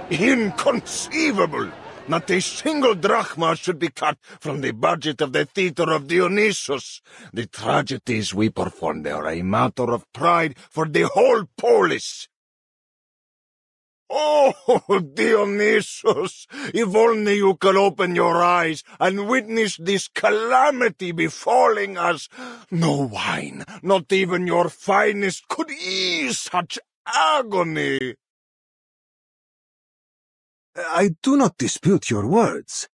Inconceivable! Not a single drachma should be cut from the budget of the Theatre of Dionysus. The tragedies we perform there are a matter of pride for the whole polis. Oh, Dionysus, if only you could open your eyes and witness this calamity befalling us. No wine, not even your finest, could ease such agony. I do not dispute your words.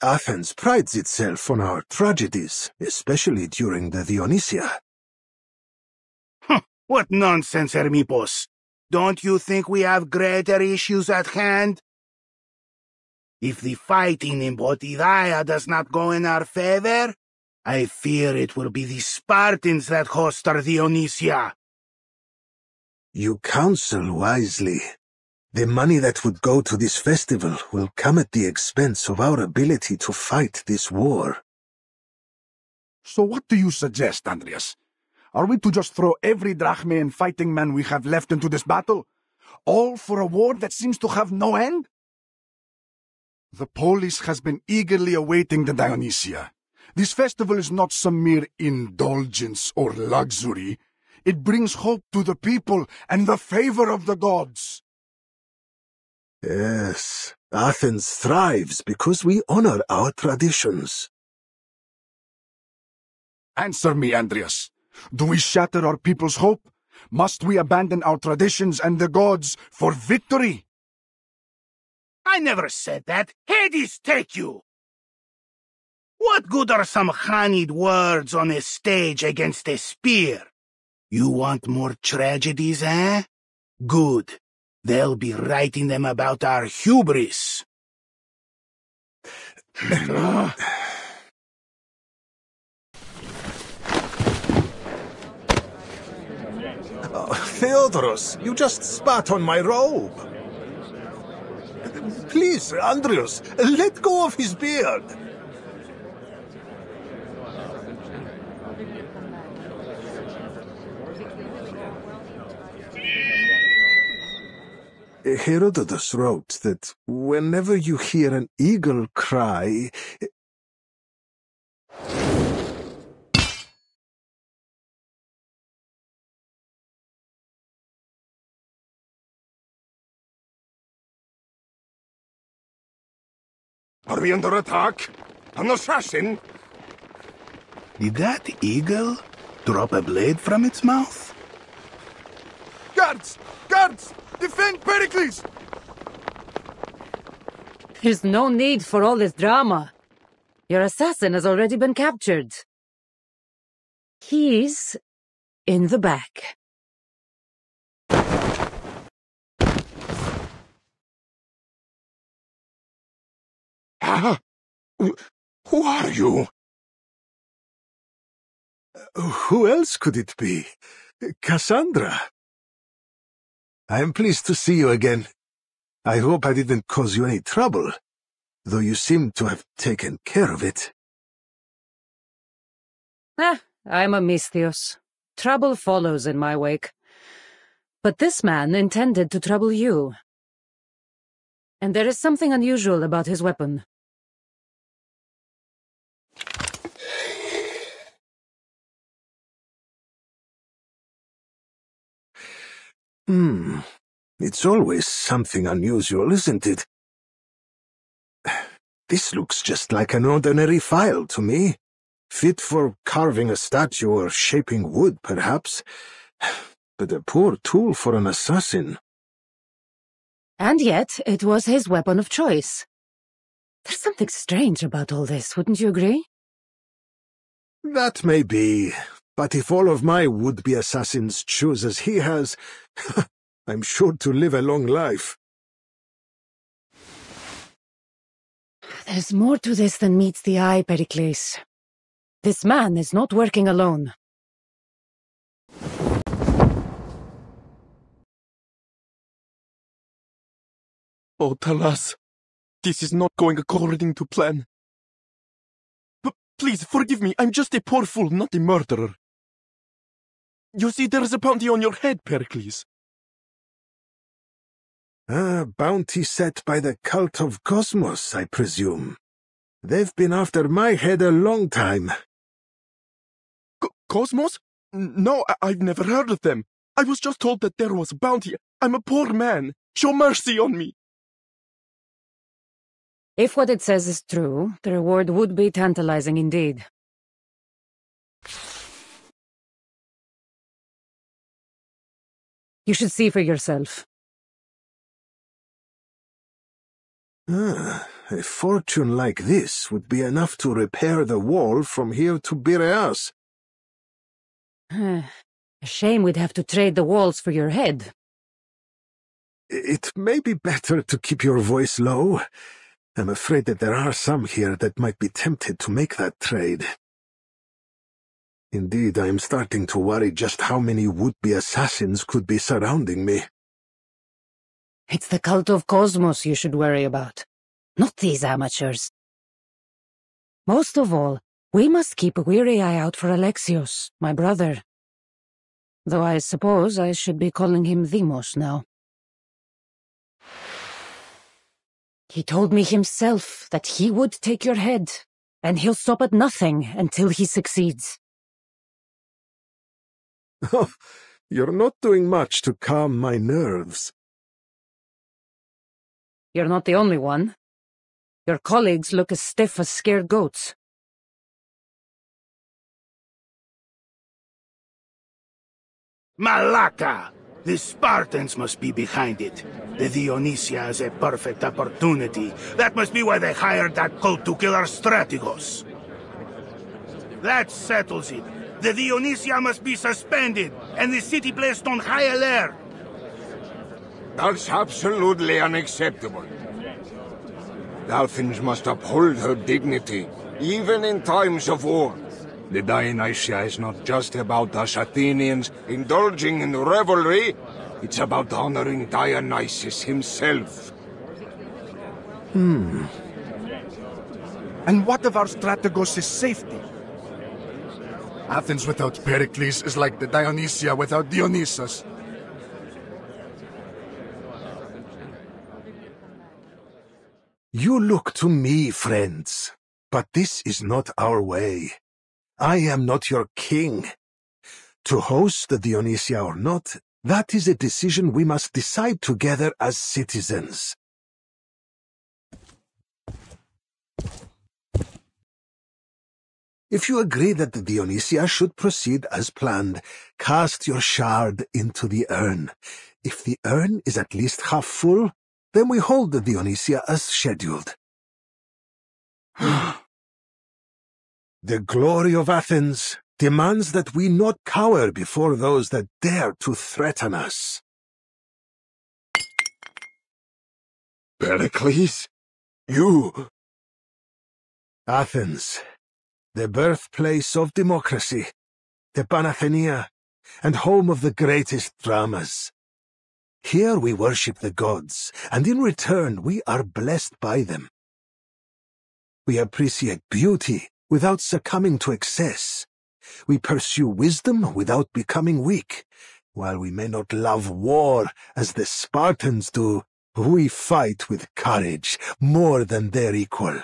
Athens prides itself on our tragedies, especially during the Dionysia. What nonsense, Hermippos! Don't you think we have greater issues at hand? If the fighting in Potidaya does not go in our favor, I fear it will be the Spartans that host our Dionysia. You counsel wisely. The money that would go to this festival will come at the expense of our ability to fight this war. So what do you suggest, Andreas? Are we to just throw every drachma and fighting man we have left into this battle? All for a war that seems to have no end? The polis has been eagerly awaiting the Dionysia. This festival is not some mere indulgence or luxury. It brings hope to the people and the favor of the gods. Yes, Athens thrives because we honor our traditions. Answer me, Andreas. Do we shatter our people's hope? Must we abandon our traditions and the gods for victory? I never said that. Hades take you! What good are some honeyed words on a stage against a spear? You want more tragedies, eh? Good. They'll be writing them about our hubris. Theodoros, you just spat on my robe. Please, Andreas, let go of his beard. Herodotus wrote that whenever you hear an eagle cry... Are we under attack? An assassin? Did that eagle drop a blade from its mouth? Guards! Guards! Defend Pericles! There's no need for all this drama. Your assassin has already been captured. He's in the back. Who are you? Who else could it be? Cassandra. I am pleased to see you again. I hope I didn't cause you any trouble, though you seem to have taken care of it. I'm a Misthios. Trouble follows in my wake. But this man intended to trouble you. And there is something unusual about his weapon. It's always something unusual, isn't it? This looks just like an ordinary file to me. Fit for carving a statue or shaping wood, perhaps. But a poor tool for an assassin. And yet, it was his weapon of choice. There's something strange about all this, wouldn't you agree? That may be, but if all of my would-be assassins choose as he has, I'm sure to live a long life. There's more to this than meets the eye, Pericles. This man is not working alone. Oh, Talas, this is not going according to plan. But please, forgive me, I'm just a poor fool, not a murderer. You see, there is a bounty on your head, Pericles. A bounty set by the cult of Cosmos, I presume. They've been after my head a long time. Cosmos? No, I've never heard of them. I was just told that there was a bounty. I'm a poor man. Show mercy on me. If what it says is true, the reward would be tantalizing indeed. You should see for yourself. A fortune like this would be enough to repair the wall from here to Piraeus. A shame we'd have to trade the walls for your head. It may be better to keep your voice low. I'm afraid that there are some here that might be tempted to make that trade. Indeed, I am starting to worry just how many would-be assassins could be surrounding me. It's the cult of Cosmos you should worry about, not these amateurs. Most of all, we must keep a weary eye out for Alexios, my brother. Though I suppose I should be calling him Demos now. He told me himself that he would take your head, and he'll stop at nothing until he succeeds. You're not doing much to calm my nerves. You're not the only one. Your colleagues look as stiff as scared goats. Malaka! The Spartans must be behind it. The Dionysia has a perfect opportunity. That must be why they hired that cult to kill our strategos. That settles it. The Dionysia must be suspended, and the city placed on high alert. That's absolutely unacceptable. Athens must uphold her dignity, even in times of war. The Dionysia is not just about us Athenians indulging in revelry, it's about honoring Dionysus himself. And what of our strategos' safety? Athens without Pericles is like the Dionysia without Dionysus. You look to me, friends, but this is not our way. I am not your king. To host the Dionysia or not, that is a decision we must decide together as citizens. If you agree that the Dionysia should proceed as planned, cast your shard into the urn. If the urn is at least half full, then we hold the Dionysia as scheduled. The glory of Athens demands that we not cower before those that dare to threaten us. Pericles? You? Athens, the birthplace of democracy, the Panathenaea, and home of the greatest dramas. Here we worship the gods, and in return we are blessed by them. We appreciate beauty without succumbing to excess. We pursue wisdom without becoming weak. While we may not love war as the Spartans do, we fight with courage more than their equal.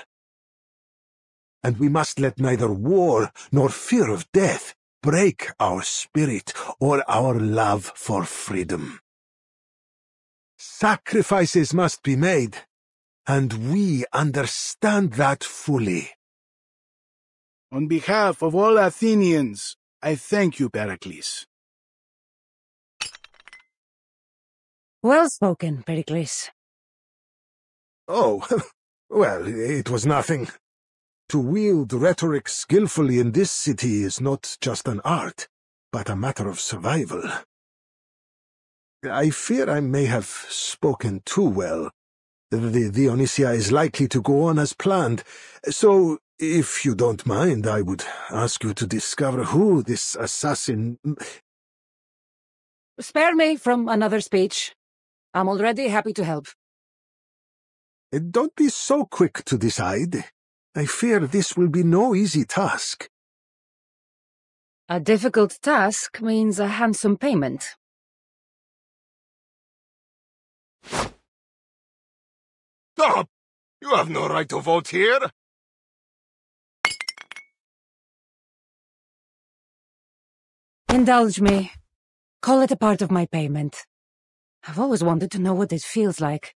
And we must let neither war nor fear of death break our spirit or our love for freedom. Sacrifices must be made, and we understand that fully. On behalf of all Athenians, I thank you, Pericles. Well spoken, Pericles. Oh, well, it was nothing. To wield rhetoric skillfully in this city is not just an art, but a matter of survival. I fear I may have spoken too well. The Dionysia is likely to go on as planned, so if you don't mind, I would ask you to discover who this assassin... Spare me from another speech. I'm already happy to help. Don't be so quick to decide. I fear this will be no easy task. A difficult task means a handsome payment. Stop! You have no right to vote here! Indulge me. Call it a part of my payment. I've always wanted to know what it feels like.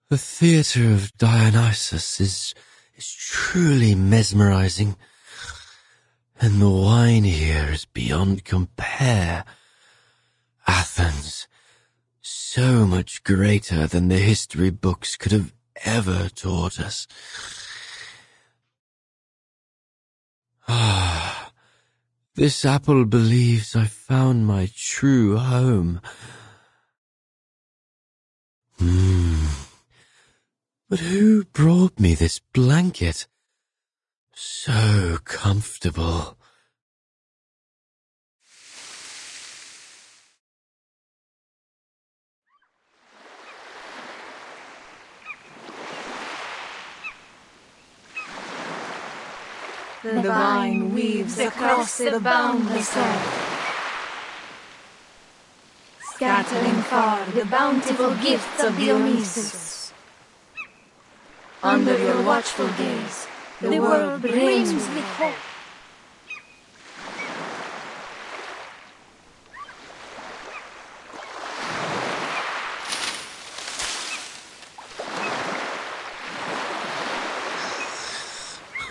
The theatre of Dionysus is truly mesmerizing, and the wine here is beyond compare. Athens, So much greater than the history books could have ever taught us. Ah, this apple believes I found my true home. But who brought me this blanket? So comfortable. The vine weaves across the boundless earth, scattering far the bountiful gifts of Dionysus. Under your watchful gaze, the world brims with hope.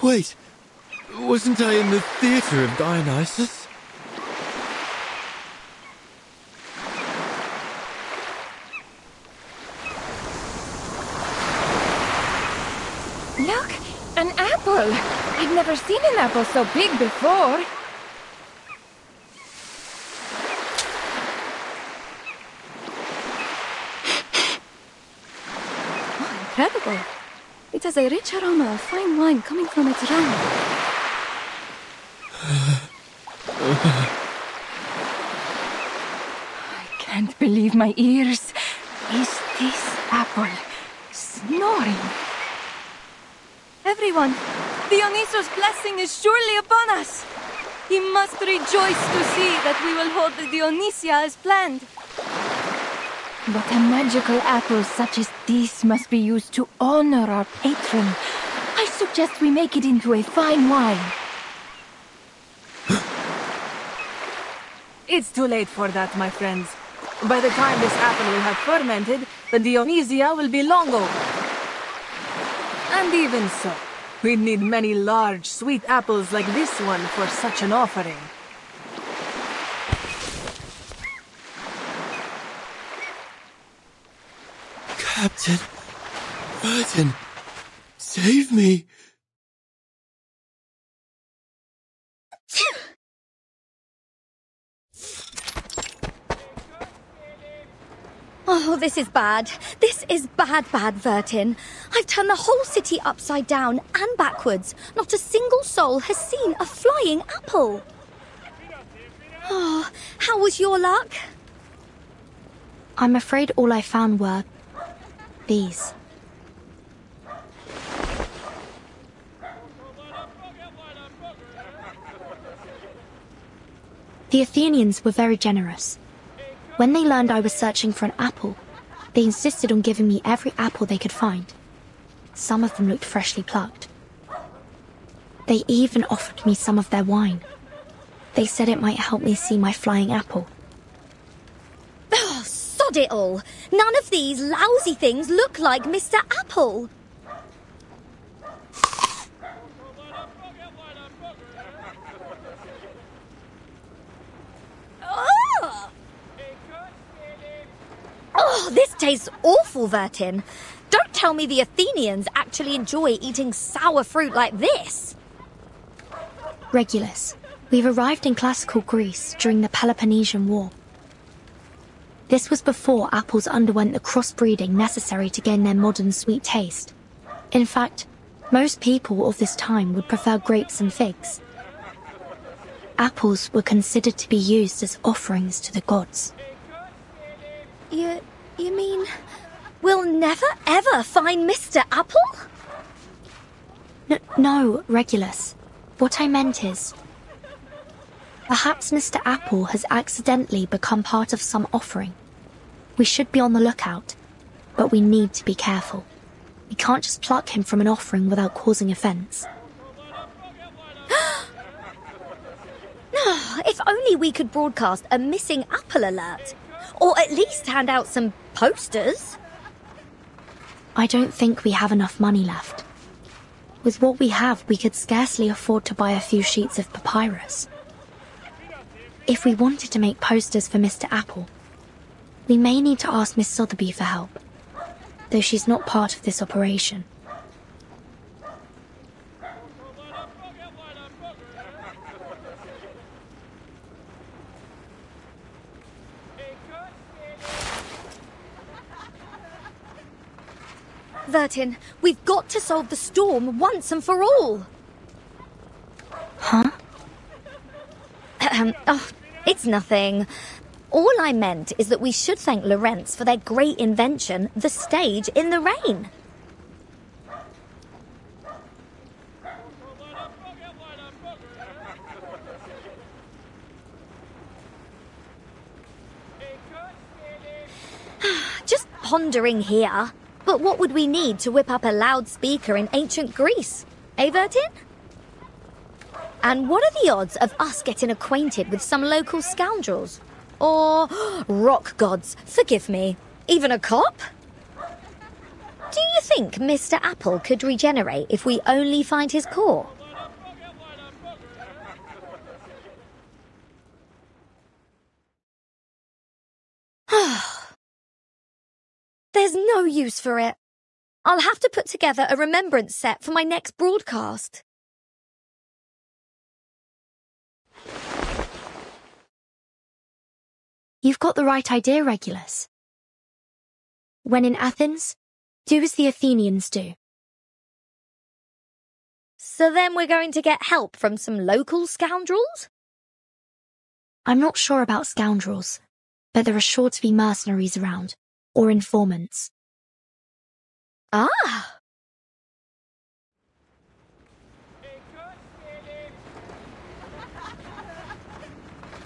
Wait, wasn't I in the theatre of Dionysus? Look, an apple! I've never seen an apple so big before. Oh, incredible! It has a rich aroma of fine wine coming from its rind. I can't believe my ears. Is this apple snoring? Everyone, Dionysus' blessing is surely upon us. He must rejoice to see that we will hold the Dionysia as planned. But a magical apple such as this must be used to honor our patron. I suggest we make it into a fine wine. It's too late for that, my friends. By the time this apple will have fermented, the Dionysia will be long over. And even so, we'd need many large, sweet apples like this one for such an offering. Captain, Burton, save me. Oh, this is bad. This is bad, Vertin. I've turned the whole city upside down and backwards. Not a single soul has seen a flying apple. Oh, how was your luck? I'm afraid all I found were these. The Athenians were very generous. When they learned I was searching for an apple, they insisted on giving me every apple they could find. Some of them looked freshly plucked. They even offered me some of their wine. They said it might help me see my flying apple. Oh, sod it all! None of these lousy things look like Mr. Apple. Oh, this tastes awful, Vertin. Don't tell me the Athenians actually enjoy eating sour fruit like this. Regulus, we've arrived in classical Greece during the Peloponnesian War. This was before apples underwent the crossbreeding necessary to gain their modern sweet taste. In fact, most people of this time would prefer grapes and figs. Apples were considered to be used as offerings to the gods. You mean we'll never ever find Mr. Apple? No, Regulus. What I meant is, perhaps Mr. Apple has accidentally become part of some offering. We should be on the lookout, but we need to be careful. We can't just pluck him from an offering without causing offense. If only we could broadcast a missing apple alert. Or at least hand out some posters. I don't think we have enough money left. With what we have, we could scarcely afford to buy a few sheets of papyrus. If we wanted to make posters for Mr. Apple, We may need to ask Miss Sotheby for help, though she's not part of this operation. Vertin, we've got to solve the storm once and for all. Huh? Oh, it's nothing. All I meant is that we should thank Lorenz for their great invention, the stage in the rain. Just pondering here. But what would we need to whip up a loudspeaker in ancient Greece? Eh, Vertin? And what are the odds of us getting acquainted with some local scoundrels? Or, rock gods, forgive me, even a cop? Do you think Mr. Apple could regenerate if we only find his core? There's no use for it. I'll have to put together a remembrance set for my next broadcast. You've got the right idea, Regulus. When in Athens, do as the Athenians do. So then we're going to get help from some local scoundrels? I'm not sure about scoundrels, but there are sure to be mercenaries around, or informants. Ah!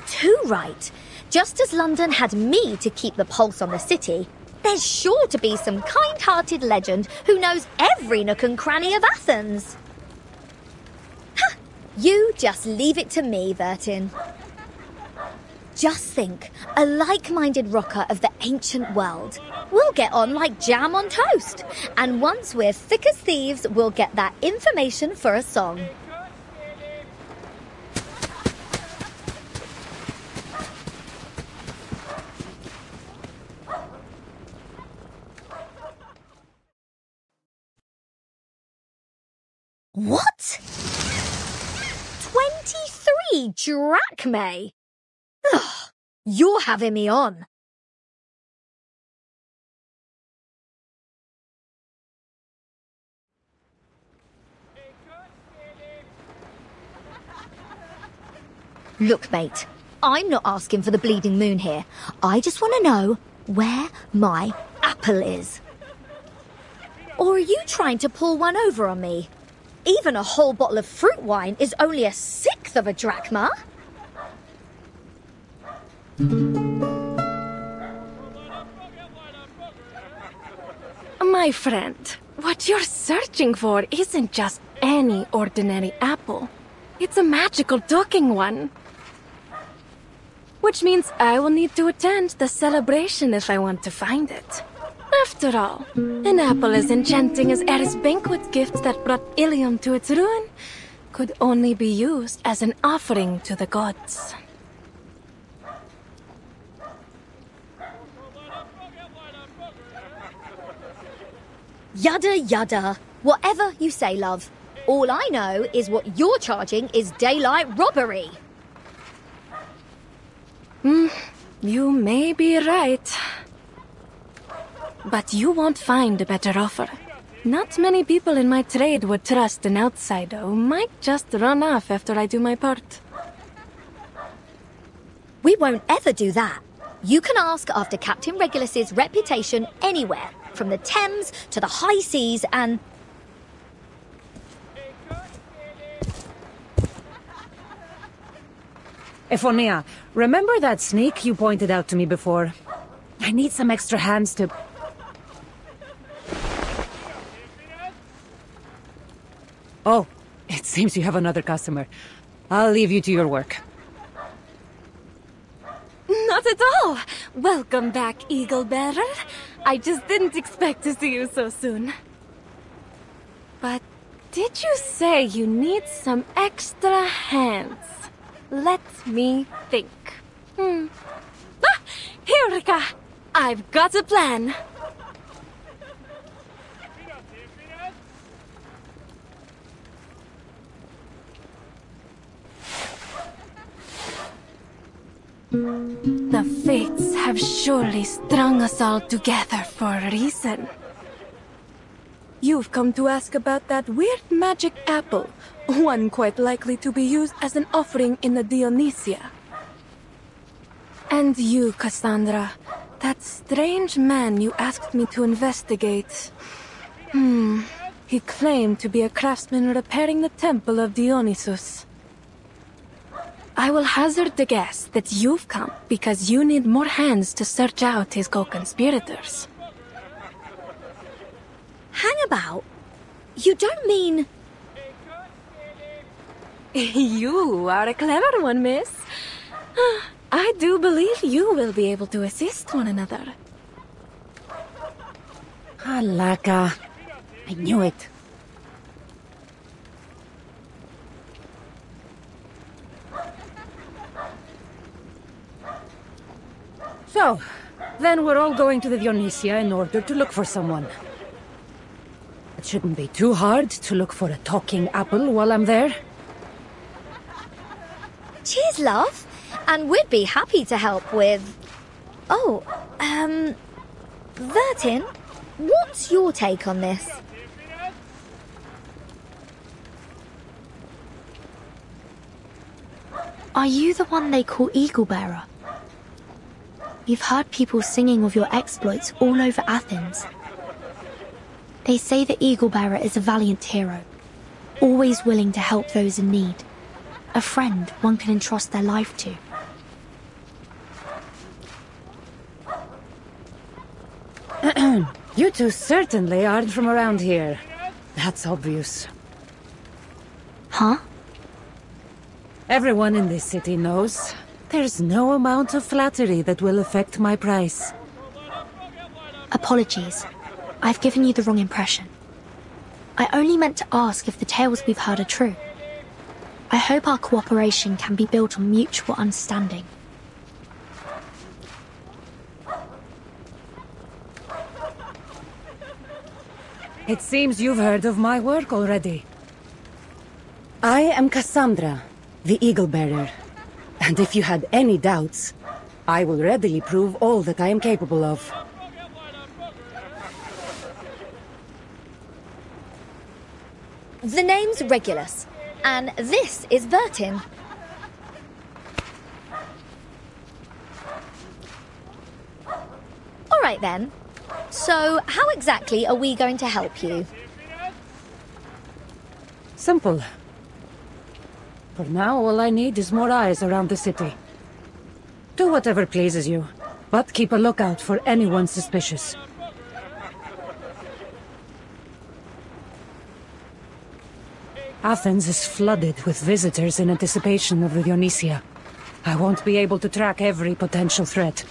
Too right. Just as London had me to keep the pulse on the city, there's sure to be some kind-hearted legend who knows every nook and cranny of Athens. Ha! You just leave it to me, Vertin. Just think, a like-minded rocker of the ancient world. We'll get on like jam on toast. And once we're thick as thieves, we'll get that information for a song. What? 23 drachmae? Ugh, you're having me on. Look, mate, I'm not asking for the bleeding moon here. I just want to know where my apple is. Or are you trying to pull one over on me? Even a whole bottle of fruit wine is only a sixth of a drachma. My friend, what you're searching for isn't just any ordinary apple. It's a magical talking one. Which means I will need to attend the celebration if I want to find it. After all, an apple as enchanting as Ares' banquet gift that brought Ilium to its ruin could only be used as an offering to the gods. Yada yada. Whatever you say, love. All I know is what you're charging is daylight robbery. You may be right. But you won't find a better offer. Not many people in my trade would trust an outsider who might just run off after I do my part. We won't ever do that. You can ask after Captain Regulus's reputation anywhere, from the Thames to the high seas and... Ephonia, remember that snake you pointed out to me before? I need some extra hands to... Oh, it seems you have another customer. I'll leave you to your work. Not at all! Welcome back, Eagle Bearer. I just didn't expect to see you so soon. But did you say you need some extra hands? Let me think. Ah! Eureka! I've got a plan. The fates have surely strung us all together for a reason. You've come to ask about that weird magic apple, one quite likely to be used as an offering in the Dionysia. And you, Cassandra, that strange man you asked me to investigate. He claimed to be a craftsman repairing the temple of Dionysus. I will hazard the guess that you've come because you need more hands to search out his co-conspirators. Hang about? You don't mean... You are a clever one, miss. I do believe you will be able to assist one another. Alaka. I knew it. So, then we're all going to the Dionysia in order to look for someone. It shouldn't be too hard to look for a talking apple while I'm there. Cheers, love. And we'd be happy to help with... Oh, Vertin, what's your take on this? Are you the one they call Eagle Bearer? You've heard people singing of your exploits all over Athens. They say the Eagle Bearer is a valiant hero, always willing to help those in need. A friend one can entrust their life to. You two certainly aren't from around here. That's obvious. Huh? Everyone in this city knows there's no amount of flattery that will affect my price. Apologies. I've given you the wrong impression. I only meant to ask if the tales we've heard are true. I hope our cooperation can be built on mutual understanding. It seems you've heard of my work already. I am Cassandra, the Eagle Bearer. And if you had any doubts, I will readily prove all that I am capable of. The name's Regulus, and this is Vertin. All right then. So, how exactly are we going to help you? Simple. For now, all I need is more eyes around the city. Do whatever pleases you, but keep a lookout for anyone suspicious. Athens is flooded with visitors in anticipation of the Dionysia. I won't be able to track every potential threat.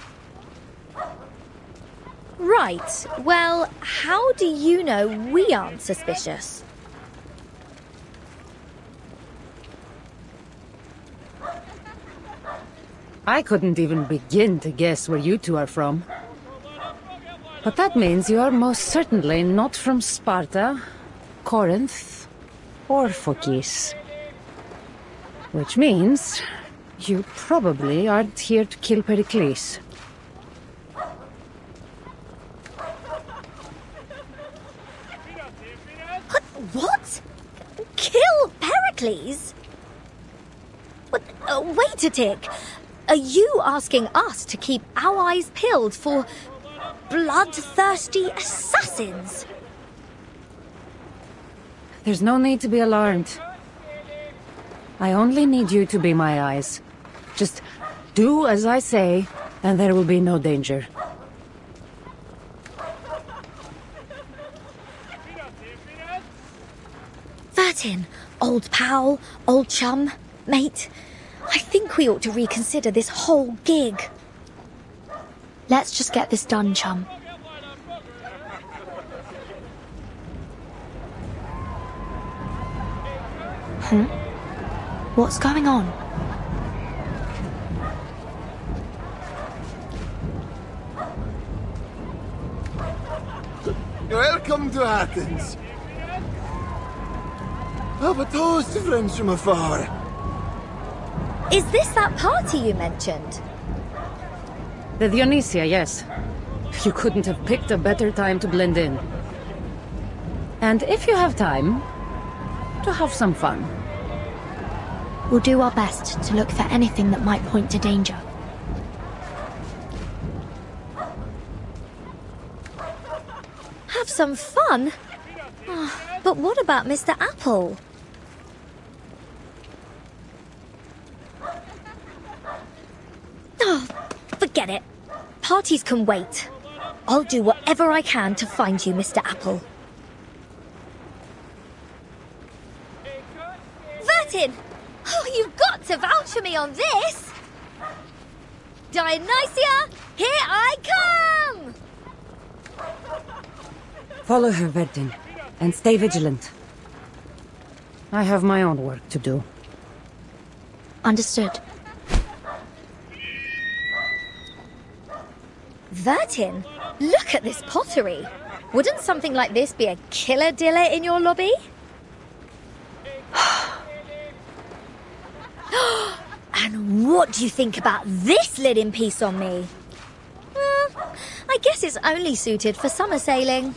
Right. Well, how do you know we aren't suspicious? I couldn't even begin to guess where you two are from. But that means you are most certainly not from Sparta, Corinth, or Phokis. Which means you probably aren't here to kill Pericles. What? Kill Pericles? What, wait a tick. Are you asking us to keep our eyes peeled for bloodthirsty assassins? There's no need to be alarmed. I only need you to be my eyes. Just do as I say, and there will be no danger. Vertin, old pal, old chum, mate. I think we ought to reconsider this whole gig. Let's just get this done, chum. What's going on? Welcome to Athens. Have a toast to friends from afar. Is this that party you mentioned? The Dionysia, yes. You couldn't have picked a better time to blend in. And if you have time, to have some fun. We'll do our best to look for anything that might point to danger. Have some fun? Oh, but what about Mr. Apple? Oh, forget it. Parties can wait. I'll do whatever I can to find you, Mr. Apple. Vertin! Oh, you've got to vouch for me on this! Dionysia, here I come! Follow her, Vertin, and stay vigilant. I have my own work to do. Understood. Vertin, look at this pottery. Wouldn't something like this be a killer diller in your lobby? And what do you think about this linen piece on me? I guess it's only suited for summer sailing.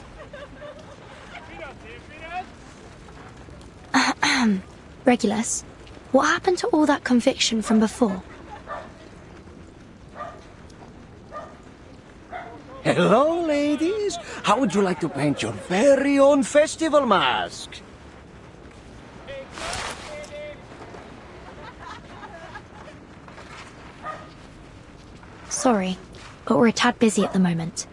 Regulus, what happened to all that conviction from before? Hello, ladies. How would you like to paint your very own festival mask? Sorry, but we're a tad busy at the moment.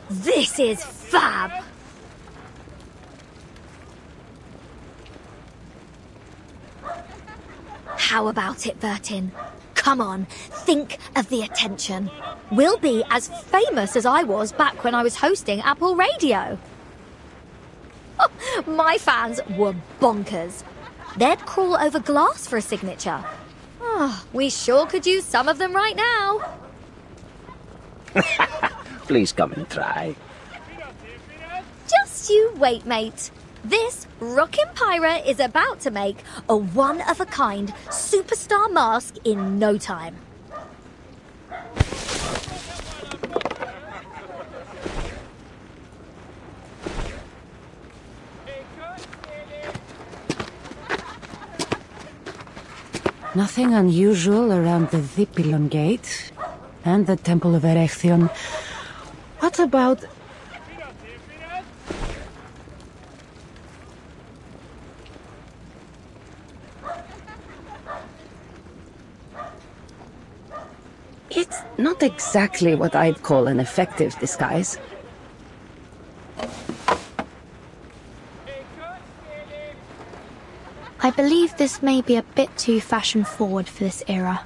This is fab! How about it, Vertin? Come on, think of the attention. We'll be as famous as I was back when I was hosting Apple Radio. My fans were bonkers. They'd crawl over glass for a signature. Oh, we sure could use some of them right now. Please come and try. Just you wait, mate. This rockin' pirate is about to make a one-of-a-kind superstar mask in no time. Nothing unusual around the Vipilon Gate and the Temple of Erechion. What about... It's not exactly what I'd call an effective disguise. I believe this may be a bit too fashion-forward for this era.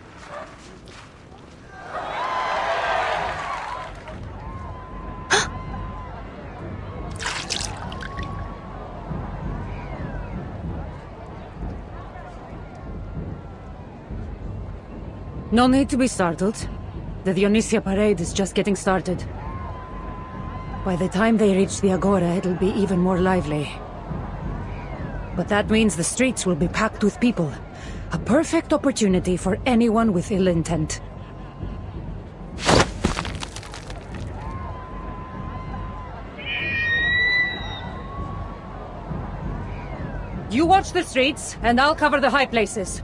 No need to be startled. The Dionysia parade is just getting started. By the time they reach the Agora, it'll be even more lively. But that means the streets will be packed with people. A perfect opportunity for anyone with ill intent. You watch the streets, and I'll cover the high places.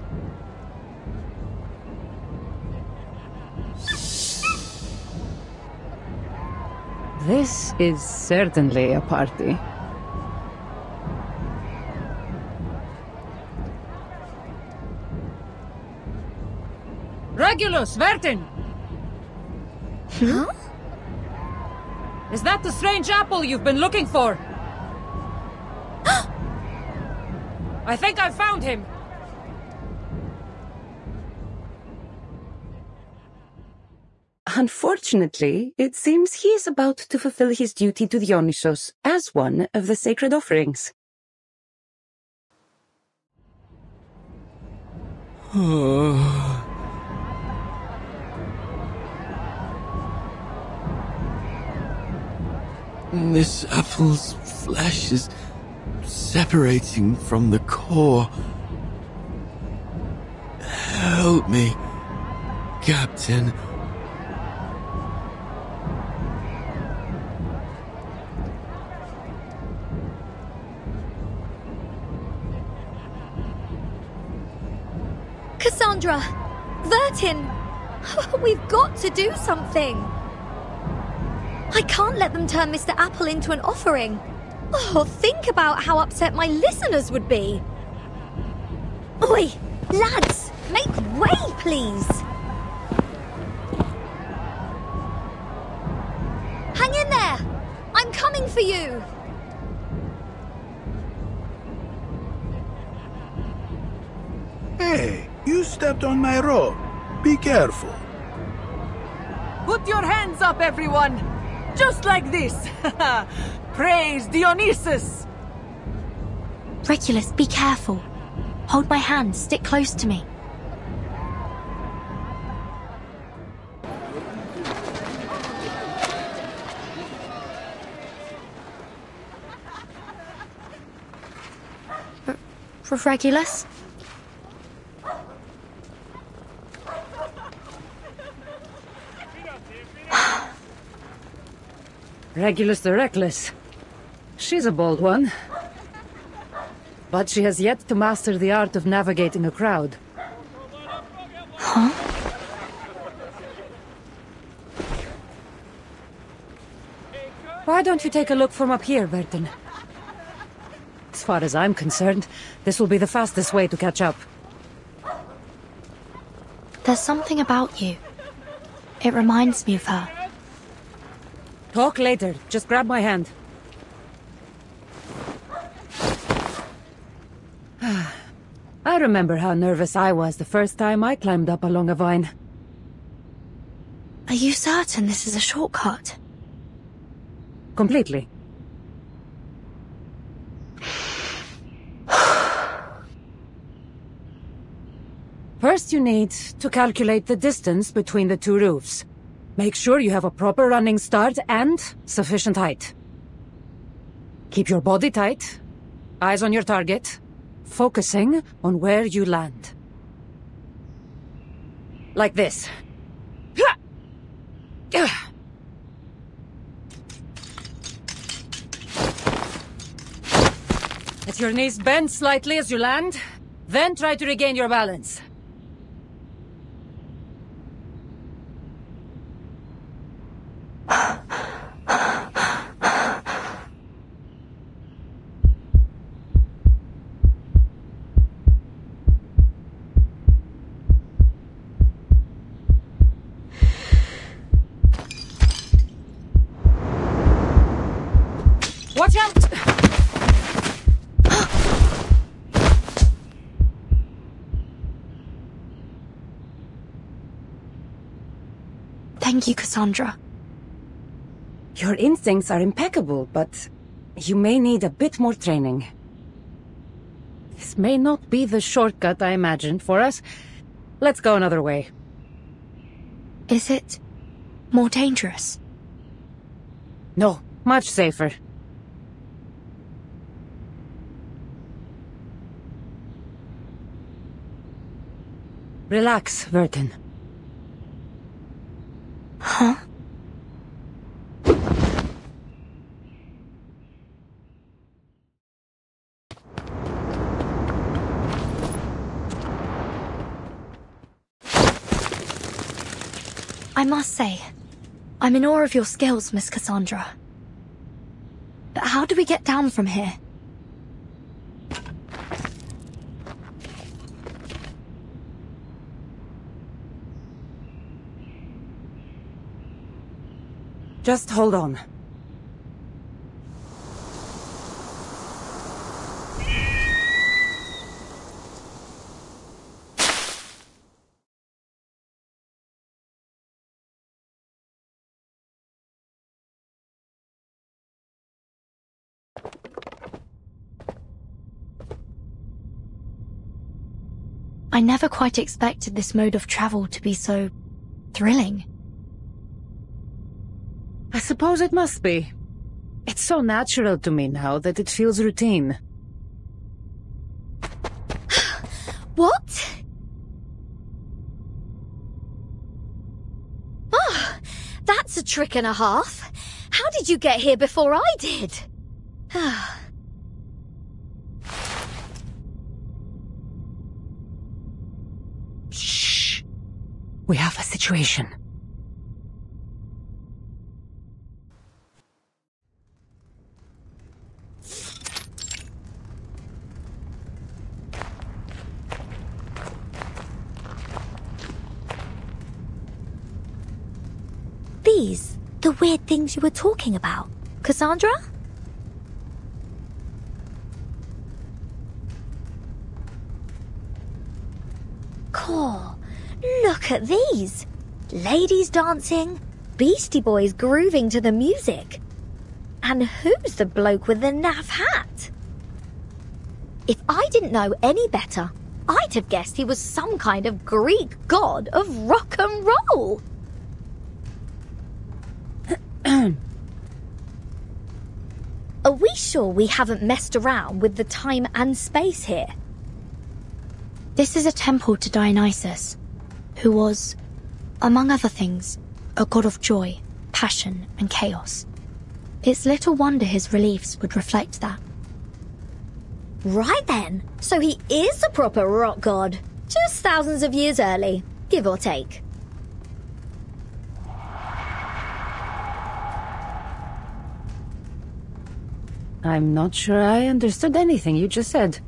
This is certainly a party. Regulus, Vertin! Huh? Is that the strange apple you've been looking for? I think I found him! Unfortunately, it seems he is about to fulfill his duty to Dionysos as one of the sacred offerings. This apple's flesh is separating from the core. Help me, Captain. Cassandra! Vertin! We've got to do something! I can't let them turn Mr. Apple into an offering. Oh, think about how upset my listeners would be. Oi! Lads! Make way, please! Hang in there! I'm coming for you! Hey, you stepped on my rope. Be careful. Put your hands up, everyone! Just like this! Praise Dionysus! Regulus, be careful. Hold my hand, stick close to me. Regulus? Regulus the Reckless. She's a bold one. But she has yet to master the art of navigating a crowd. Huh? Why don't you take a look from up here, Vertin? As far as I'm concerned, this will be the fastest way to catch up. There's something about you. It reminds me of her. Talk later. Just grab my hand. I remember how nervous I was the first time I climbed up along a vine. Are you certain this is a shortcut? Completely. First you need to calculate the distance between the two roofs. Make sure you have a proper running start and sufficient height. Keep your body tight, eyes on your target, focusing on where you land. Like this. Let your knees bend slightly as you land, then try to regain your balance. Watch out! Thank you, Cassandra. Your instincts are impeccable, but you may need a bit more training. This may not be the shortcut I imagined for us. Let's go another way. Is it more dangerous? No, much safer. Relax, Vertin. Huh? I must say, I'm in awe of your skills, Miss Cassandra. But how do we get down from here? Just hold on. I never quite expected this mode of travel to be so thrilling. I suppose it must be. It's so natural to me now that it feels routine. What? Oh, that's a trick and a half. How did you get here before I did? Shh. We have a situation. These, the weird things you were talking about, Cassandra? Cool. Look at these. Ladies dancing, Beastie Boys grooving to the music. And who's the bloke with the naff hat? If I didn't know any better, I'd have guessed he was some kind of Greek god of rock and roll. Are we sure we haven't messed around with the time and space here? This is a temple to Dionysus, who was, among other things, a god of joy, passion, and chaos. It's little wonder his reliefs would reflect that. Right then, so he is a proper rock god, just thousands of years early, give or take. I'm not sure I understood anything you just said.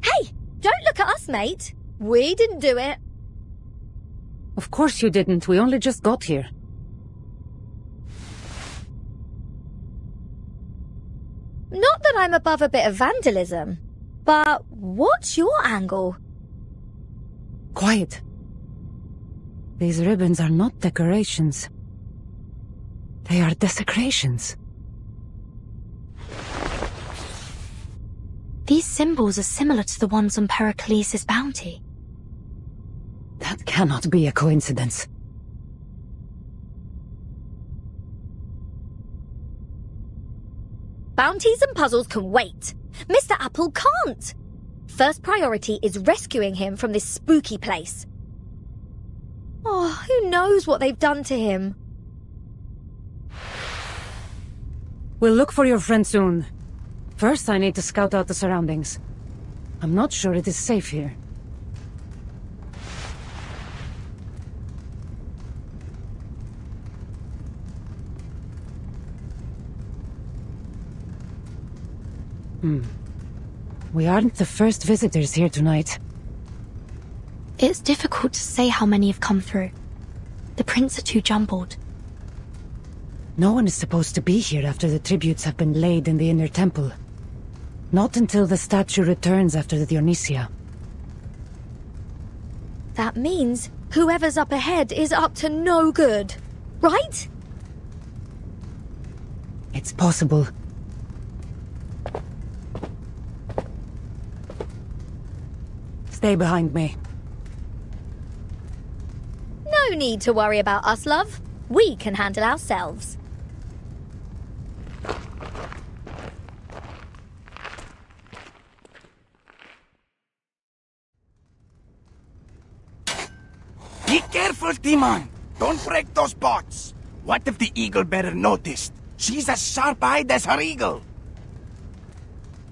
Hey, don't look at us, mate. We didn't do it. Of course you didn't. We only just got here. Not that I'm above a bit of vandalism, but what's your angle? Quiet. These ribbons are not decorations. They are desecrations. These symbols are similar to the ones on Pericles' bounty. That cannot be a coincidence. Bounties and puzzles can wait. Mr. Apple can't. First priority is rescuing him from this spooky place. Oh, who knows what they've done to him? We'll look for your friend soon. First, I need to scout out the surroundings. I'm not sure it is safe here. We aren't the first visitors here tonight. It's difficult to say how many have come through. The prints are too jumbled. No one is supposed to be here after the tributes have been laid in the inner temple. Not until the statue returns after the Dionysia. That means whoever's up ahead is up to no good, right? It's possible. Stay behind me. No need to worry about us, love. We can handle ourselves. Be careful, Timon! Don't break those pots! What if the eagle bearer noticed? She's as sharp-eyed as her eagle!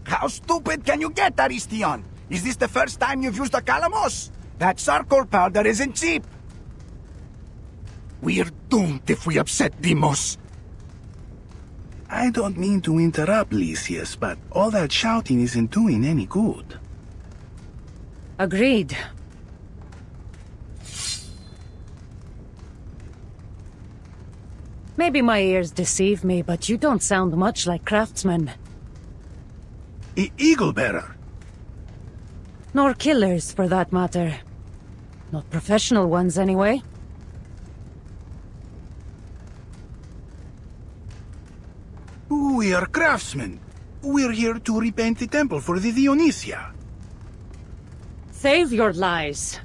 How stupid can you get, Aristion? Is this the first time you've used a calamos? That charcoal powder isn't cheap! We're doomed if we upset Deimos. I don't mean to interrupt, Lysias, but all that shouting isn't doing any good. Agreed. Maybe my ears deceive me, but you don't sound much like craftsmen. Eagle bearer? Nor killers, for that matter. Not professional ones, anyway. We are craftsmen. We're here to repaint the temple for the Dionysia. Save your lies.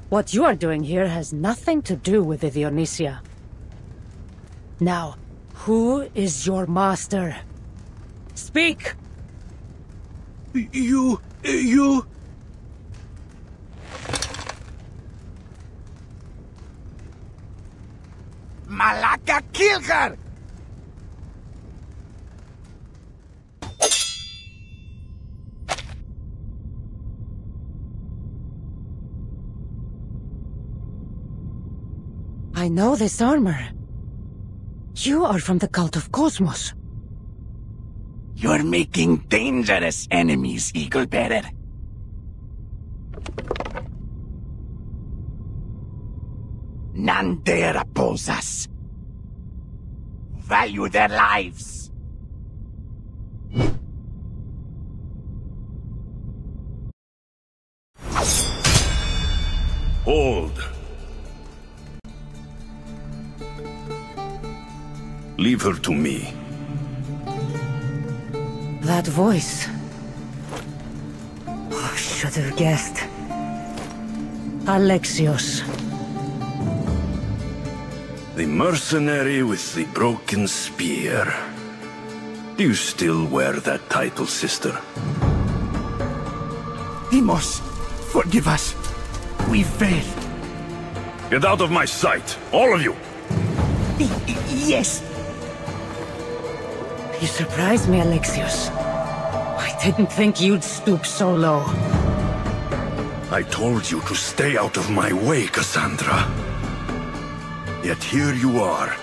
What you are doing here has nothing to do with the Dionysia. Now, who is your master? Speak! You... Malaka, kill her! I know this armor. You are from the cult of Cosmos. You're making dangerous enemies, Eagle Bearer. None dare oppose us. Value their lives. Hold. Leave her to me. That voice. Oh, should have guessed. Alexios. The mercenary with the broken spear. Do you still wear that title, sister? Demos, forgive us. We failed. Get out of my sight, all of you! Yes. You surprised me, Alexios. I didn't think you'd stoop so low. I told you to stay out of my way, Cassandra. Yet here you are.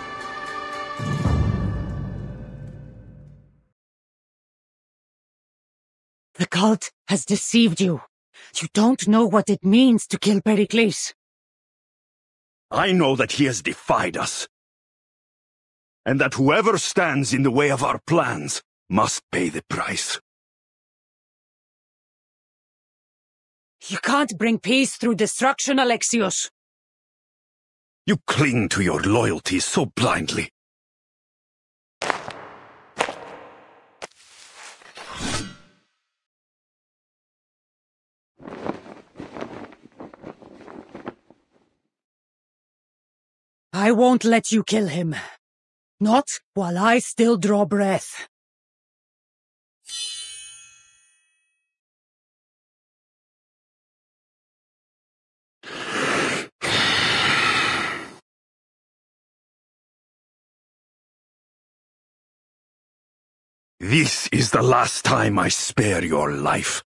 The cult has deceived you. You don't know what it means to kill Pericles. I know that he has defied us. And that whoever stands in the way of our plans must pay the price. You can't bring peace through destruction, Alexios. You cling to your loyalties so blindly. I won't let you kill him. Not while I still draw breath. This is the last time I spare your life.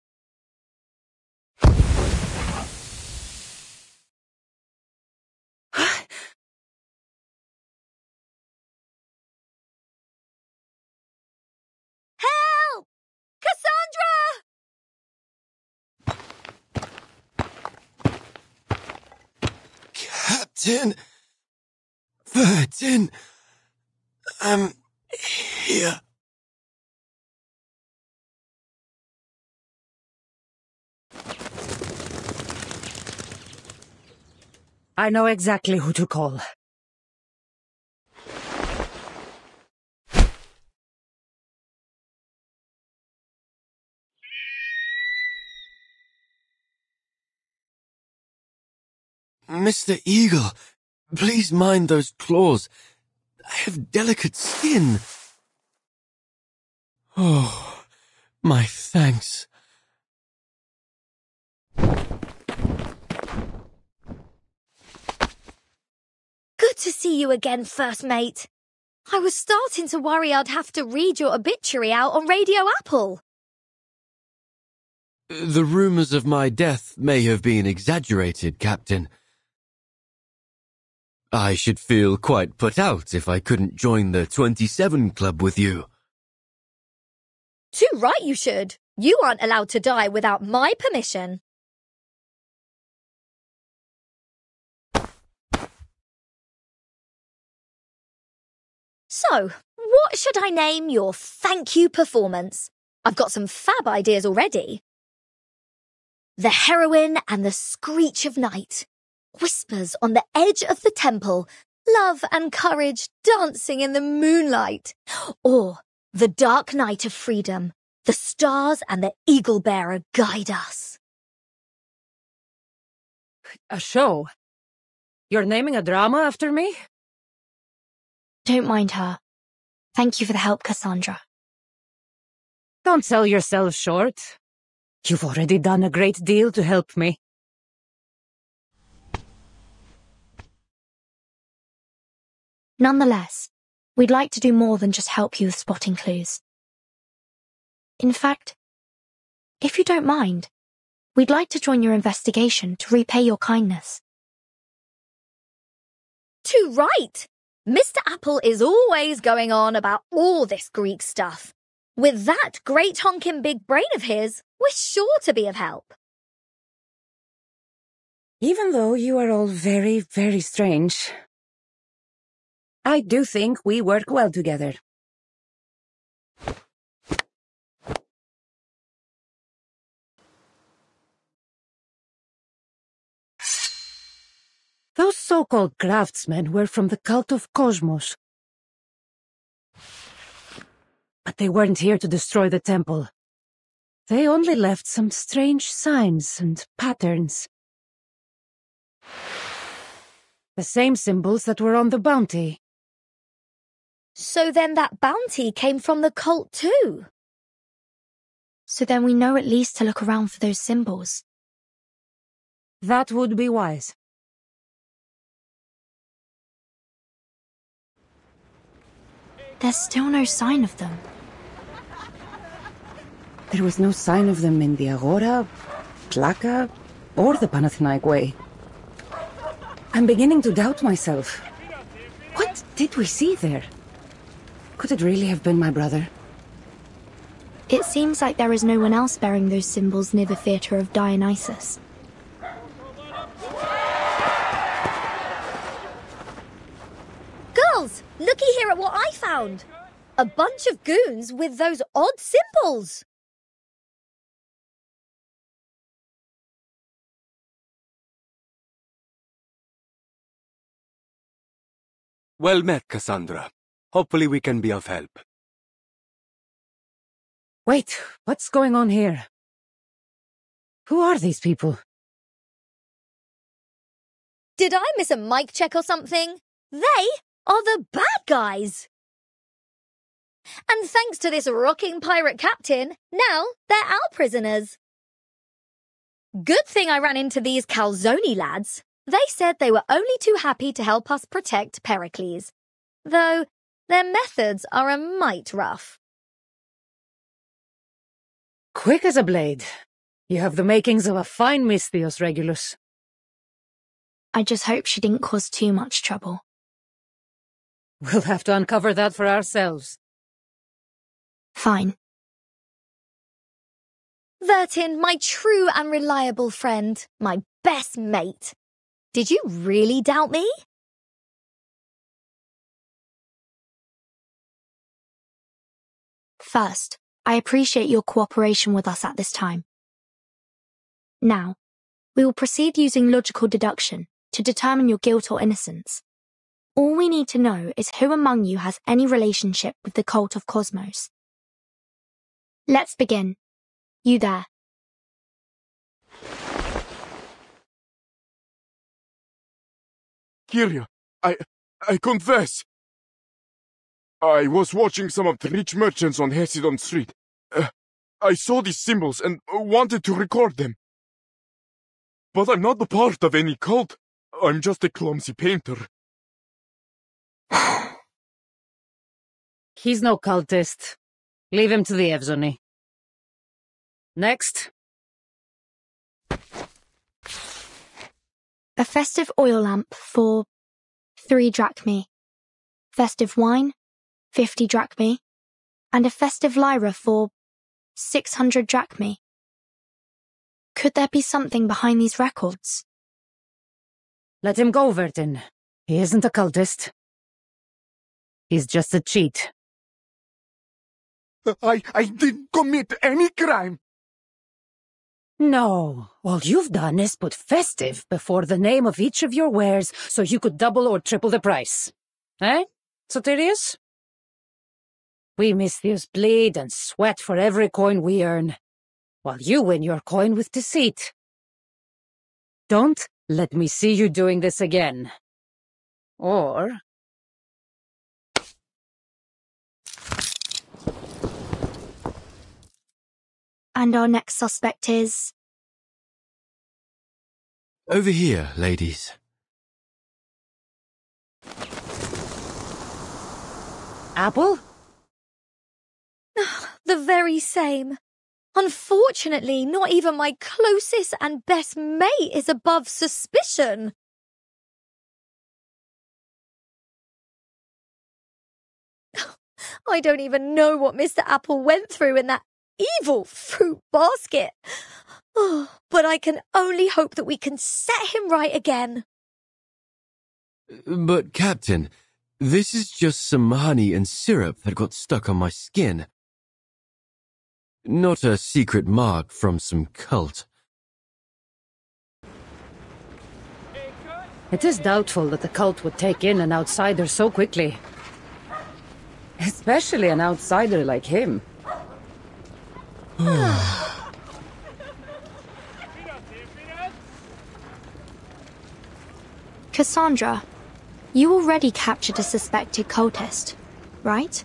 Help! Cassandra! Captain Verdun, I'm here. I know exactly who to call. Mr. Eagle, please mind those claws. I have delicate skin. Oh, my thanks. Good to see you again, First Mate. I was starting to worry I'd have to read your obituary out on Radio Apple. The rumors of my death may have been exaggerated, Captain. I should feel quite put out if I couldn't join the 27 Club with you. Too right you should. You aren't allowed to die without my permission. So, what should I name your thank you performance? I've got some fab ideas already. The Heroine and the Screech of Night. Whispers on the edge of the temple. Love and courage dancing in the moonlight. Or The dark night of freedom. The stars and the eagle bearer guide us. A show? You're naming a drama after me? Don't mind her. Thank you for the help, Cassandra. Don't sell yourself short. You've already done a great deal to help me. Nonetheless, we'd like to do more than just help you with spotting clues. In fact, if you don't mind, we'd like to join your investigation to repay your kindness. Too right! Mr. Apple is always going on about all this Greek stuff. With that great honking big brain of his, we're sure to be of help. Even though you are all very, very strange, I do think we work well together. Those so-called craftsmen were from the cult of Cosmos. But they weren't here to destroy the temple. They only left some strange signs and patterns. The same symbols that were on the bounty. So then that bounty came from the cult too? So then we know at least to look around for those symbols. That would be wise. There's still no sign of them. There was no sign of them in the Agora, Plaka, or the Panathinaik Way. I'm beginning to doubt myself. What did we see there? Could it really have been my brother? It seems like there is no one else bearing those symbols near the theatre of Dionysus. Girls, looky here at what I found. A bunch of goons with those odd symbols. Well met, Cassandra. Hopefully we can be of help. Wait, what's going on here? Who are these people? Did I miss a mic check or something? They are the bad guys. And thanks to this rocking pirate captain, now they're our prisoners. Good thing I ran into these Calzone lads. They said they were only too happy to help us protect Pericles, though their methods are a mite rough. Quick as a blade. You have the makings of a fine Misthios, Regulus. I just hope she didn't cause too much trouble. We'll have to uncover that for ourselves. Fine. Vertin, my true and reliable friend, my best mate. Did you really doubt me? First, I appreciate your cooperation with us at this time. Now, we will proceed using logical deduction to determine your guilt or innocence. All we need to know is who among you has any relationship with the cult of Cosmos. Let's begin. You there. Kyria, I confess. I was watching some of the rich merchants on Hesidon Street. I saw these symbols and wanted to record them. But I'm not a part of any cult. I'm just a clumsy painter. He's no cultist. Leave him to the Evzoni. Next. A festive oil lamp for 3 drachmae. Festive wine, 50 drachmae. And a festive lyra for 600 drachmae. Could there be something behind these records? Let him go, Vertin. He isn't a cultist. He's just a cheat. I didn't commit any crime. No, all you've done is put festive before the name of each of your wares so you could double or triple the price. Eh, Soterius? We Misthios bleed and sweat for every coin we earn, while you win your coin with deceit. Don't let me see you doing this again. Or... And our next suspect is... Over here, ladies. Apple? The very same. Unfortunately, not even my closest and best mate is above suspicion. I don't even know what Mr. Apple went through in that evil fruit basket. Oh, but I can only hope that we can set him right again. But, Captain, this is just some honey and syrup that got stuck on my skin. Not a secret mark from some cult. It is doubtful that the cult would take in an outsider so quickly. Especially an outsider like him. Cassandra, you already captured a suspected cultist, right?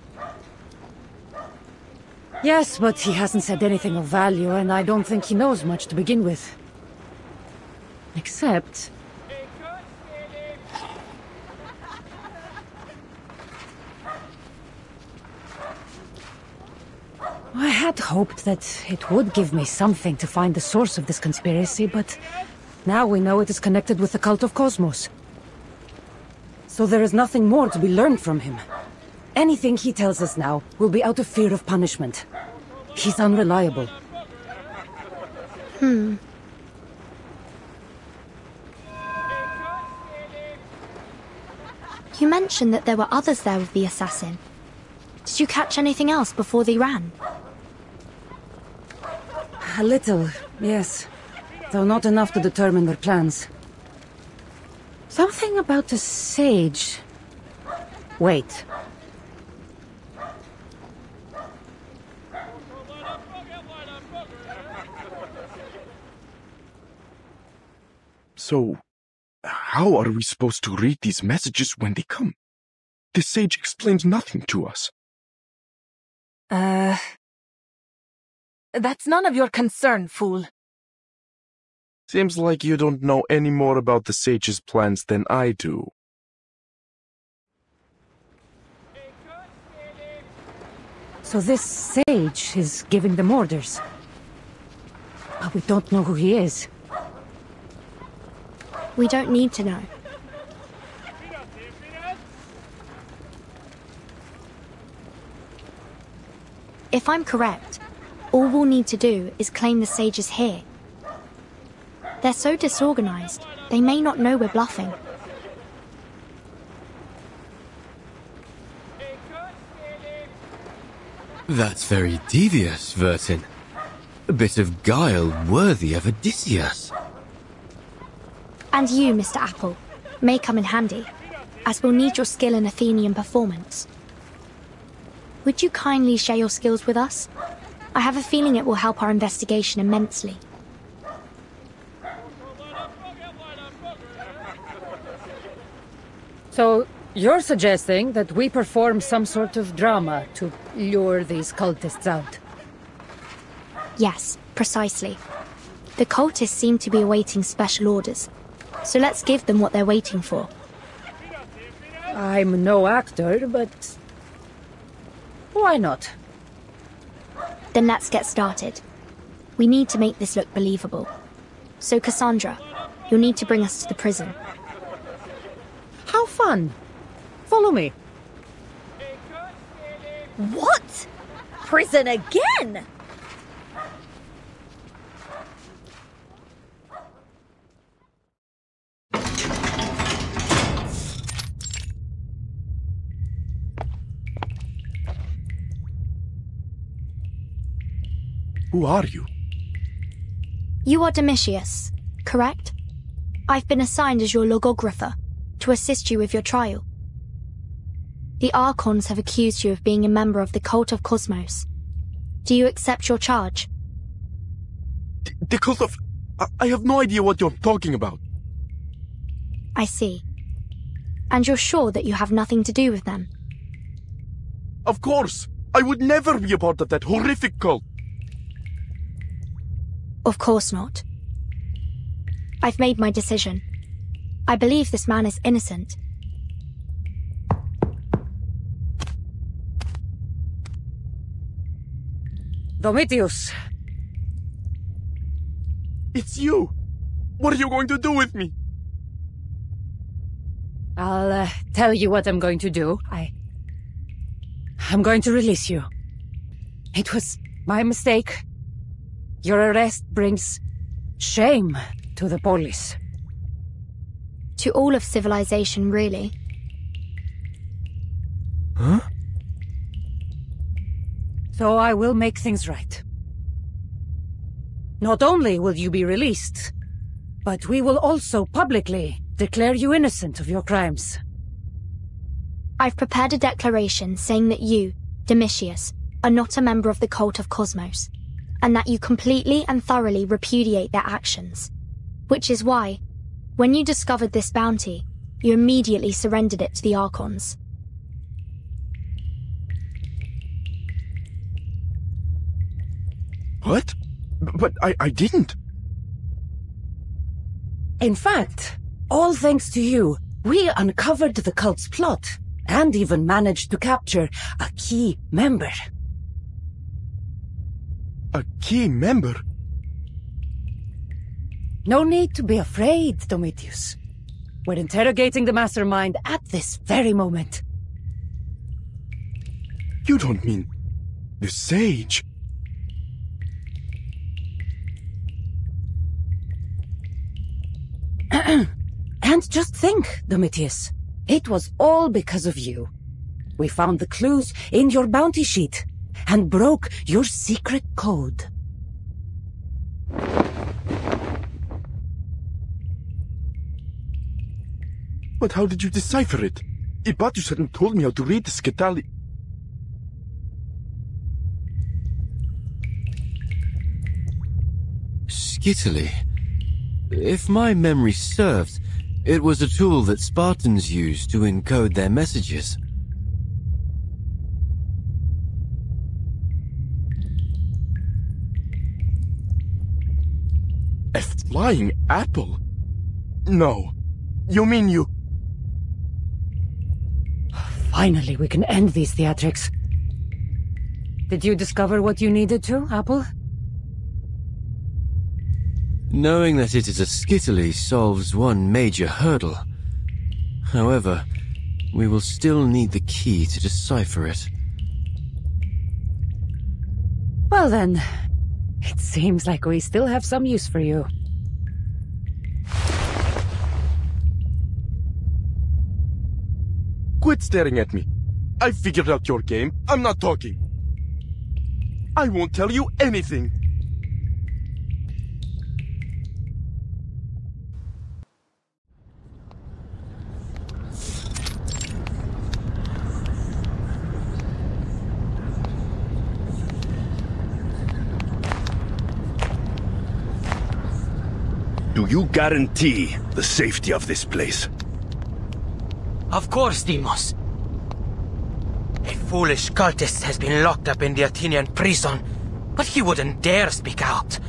Yes, but he hasn't said anything of value, and I don't think he knows much to begin with. Except... I had hoped that it would give me something to find the source of this conspiracy, but now we know it is connected with the cult of Cosmos. So there is nothing more to be learned from him. Anything he tells us now will be out of fear of punishment. He's unreliable. You mentioned that there were others there with the assassin. Did you catch anything else before they ran? A little, yes. Though not enough to determine their plans. Something about the sage... Wait. So, how are we supposed to read these messages when they come? The sage explains nothing to us. That's none of your concern, fool. Seems like you don't know any more about the sage's plans than I do. So this sage is giving them orders. But we don't know who he is. We don't need to know. If I'm correct, all we'll need to do is claim the sage is here. They're so disorganized, they may not know we're bluffing. That's very devious, Vertin. A bit of guile worthy of Odysseus. And you, Mr. Apple, may come in handy, as we'll need your skill in Athenian performance. Would you kindly share your skills with us? I have a feeling it will help our investigation immensely. So, you're suggesting that we perform some sort of drama to lure these cultists out? Yes, precisely. The cultists seem to be awaiting special orders, so let's give them what they're waiting for. I'm no actor, but... why not? Then let's get started. We need to make this look believable. So Cassandra, you'll need to bring us to the prison. How fun! Follow me. What? Prison again? Who are you? You are Domitius, correct? I've been assigned as your logographer, to assist you with your trial. The Archons have accused you of being a member of the cult of Cosmos. Do you accept your charge? The cult of... I have no idea what you're talking about. I see. And you're sure that you have nothing to do with them? Of course! I would never be a part of that horrific cult! Of course not. I've made my decision. I believe this man is innocent. Domitius! It's you! What are you going to do with me? I'll tell you what I'm going to do. I'm going to release you. It was my mistake. Your arrest brings shame to the polis. To all of civilization, really. Huh? So I will make things right. Not only will you be released, but we will also publicly declare you innocent of your crimes. I've prepared a declaration saying that you, Domitius, are not a member of the cult of Cosmos, and that you completely and thoroughly repudiate their actions. Which is why, when you discovered this bounty, you immediately surrendered it to the Archons. What? But I didn't. In fact, all thanks to you, we uncovered the cult's plot, and even managed to capture a key member. A key member? No need to be afraid, Domitius. We're interrogating the mastermind at this very moment. You don't mean the sage? And just think, Domitius, it was all because of you. We found the clues in your bounty sheet and broke your secret code. But how did you decipher it? Ibatius hadn't told me how to read the Scitali. Skitali? If my memory serves, it was a tool that Spartans used to encode their messages. A flying apple? No. You mean you... Finally, we can end these theatrics. Did you discover what you needed to, Apple? Knowing that it is a Skitali solves one major hurdle. However, we will still need the key to decipher it. Well then, it seems like we still have some use for you. Quit staring at me. I figured out your game. I'm not talking. I won't tell you anything. Do you guarantee the safety of this place? Of course, Deimos. A foolish cultist has been locked up in the Athenian prison, but he wouldn't dare speak out.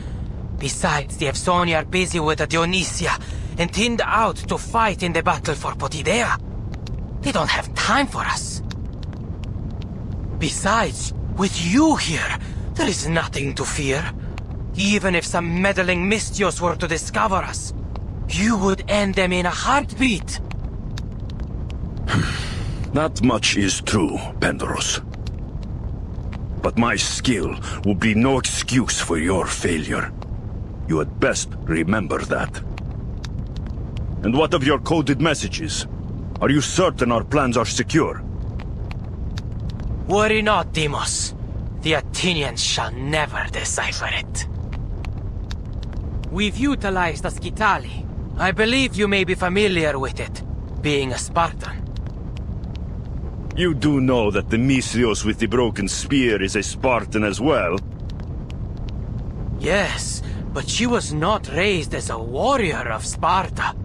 Besides, the Evsoni are busy with the Dionysia and thinned out to fight in the battle for Potidea. They don't have time for us. Besides, with you here, there is nothing to fear. Even if some meddling Mystios were to discover us, you would end them in a heartbeat. Not much is true, Pendaros. But my skill will be no excuse for your failure. You had best remember that. And what of your coded messages? Are you certain our plans are secure? Worry not, Deimos. The Athenians shall never decipher it. We've utilized the Scitali. I believe you may be familiar with it, being a Spartan. You do know that the Misthios with the broken spear is a Spartan as well? Yes, but she was not raised as a warrior of Sparta.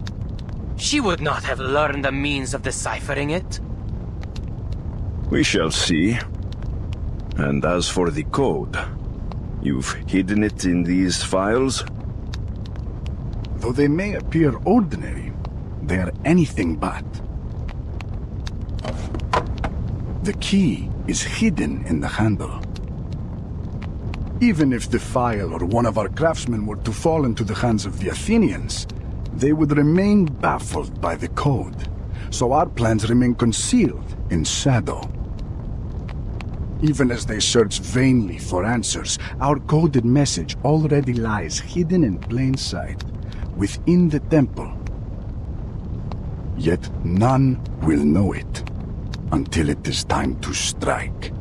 She would not have learned the means of deciphering it. We shall see. And as for the code, you've hidden it in these files? Though they may appear ordinary, they are anything but. The key is hidden in the handle. Even if the file or one of our craftsmen were to fall into the hands of the Athenians, they would remain baffled by the code. So our plans remain concealed in shadow. Even as they search vainly for answers, our coded message already lies hidden in plain sight, within the temple. Yet none will know it, until it is time to strike.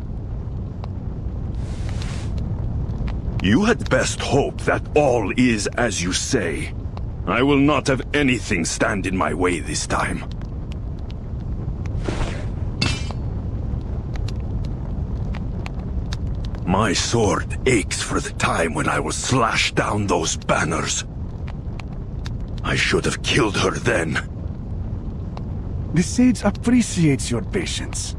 You had best hope that all is as you say. I will not have anything stand in my way this time. My sword aches for the time when I will slash down those banners. I should have killed her then. The sage appreciates your patience.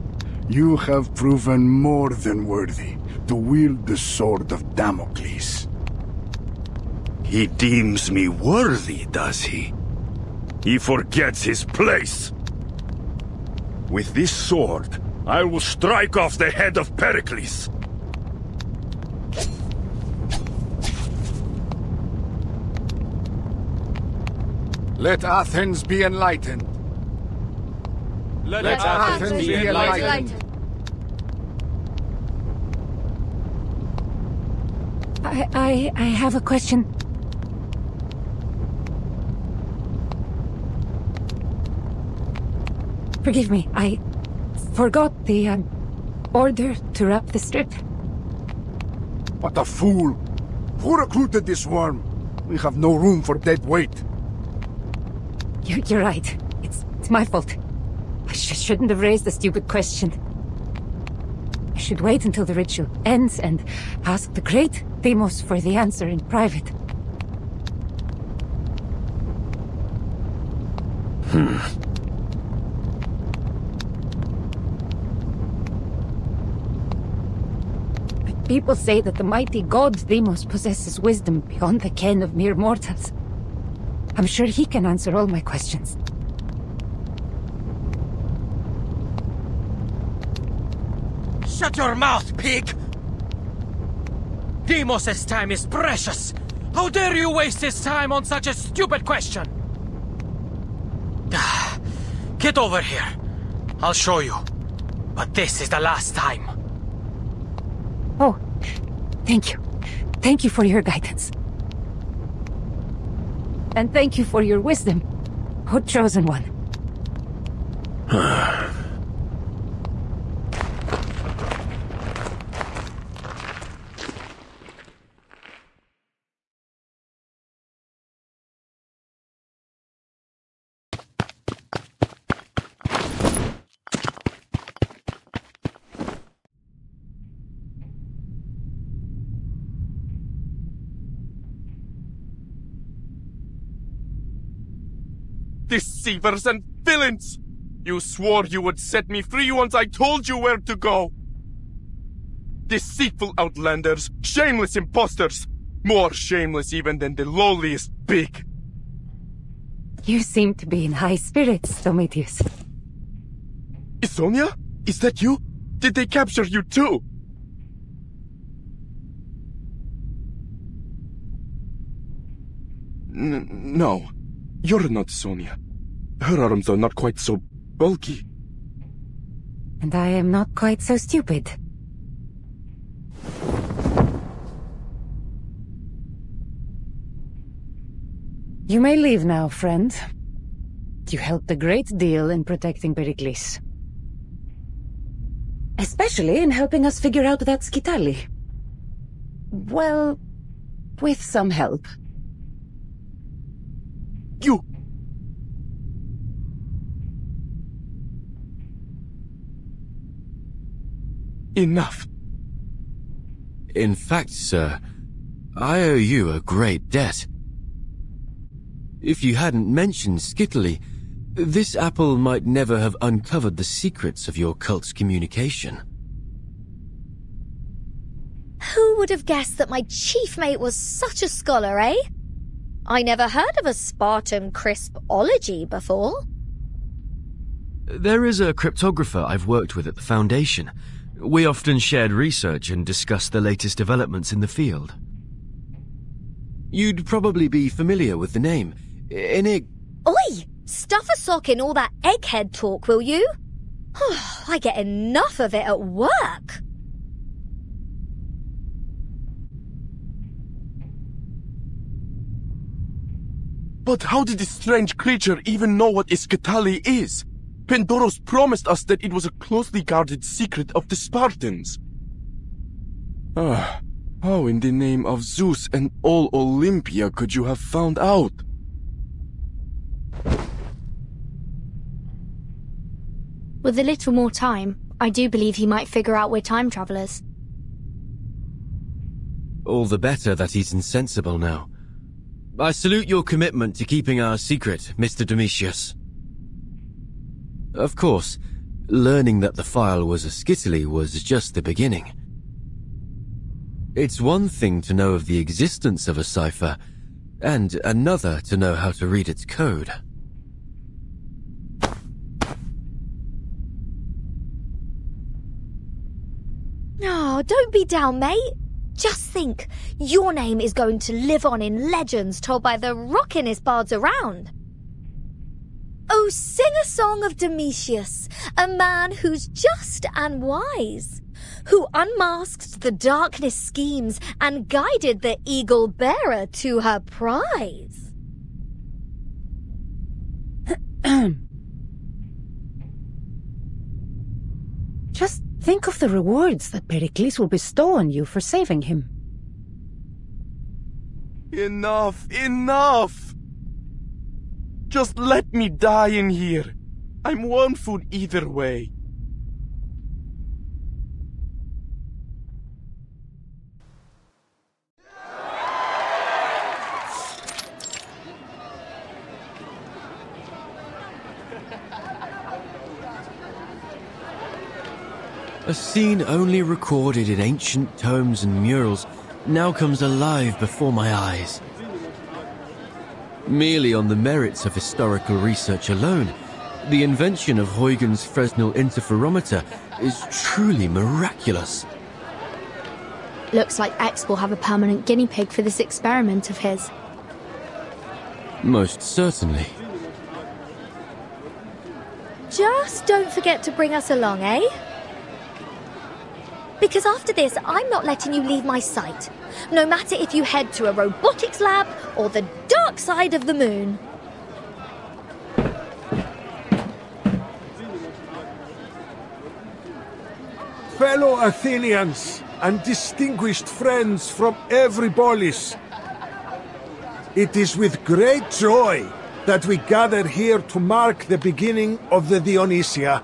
You have proven more than worthy to wield the sword of Damocles. He deems me worthy, does he? He forgets his place. With this sword, I will strike off the head of Pericles. Let Athens be enlightened. Let Athens be enlightened. I have a question. Forgive me, I forgot the order to wrap the strip. What a fool! Who recruited this worm? We have no room for dead weight. You're right. It's my fault. I shouldn't have raised the stupid question. I should wait until the ritual ends and ask the great Deimos for the answer in private. People say that the mighty god Deimos possesses wisdom beyond the ken of mere mortals. I'm sure he can answer all my questions. Shut your mouth, pig! Deimos' time is precious! How dare you waste his time on such a stupid question? Get over here. I'll show you. But this is the last time. Oh, thank you. Thank you for your guidance. And thank you for your wisdom, O Chosen One. Deceivers and villains! You swore you would set me free once I told you where to go! Deceitful outlanders, shameless imposters! More shameless even than the lowliest pig! You seem to be in high spirits, Domitius. Sonia? Is that you? Did they capture you too? No. You're not Sonia. Her arms are not quite so bulky. And I am not quite so stupid. You may leave now, friend. You helped a great deal in protecting Pericles. Especially in helping us figure out that Skitali. Well, with some help. You! Enough. In fact, sir, I owe you a great debt. If you hadn't mentioned Skittily, this apple might never have uncovered the secrets of your cult's communication. Who would have guessed that my chief mate was such a scholar, eh? I never heard of a Spartan crispology before. There is a cryptographer I've worked with at the Foundation. We often shared research and discussed the latest developments in the field. You'd probably be familiar with the name. Oi! Stuff a sock in all that egghead talk, will you? I get enough of it at work. But how did this strange creature even know what Skittily is? Pendoros promised us that it was a closely guarded secret of the Spartans. How in the name of Zeus and all Olympia could you have found out? With a little more time, I do believe he might figure out we're time travelers. All the better that he's insensible now. I salute your commitment to keeping our secret, Mr. Domitius. Of course, learning that the file was a Skittily was just the beginning. It's one thing to know of the existence of a cipher, and another to know how to read its code. Oh, don't be down, mate. Just think, your name is going to live on in legends told by the rockinest bards around. Oh, sing a song of Domitius, a man who's just and wise, who unmasked the darkness schemes and guided the eagle bearer to her prize. Just think of the rewards that Pericles will bestow on you for saving him. Enough! Enough! Just let me die in here. I'm warm food either way. A scene only recorded in ancient tomes and murals now comes alive before my eyes. Merely on the merits of historical research alone, the invention of Huygens' Fresnel interferometer is truly miraculous. Looks like X will have a permanent guinea pig for this experiment of his. Most certainly. Just don't forget to bring us along, eh? Because after this, I'm not letting you leave my sight. No matter if you head to a robotics lab or the dark side of the moon. Fellow Athenians and distinguished friends from every polis, it is with great joy that we gather here to mark the beginning of the Dionysia.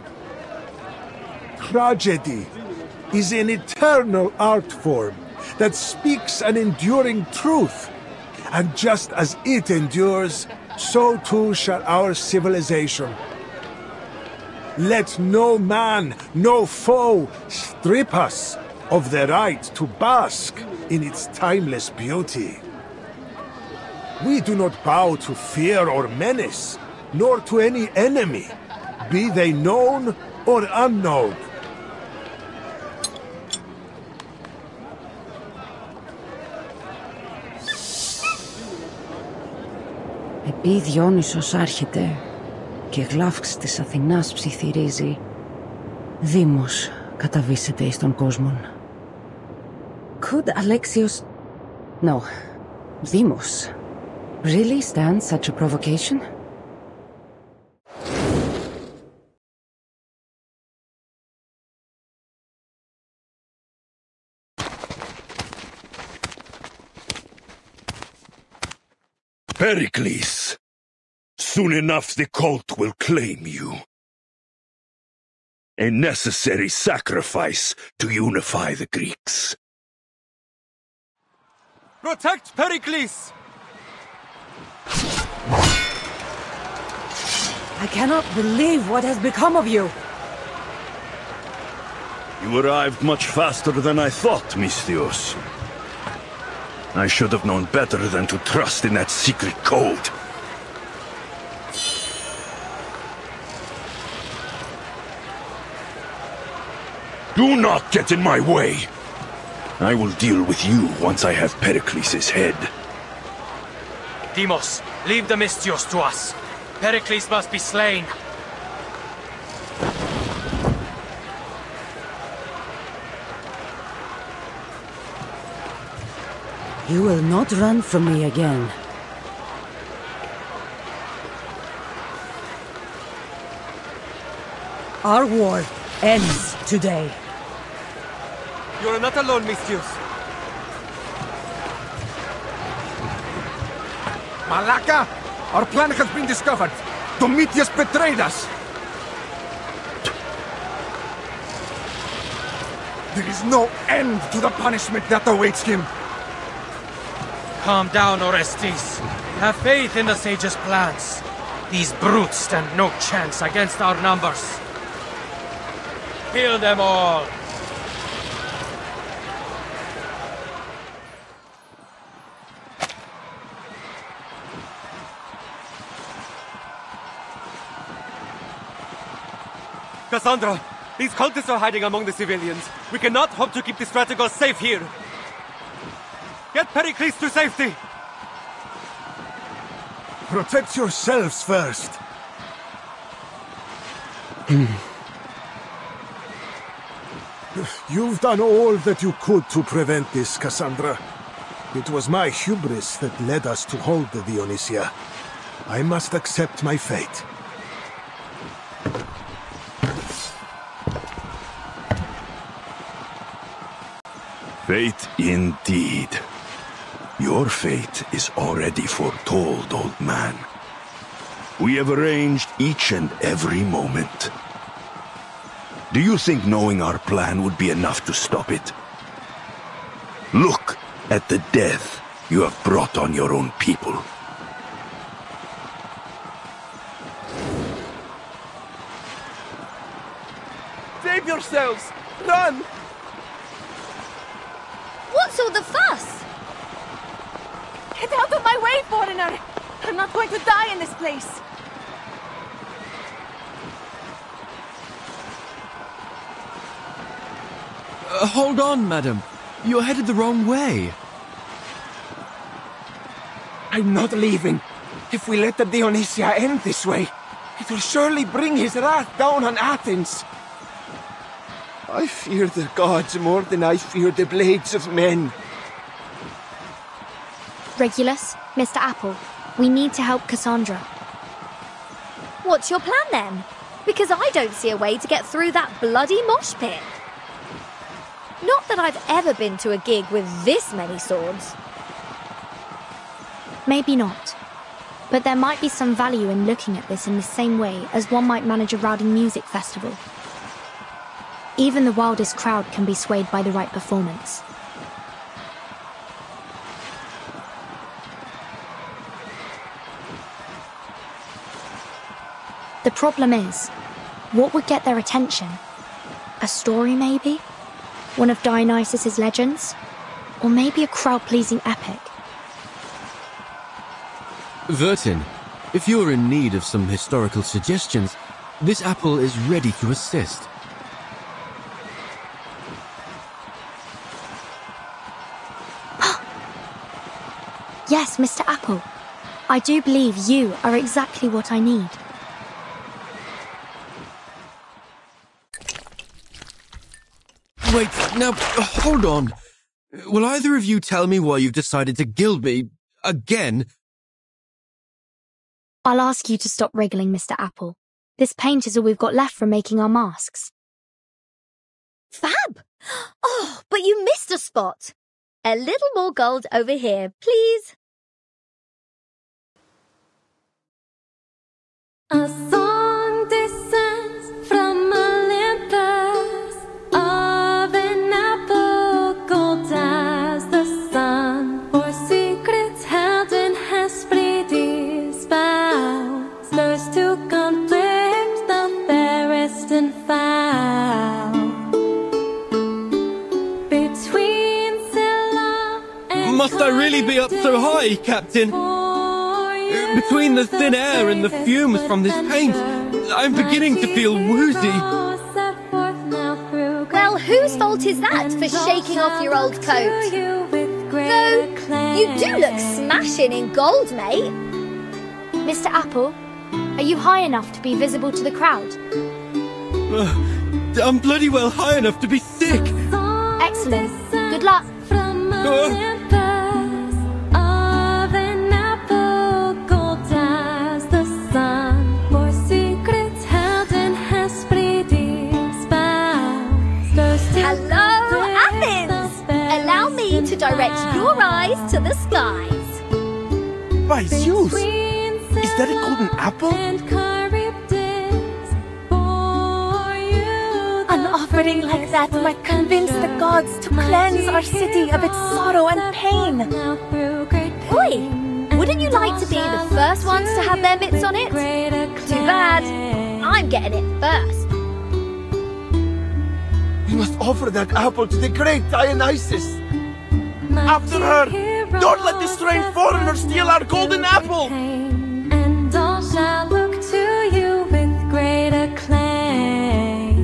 Tragedy is an eternal art form that speaks an enduring truth, and just as it endures, so too shall our civilization. Let no man, no foe, strip us of the right to bask in its timeless beauty. We do not bow to fear or menace, nor to any enemy, be they known or unknown. Επί Διόνυσος άρχεται και γλαύξ της Αθηνάς ψιθυρίζει, Δήμος καταβήσεται εις τον κόσμον. Could Alexios... No, Demos, really stand such a provocation? Pericles, soon enough the cult will claim you. A necessary sacrifice to unify the Greeks. Protect Pericles! I cannot believe what has become of you. You arrived much faster than I thought, Misthios. I should have known better than to trust in that secret code. Do not get in my way! I will deal with you once I have Pericles' head. Deimos, leave the Misthios to us. Pericles must be slain. You will not run from me again. Our war ends today. You are not alone, Misthios. Malaka! Our plan has been discovered! Domitius betrayed us! There is no end to the punishment that awaits him! Calm down, Orestes. Have faith in the sage's plans. These brutes stand no chance against our numbers. Kill them all! Cassandra, these cultists are hiding among the civilians. We cannot hope to keep the strategos safe here. Get Pericles to safety! Protect yourselves first. You've done all that you could to prevent this, Cassandra. It was my hubris that led us to hold the Dionysia. I must accept my fate. Fate indeed. Your fate is already foretold, old man. We have arranged each and every moment. Do you think knowing our plan would be enough to stop it? Look at the death you have brought on your own people. Save yourselves! Run! What's all the fuss? Get out of my way, foreigner! I'm not going to die in this place! Hold on, madam. You're headed the wrong way. I'm not leaving. If we let the Dionysia end this way, it will surely bring his wrath down on Athens. I fear the gods more than I fear the blades of men. Regulus, Mr. Apple, we need to help Cassandra. What's your plan then? Because I don't see a way to get through that bloody mosh pit. Not that I've ever been to a gig with this many swords. Maybe not. But there might be some value in looking at this in the same way as one might manage a rowdy music festival. Even the wildest crowd can be swayed by the right performance. The problem is, what would get their attention? A story, maybe? One of Dionysus's legends? Or maybe a crowd-pleasing epic? Vertin, if you're in need of some historical suggestions, this apple is ready to assist. Yes, Mr. Apple. I do believe you are exactly what I need. Wait, now, hold on. Will either of you tell me why you've decided to gild me again? I'll ask you to stop wriggling, Mr. Apple. This paint is all we've got left from making our masks. Fab! Oh, but you missed a spot. A little more gold over here, please. A song descends from a lamp Must I really be up so high, Captain? Between the thin air and the fumes from this paint, I'm beginning to feel woozy. Well, whose fault is that for shaking off your old coat? Though, you do look smashing in gold, mate. Mr. Apple, are you high enough to be visible to the crowd? I'm bloody well high enough to be sick. Excellent. Good luck. Hello, Athens! Allow me to direct your eyes to the skies. By Zeus! Is that a golden apple? An offering like that might convince the gods to cleanse our city of its sorrow and pain. Oi! Wouldn't you like to be the first ones to have their mitts on it? Too bad. I'm getting it first. We must offer that apple to the great Dionysus. After her! Don't let this strange foreigner steal our golden apple! And all shall look to you with great acclaim.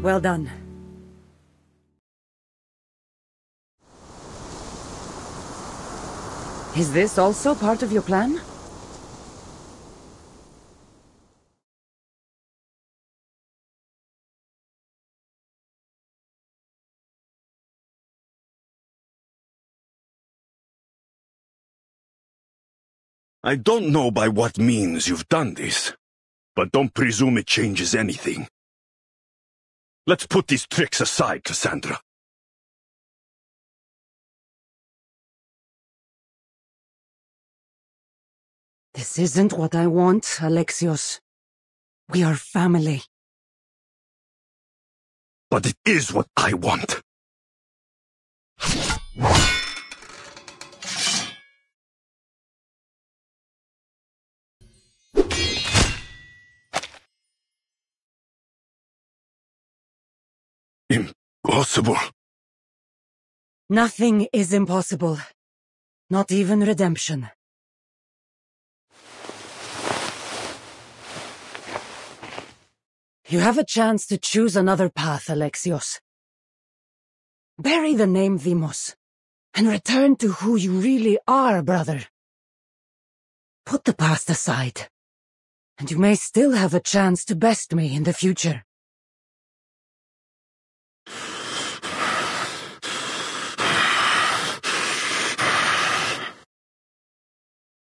Well done. Is this also part of your plan? I don't know by what means you've done this, but don't presume it changes anything. Let's put these tricks aside, Cassandra. This isn't what I want, Alexios. We are family. But it is what I want. Impossible. Nothing is impossible. Not even redemption. You have a chance to choose another path, Alexios. Bury the name Deimos, and return to who you really are, brother. Put the past aside, and you may still have a chance to best me in the future.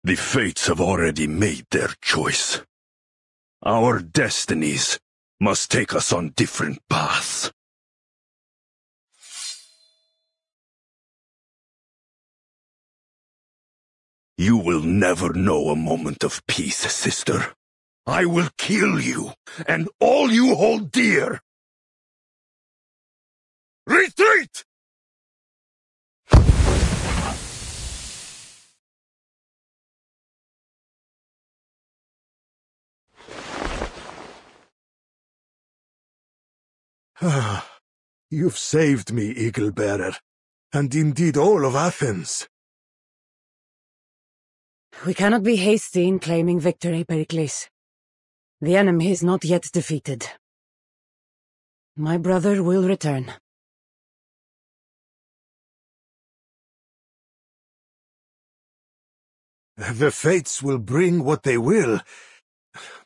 The fates have already made their choice. Our destinies must take us on different paths. You will never know a moment of peace, sister. I will kill you, and all you hold dear. Retreat! You've saved me, Eagle-Bearer, and indeed all of Athens. We cannot be hasty in claiming victory, Pericles. The enemy is not yet defeated. My brother will return. The fates will bring what they will,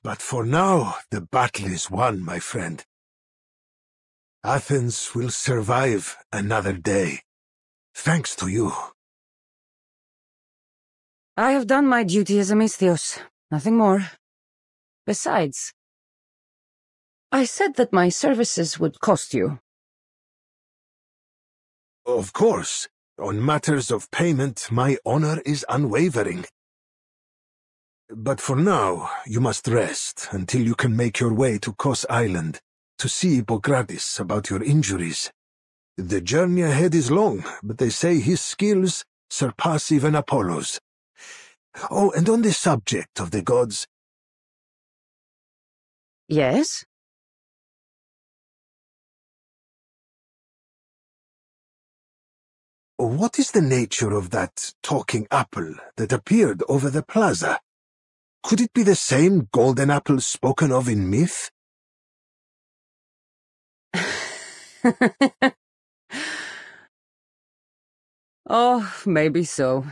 but for now the battle is won, my friend. Athens will survive another day, thanks to you. I have done my duty as a Misthios, nothing more. Besides, I said that my services would cost you. Of course, on matters of payment, my honor is unwavering. But for now, you must rest until you can make your way to Kos Island to see Hippocrates about your injuries. The journey ahead is long, but they say his skills surpass even Apollo's. Oh, and on the subject of the gods... Yes? what is the nature of that talking apple that appeared over the plaza? Could it be the same golden apple spoken of in myth? Oh, maybe so.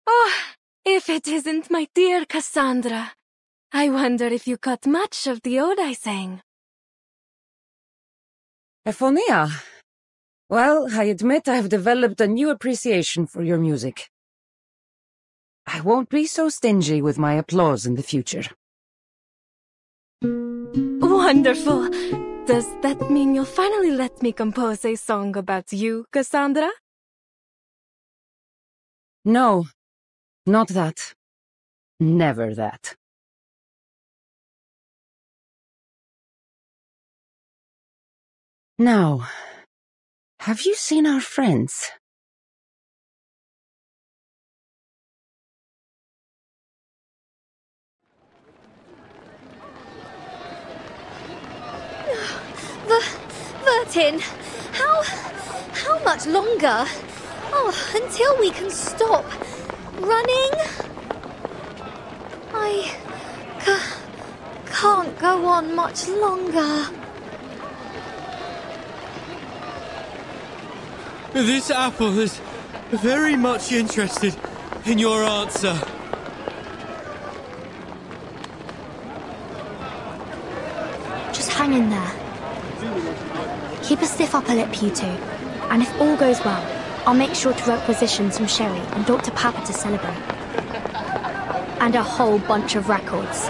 Oh, if it isn't my dear Cassandra. I wonder if you caught much of the ode I sang. Ephonia. Well, I admit I've developed a new appreciation for your music. I won't be so stingy with my applause in the future. Wonderful! Does that mean you'll finally let me compose a song about you, Cassandra? No, not that. Never that. Now, have you seen our friends? Vertin, how much longer? Oh, until we can stop running? I can't go on much longer. This apple is very much interested in your answer. Just hang in there. Keep a stiff upper lip, you two. And if all goes well, I'll make sure to requisition some sherry and Dr. Papa to celebrate. And a whole bunch of records.